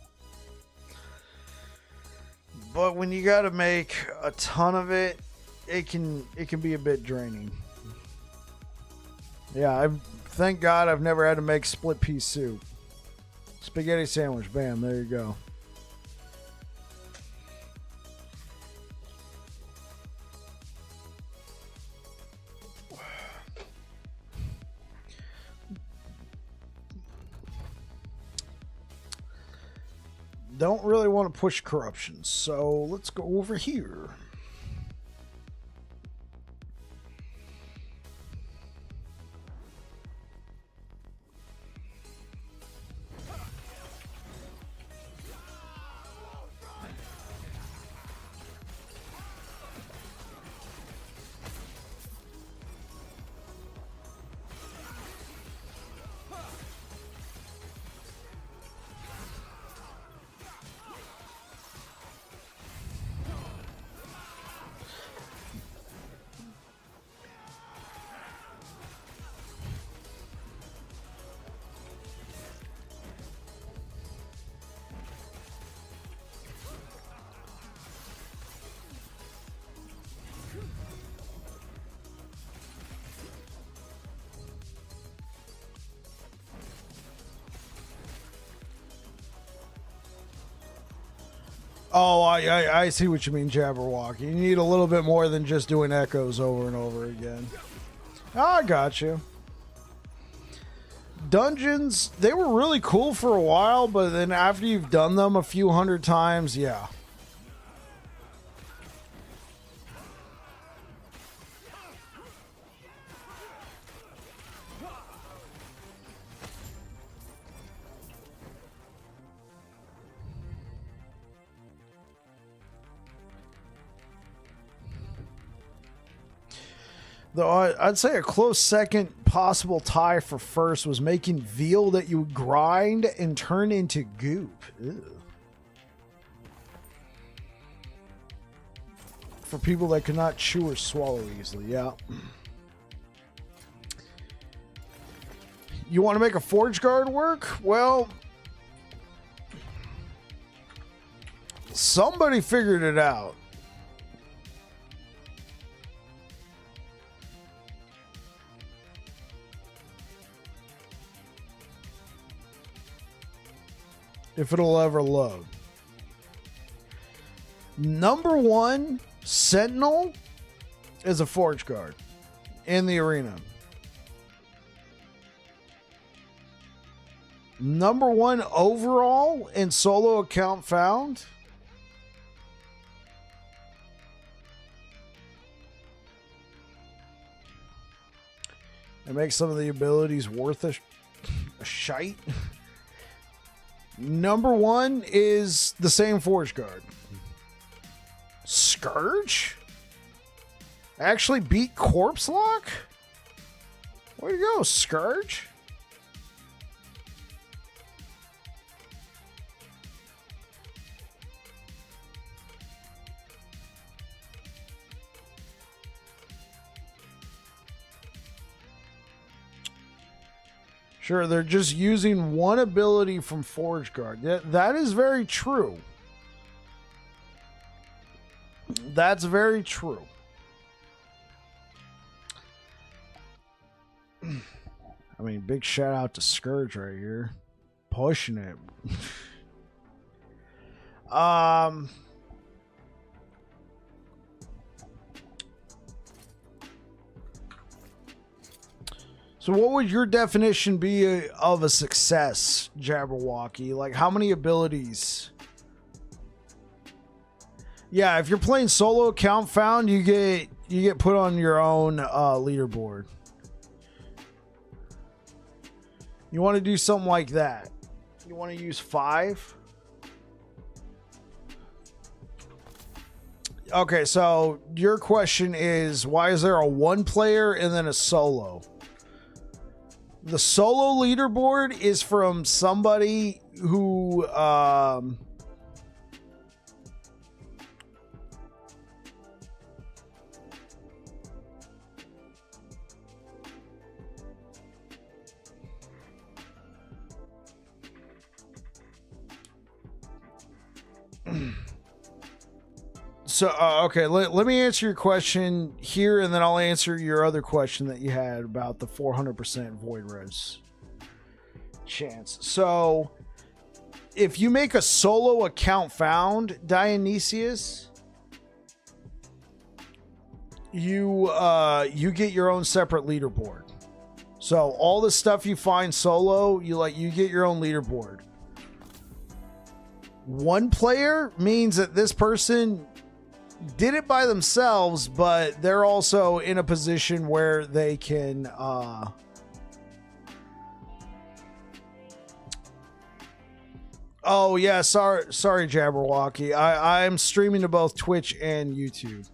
But when you got to make a ton of it, it can be a bit draining. Yeah, thank God I've never had to make split pea soup. Spaghetti sandwich, bam, there you go. Don't really want to push corruption, so let's go over here. Oh, I see what you mean, Jabberwocky. You need a little bit more than just doing echoes over and over again. Oh, I got you. Dungeons, they were really cool for a while, but then after you've done them a few hundred times, yeah. Though I'd say a close second possible tie for first was making veal that you grind and turn into goop. Ew. For people that could not chew or swallow easily, yeah. You want to make a forge guard work? Well, somebody figured it out. If it'll ever load. Number 1 Sentinel is a forge guard in the arena. Number 1 overall in solo account found. It makes some of the abilities worth a shite. Number 1 is the same Forge Guard. Scourge? Actually beat Corpse Lock? Where'd you go, Scourge? Sure, they're just using one ability from Forge Guard. That is very true. That's very true. I mean, big shout out to Scourge right here. Pushing it. So what would your definition be of a success, Jabberwocky? Like, how many abilities? Yeah, if you're playing solo account found, you get put on your own leaderboard. You want to do something like that. You want to use 5? Okay, so your question is, why is there a 1 player and then a solo? The solo leaderboard is from somebody who okay, let me answer your question here, and then I'll answer your other question that you had about the 400% void res chance. So if you make a solo account found, Dionysius, you get your own separate leaderboard. So all the stuff you find solo, you get your own leaderboard. 1 player means that this person did it by themselves, but they're also in a position where they can oh yeah, sorry Jabberwocky. I'm streaming to both Twitch and YouTube.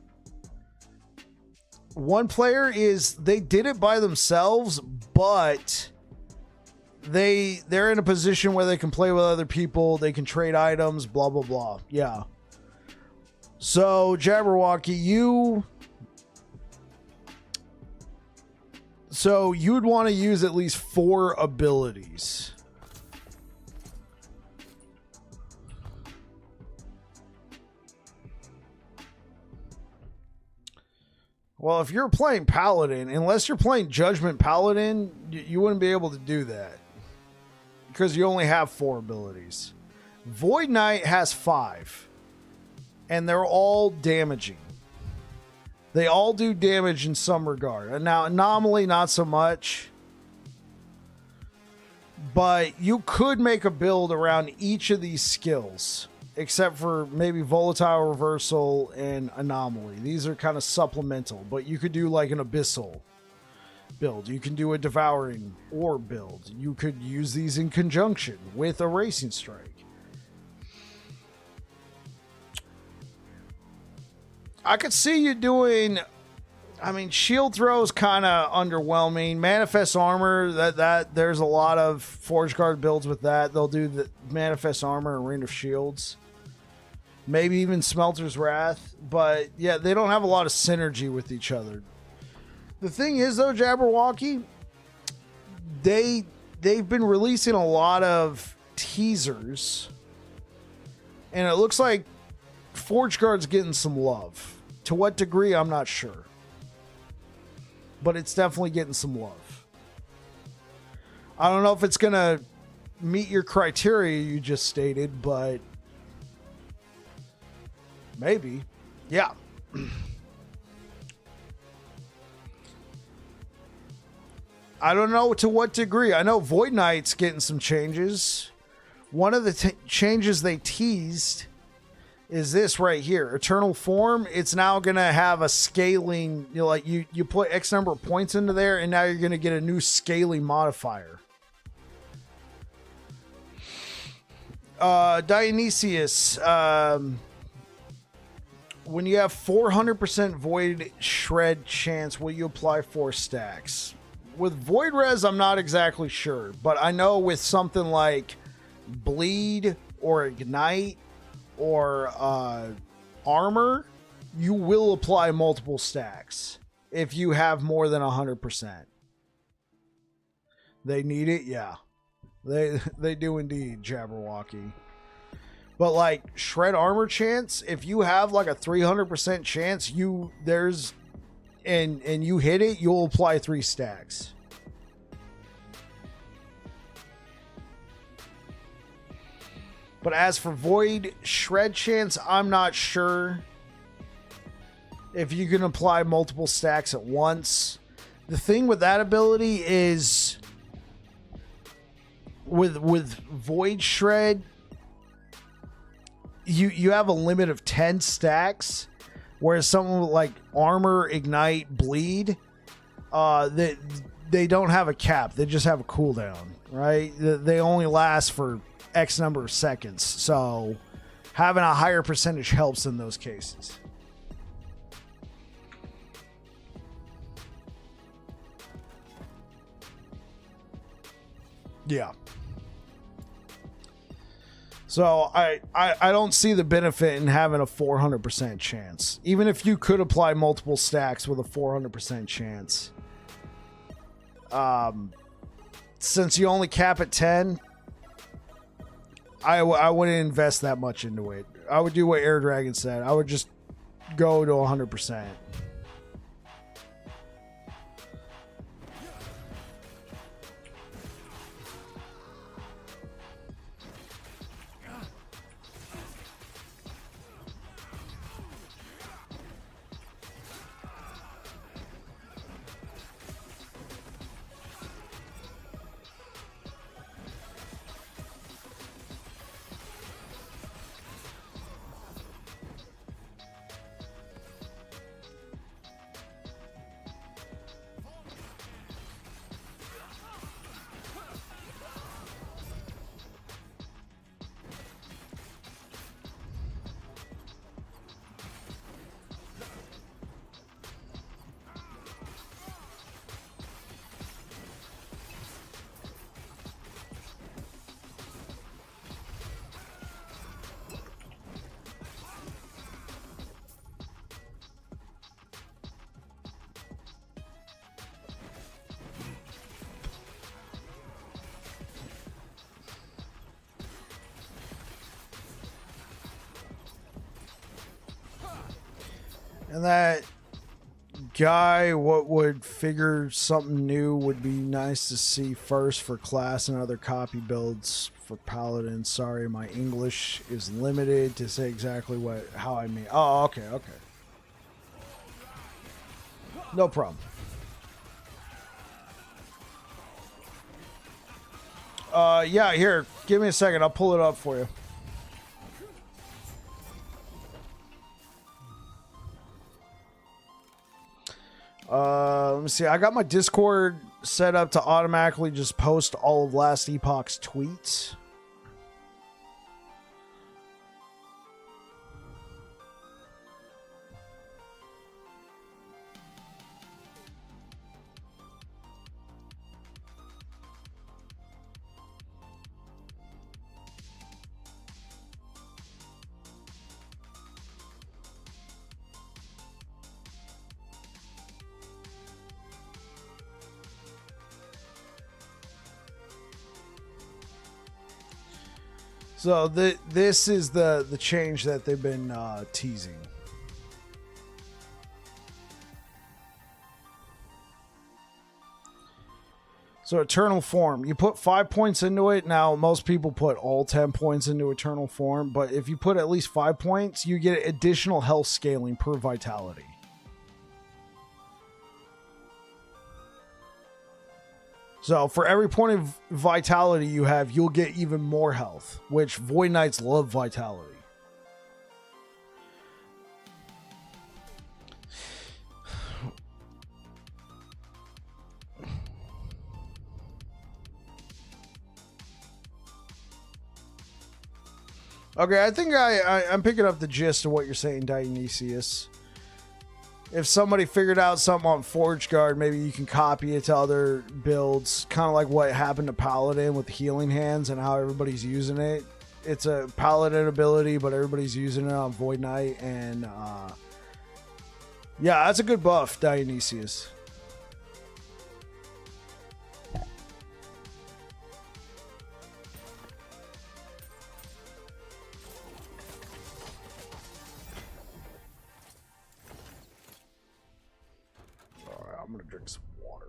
1 player is they did it by themselves, but they're in a position where they can play with other people, they can trade items, blah blah blah. Yeah. So, Jabberwocky, you'd want to use at least 4 abilities. Well, if you're playing Paladin, unless you're playing Judgment Paladin, you wouldn't be able to do that. Because you only have 4 abilities. Void Knight has 5. And they're all damaging. They all do damage in some regard. And now, Anomaly, not so much. But you could make a build around each of these skills. Except for maybe Volatile Reversal and Anomaly. These are kind of supplemental. But you could do like an Abyssal build. You can do a Devouring Orb build. You could use these in conjunction with a Racing Strike. I could see you doing, I mean, shield throw is kind of underwhelming. Manifest armor, that there's a lot of Forge Guard builds with that. They'll do the Manifest armor and Ring of Shields. Maybe even Smelter's Wrath. But yeah, they don't have a lot of synergy with each other. The thing is though, Jabberwocky, they've been releasing a lot of teasers. And it looks like Forge Guard's getting some love. To what degree, I'm not sure. But it's definitely getting some love. I don't know if it's going to meet your criteria you just stated, but maybe. Yeah. I don't know to what degree. I know Void Knight's getting some changes. One of the changes they teased is this right here. Eternal Form, it's now going to have a scaling, you put X number of points into there, and now you're going to get a new scaling modifier. Dionysius, when you have 400% Void Shred chance, will you apply 4 stacks? With Void Res, I'm not exactly sure, but I know with something like Bleed or Ignite, or armor, you will apply multiple stacks if you have more than 100%. They need it, yeah. They do indeed, Jabberwocky. But like shred armor chance, if you have like a 300% chance, you hit it, you'll apply 3 stacks. But as for Void Shred chance, I'm not sure if you can apply multiple stacks at once. The thing with that ability is with Void Shred, you have a limit of 10 stacks, whereas something like Armor, Ignite, Bleed, they don't have a cap. They just have a cooldown, right? They only last for X number of seconds. So having a higher percentage helps in those cases. Yeah. So I don't see the benefit in having a 400% chance. Even if you could apply multiple stacks with a 400% chance. Since you only cap at 10, I wouldn't invest that much into it. I would do what Air Dragon said. I would just go to 100%. And that guy, what would figure something new would be nice to see first for class and other copy builds for Paladin. Sorry, my English is limited to say exactly how I mean. Oh, okay. No problem. Yeah, here, give me a second. I'll pull it up for you. Let me see. I got my Discord set up to automatically just post all of last Epoch's tweets. So this is the change that they've been teasing. So Eternal Form, you put 5 points into it. Now most people put all 10 points into Eternal Form, but if you put at least 5 points, you get additional health scaling per vitality. So for every point of vitality you have, you'll get even more health, which Void Knights love vitality. Okay, I think I'm picking up the gist of what you're saying, Dionysius. If somebody figured out something on Forge Guard, maybe you can copy it to other builds. Kind of like what happened to Paladin with Healing Hands and how everybody's using it. It's a Paladin ability, but everybody's using it on Void Knight. And yeah, that's a good buff, Dionysius. I'm gonna drink some water.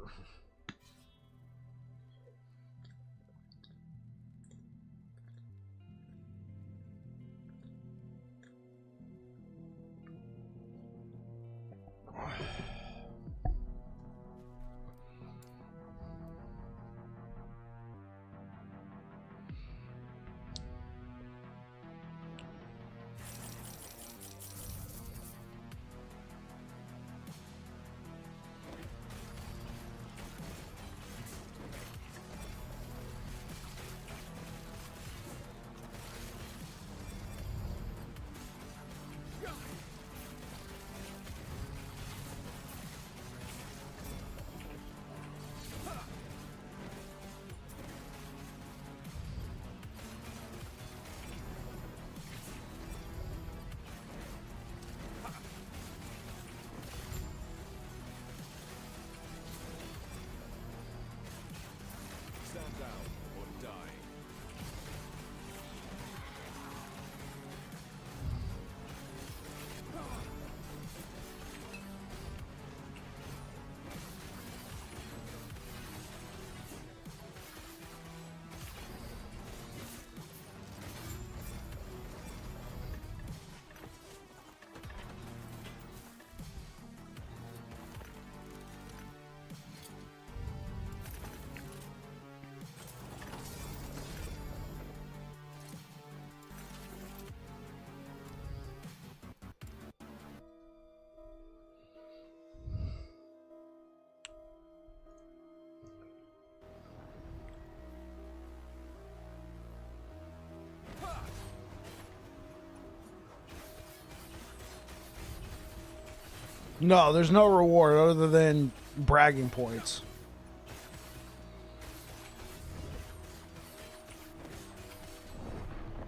No, there's no reward other than bragging points.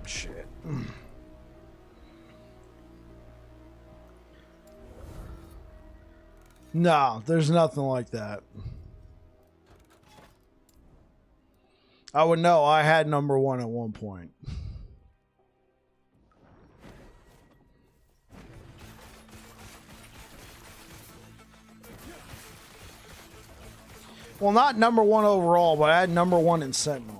Shit. No, there's nothing like that. I would know. I had number 1 at one point. Well, not number 1 overall, but I had number 1 in Sentinel.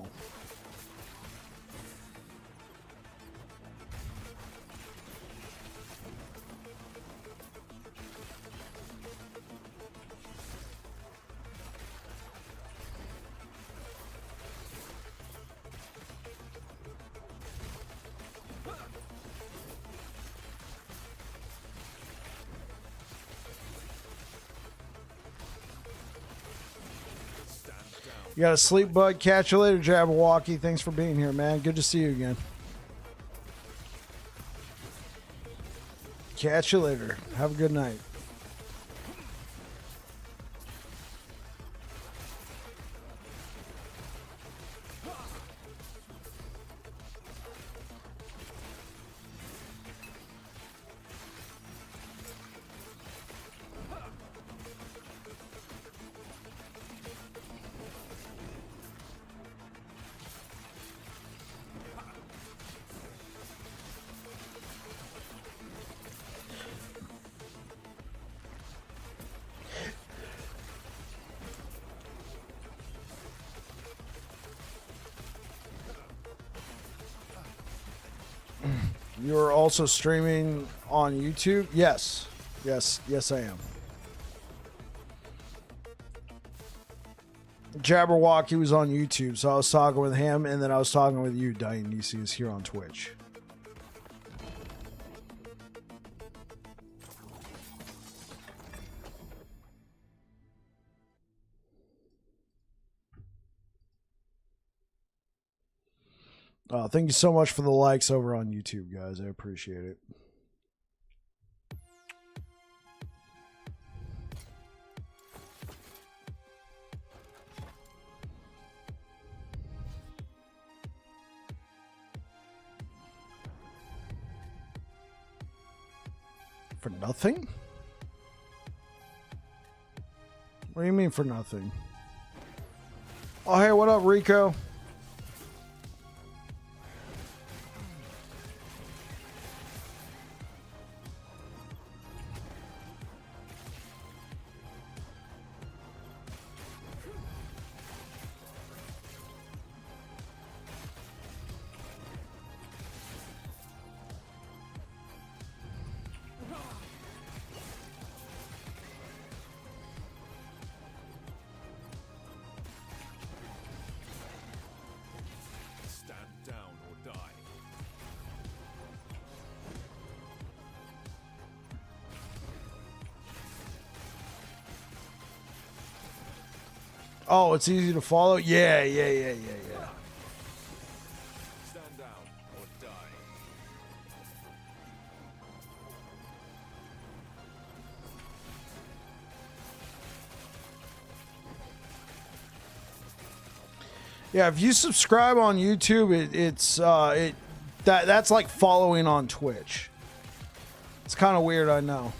You got to sleep, bud. Catch you later, Jabberwocky. Thanks for being here, man. Good to see you again. Catch you later. Have a good night. You're also streaming on YouTube? Yes. Yes, I am. Jabberwocky was on YouTube, so I was talking with him, and then I was talking with you, Dionysius, is here on Twitch. Thank you so much for the likes over on YouTube, guys. I appreciate it. For nothing? What do you mean for nothing? Oh, hey, what up, Rico? Oh, it's easy to follow? Yeah. Stand down or die. Yeah, if you subscribe on YouTube, that's like following on Twitch. It's kind of weird, I know.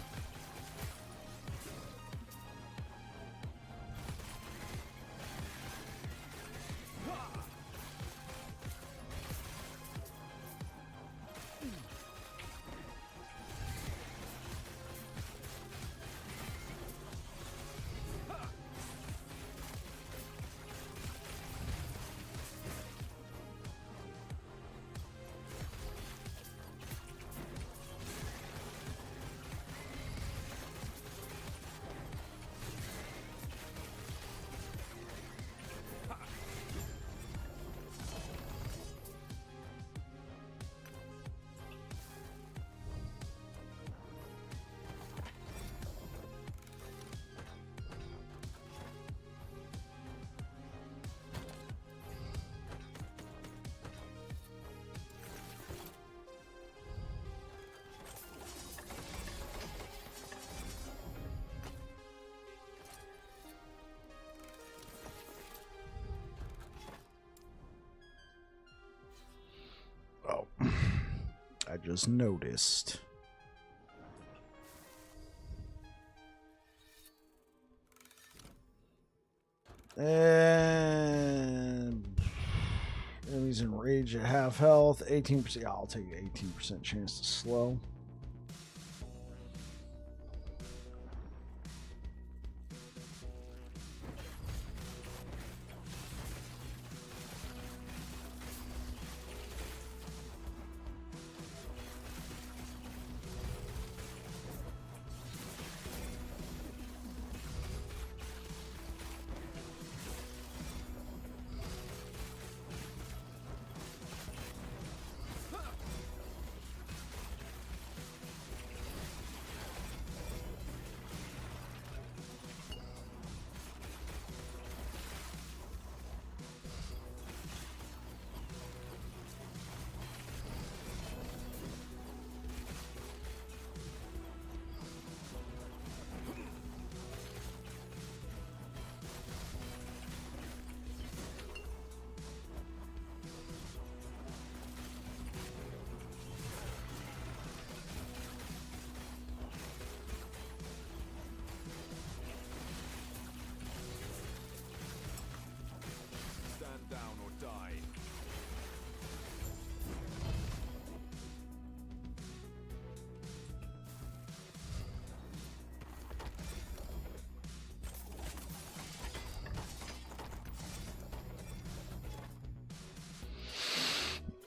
just noticed. And enemies enraged at half health. 18%. Yeah, I'll take 18% chance to slow. Stand down or die.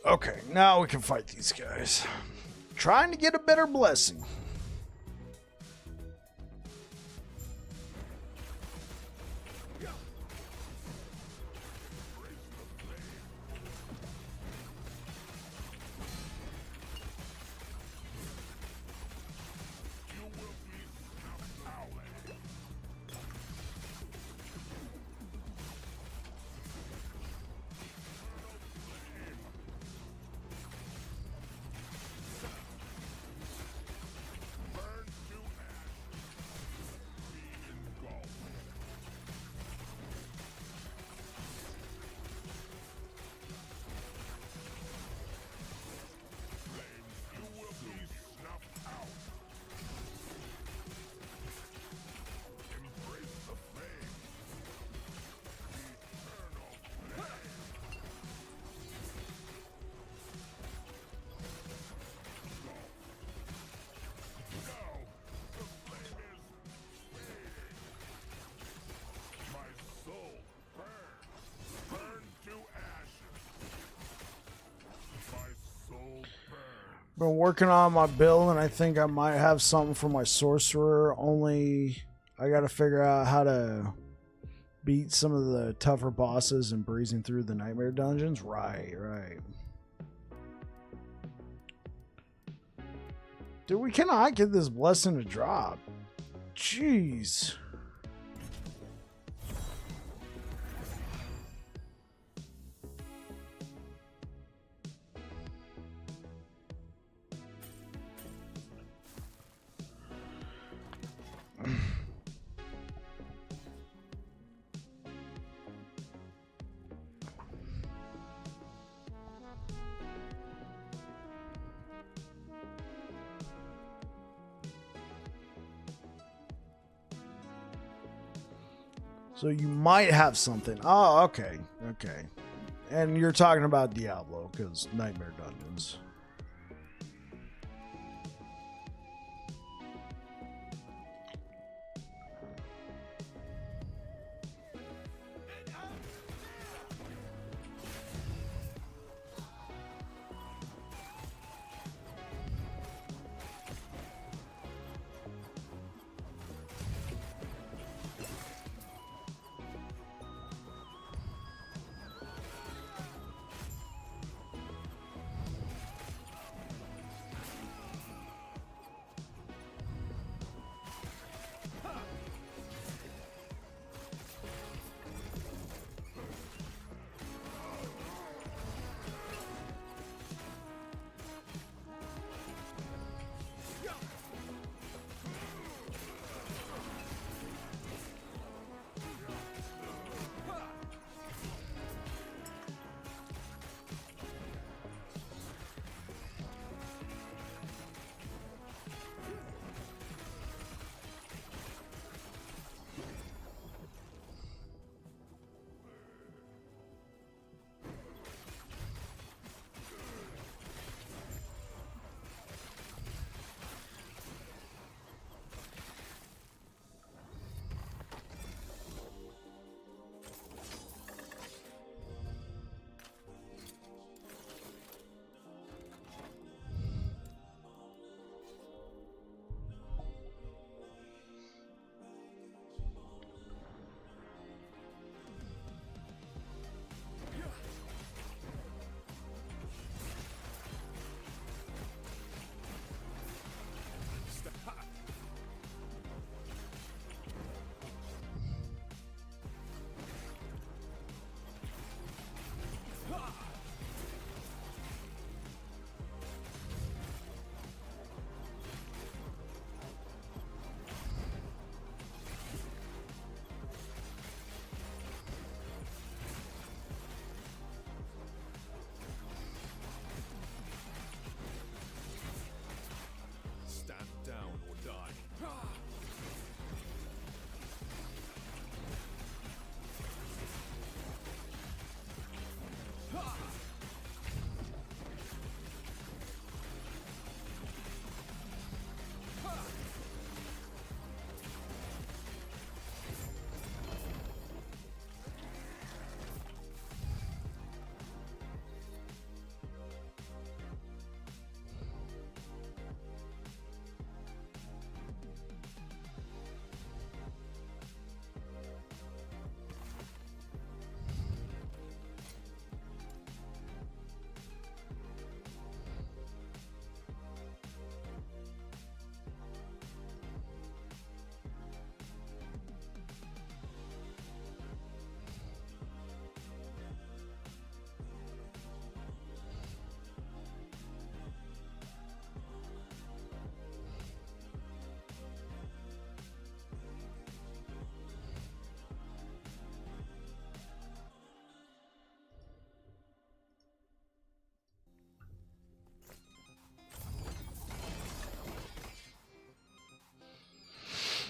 Okay, now we can fight these guys. Trying to get a better blessing. Been working on my build, and I think I might have something for my sorcerer. Only I got to figure out how to beat some of the tougher bosses and breezing through the nightmare dungeons. Right. Dude, we cannot get this blessing to drop. Jeez. So you might have something. Oh, okay. And you're talking about Diablo, because Nightmare Dungeons.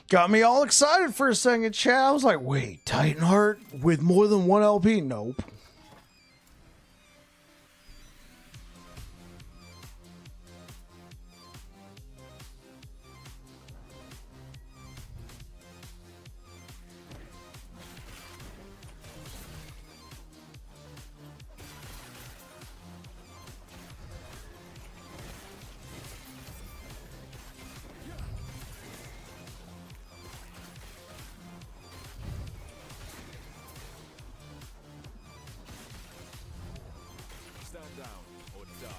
Got me all excited for a second, chat. I was like, wait, Titanheart with more than one LP? Nope. Stand down or die.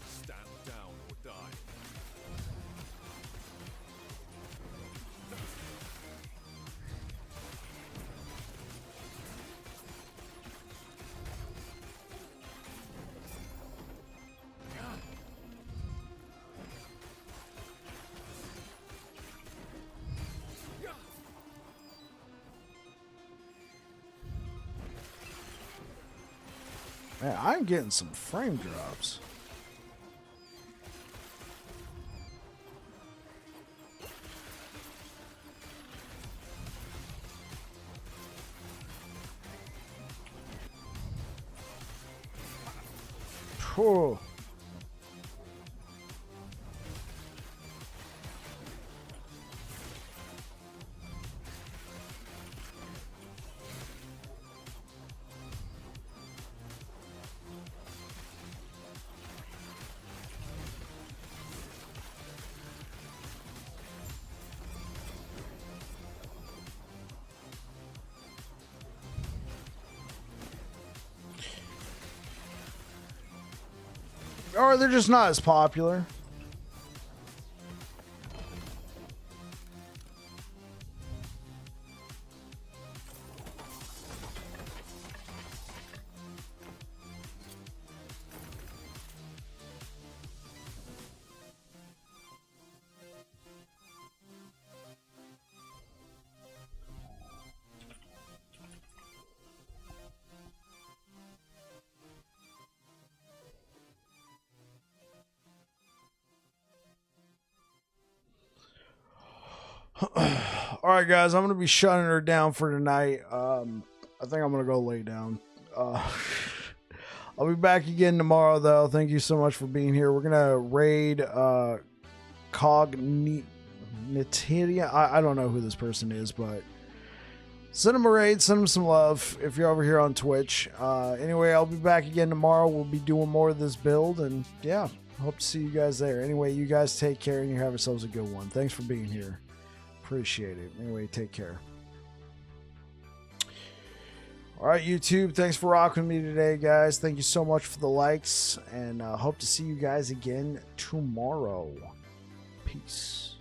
Stand down or die. Man, I'm getting some frame drops. Whew. Or they're just not as popular. All right, guys, I'm gonna be shutting her down for tonight. I think I'm gonna go lay down. I'll be back again tomorrow, though. Thank you so much for being here. We're gonna raid Cognitaria. I don't know who this person is, but send him a raid, send him some love if you're over here on Twitch. Anyway, I'll be back again tomorrow. We'll be doing more of this build, and yeah, hope to see you guys there. Anyway, you guys take care and you have yourselves a good one. Thanks for being here. Appreciate it. Anyway, take care. All right, YouTube, thanks for rocking with me today, guys. Thank you so much for the likes, and hope to see you guys again tomorrow. Peace.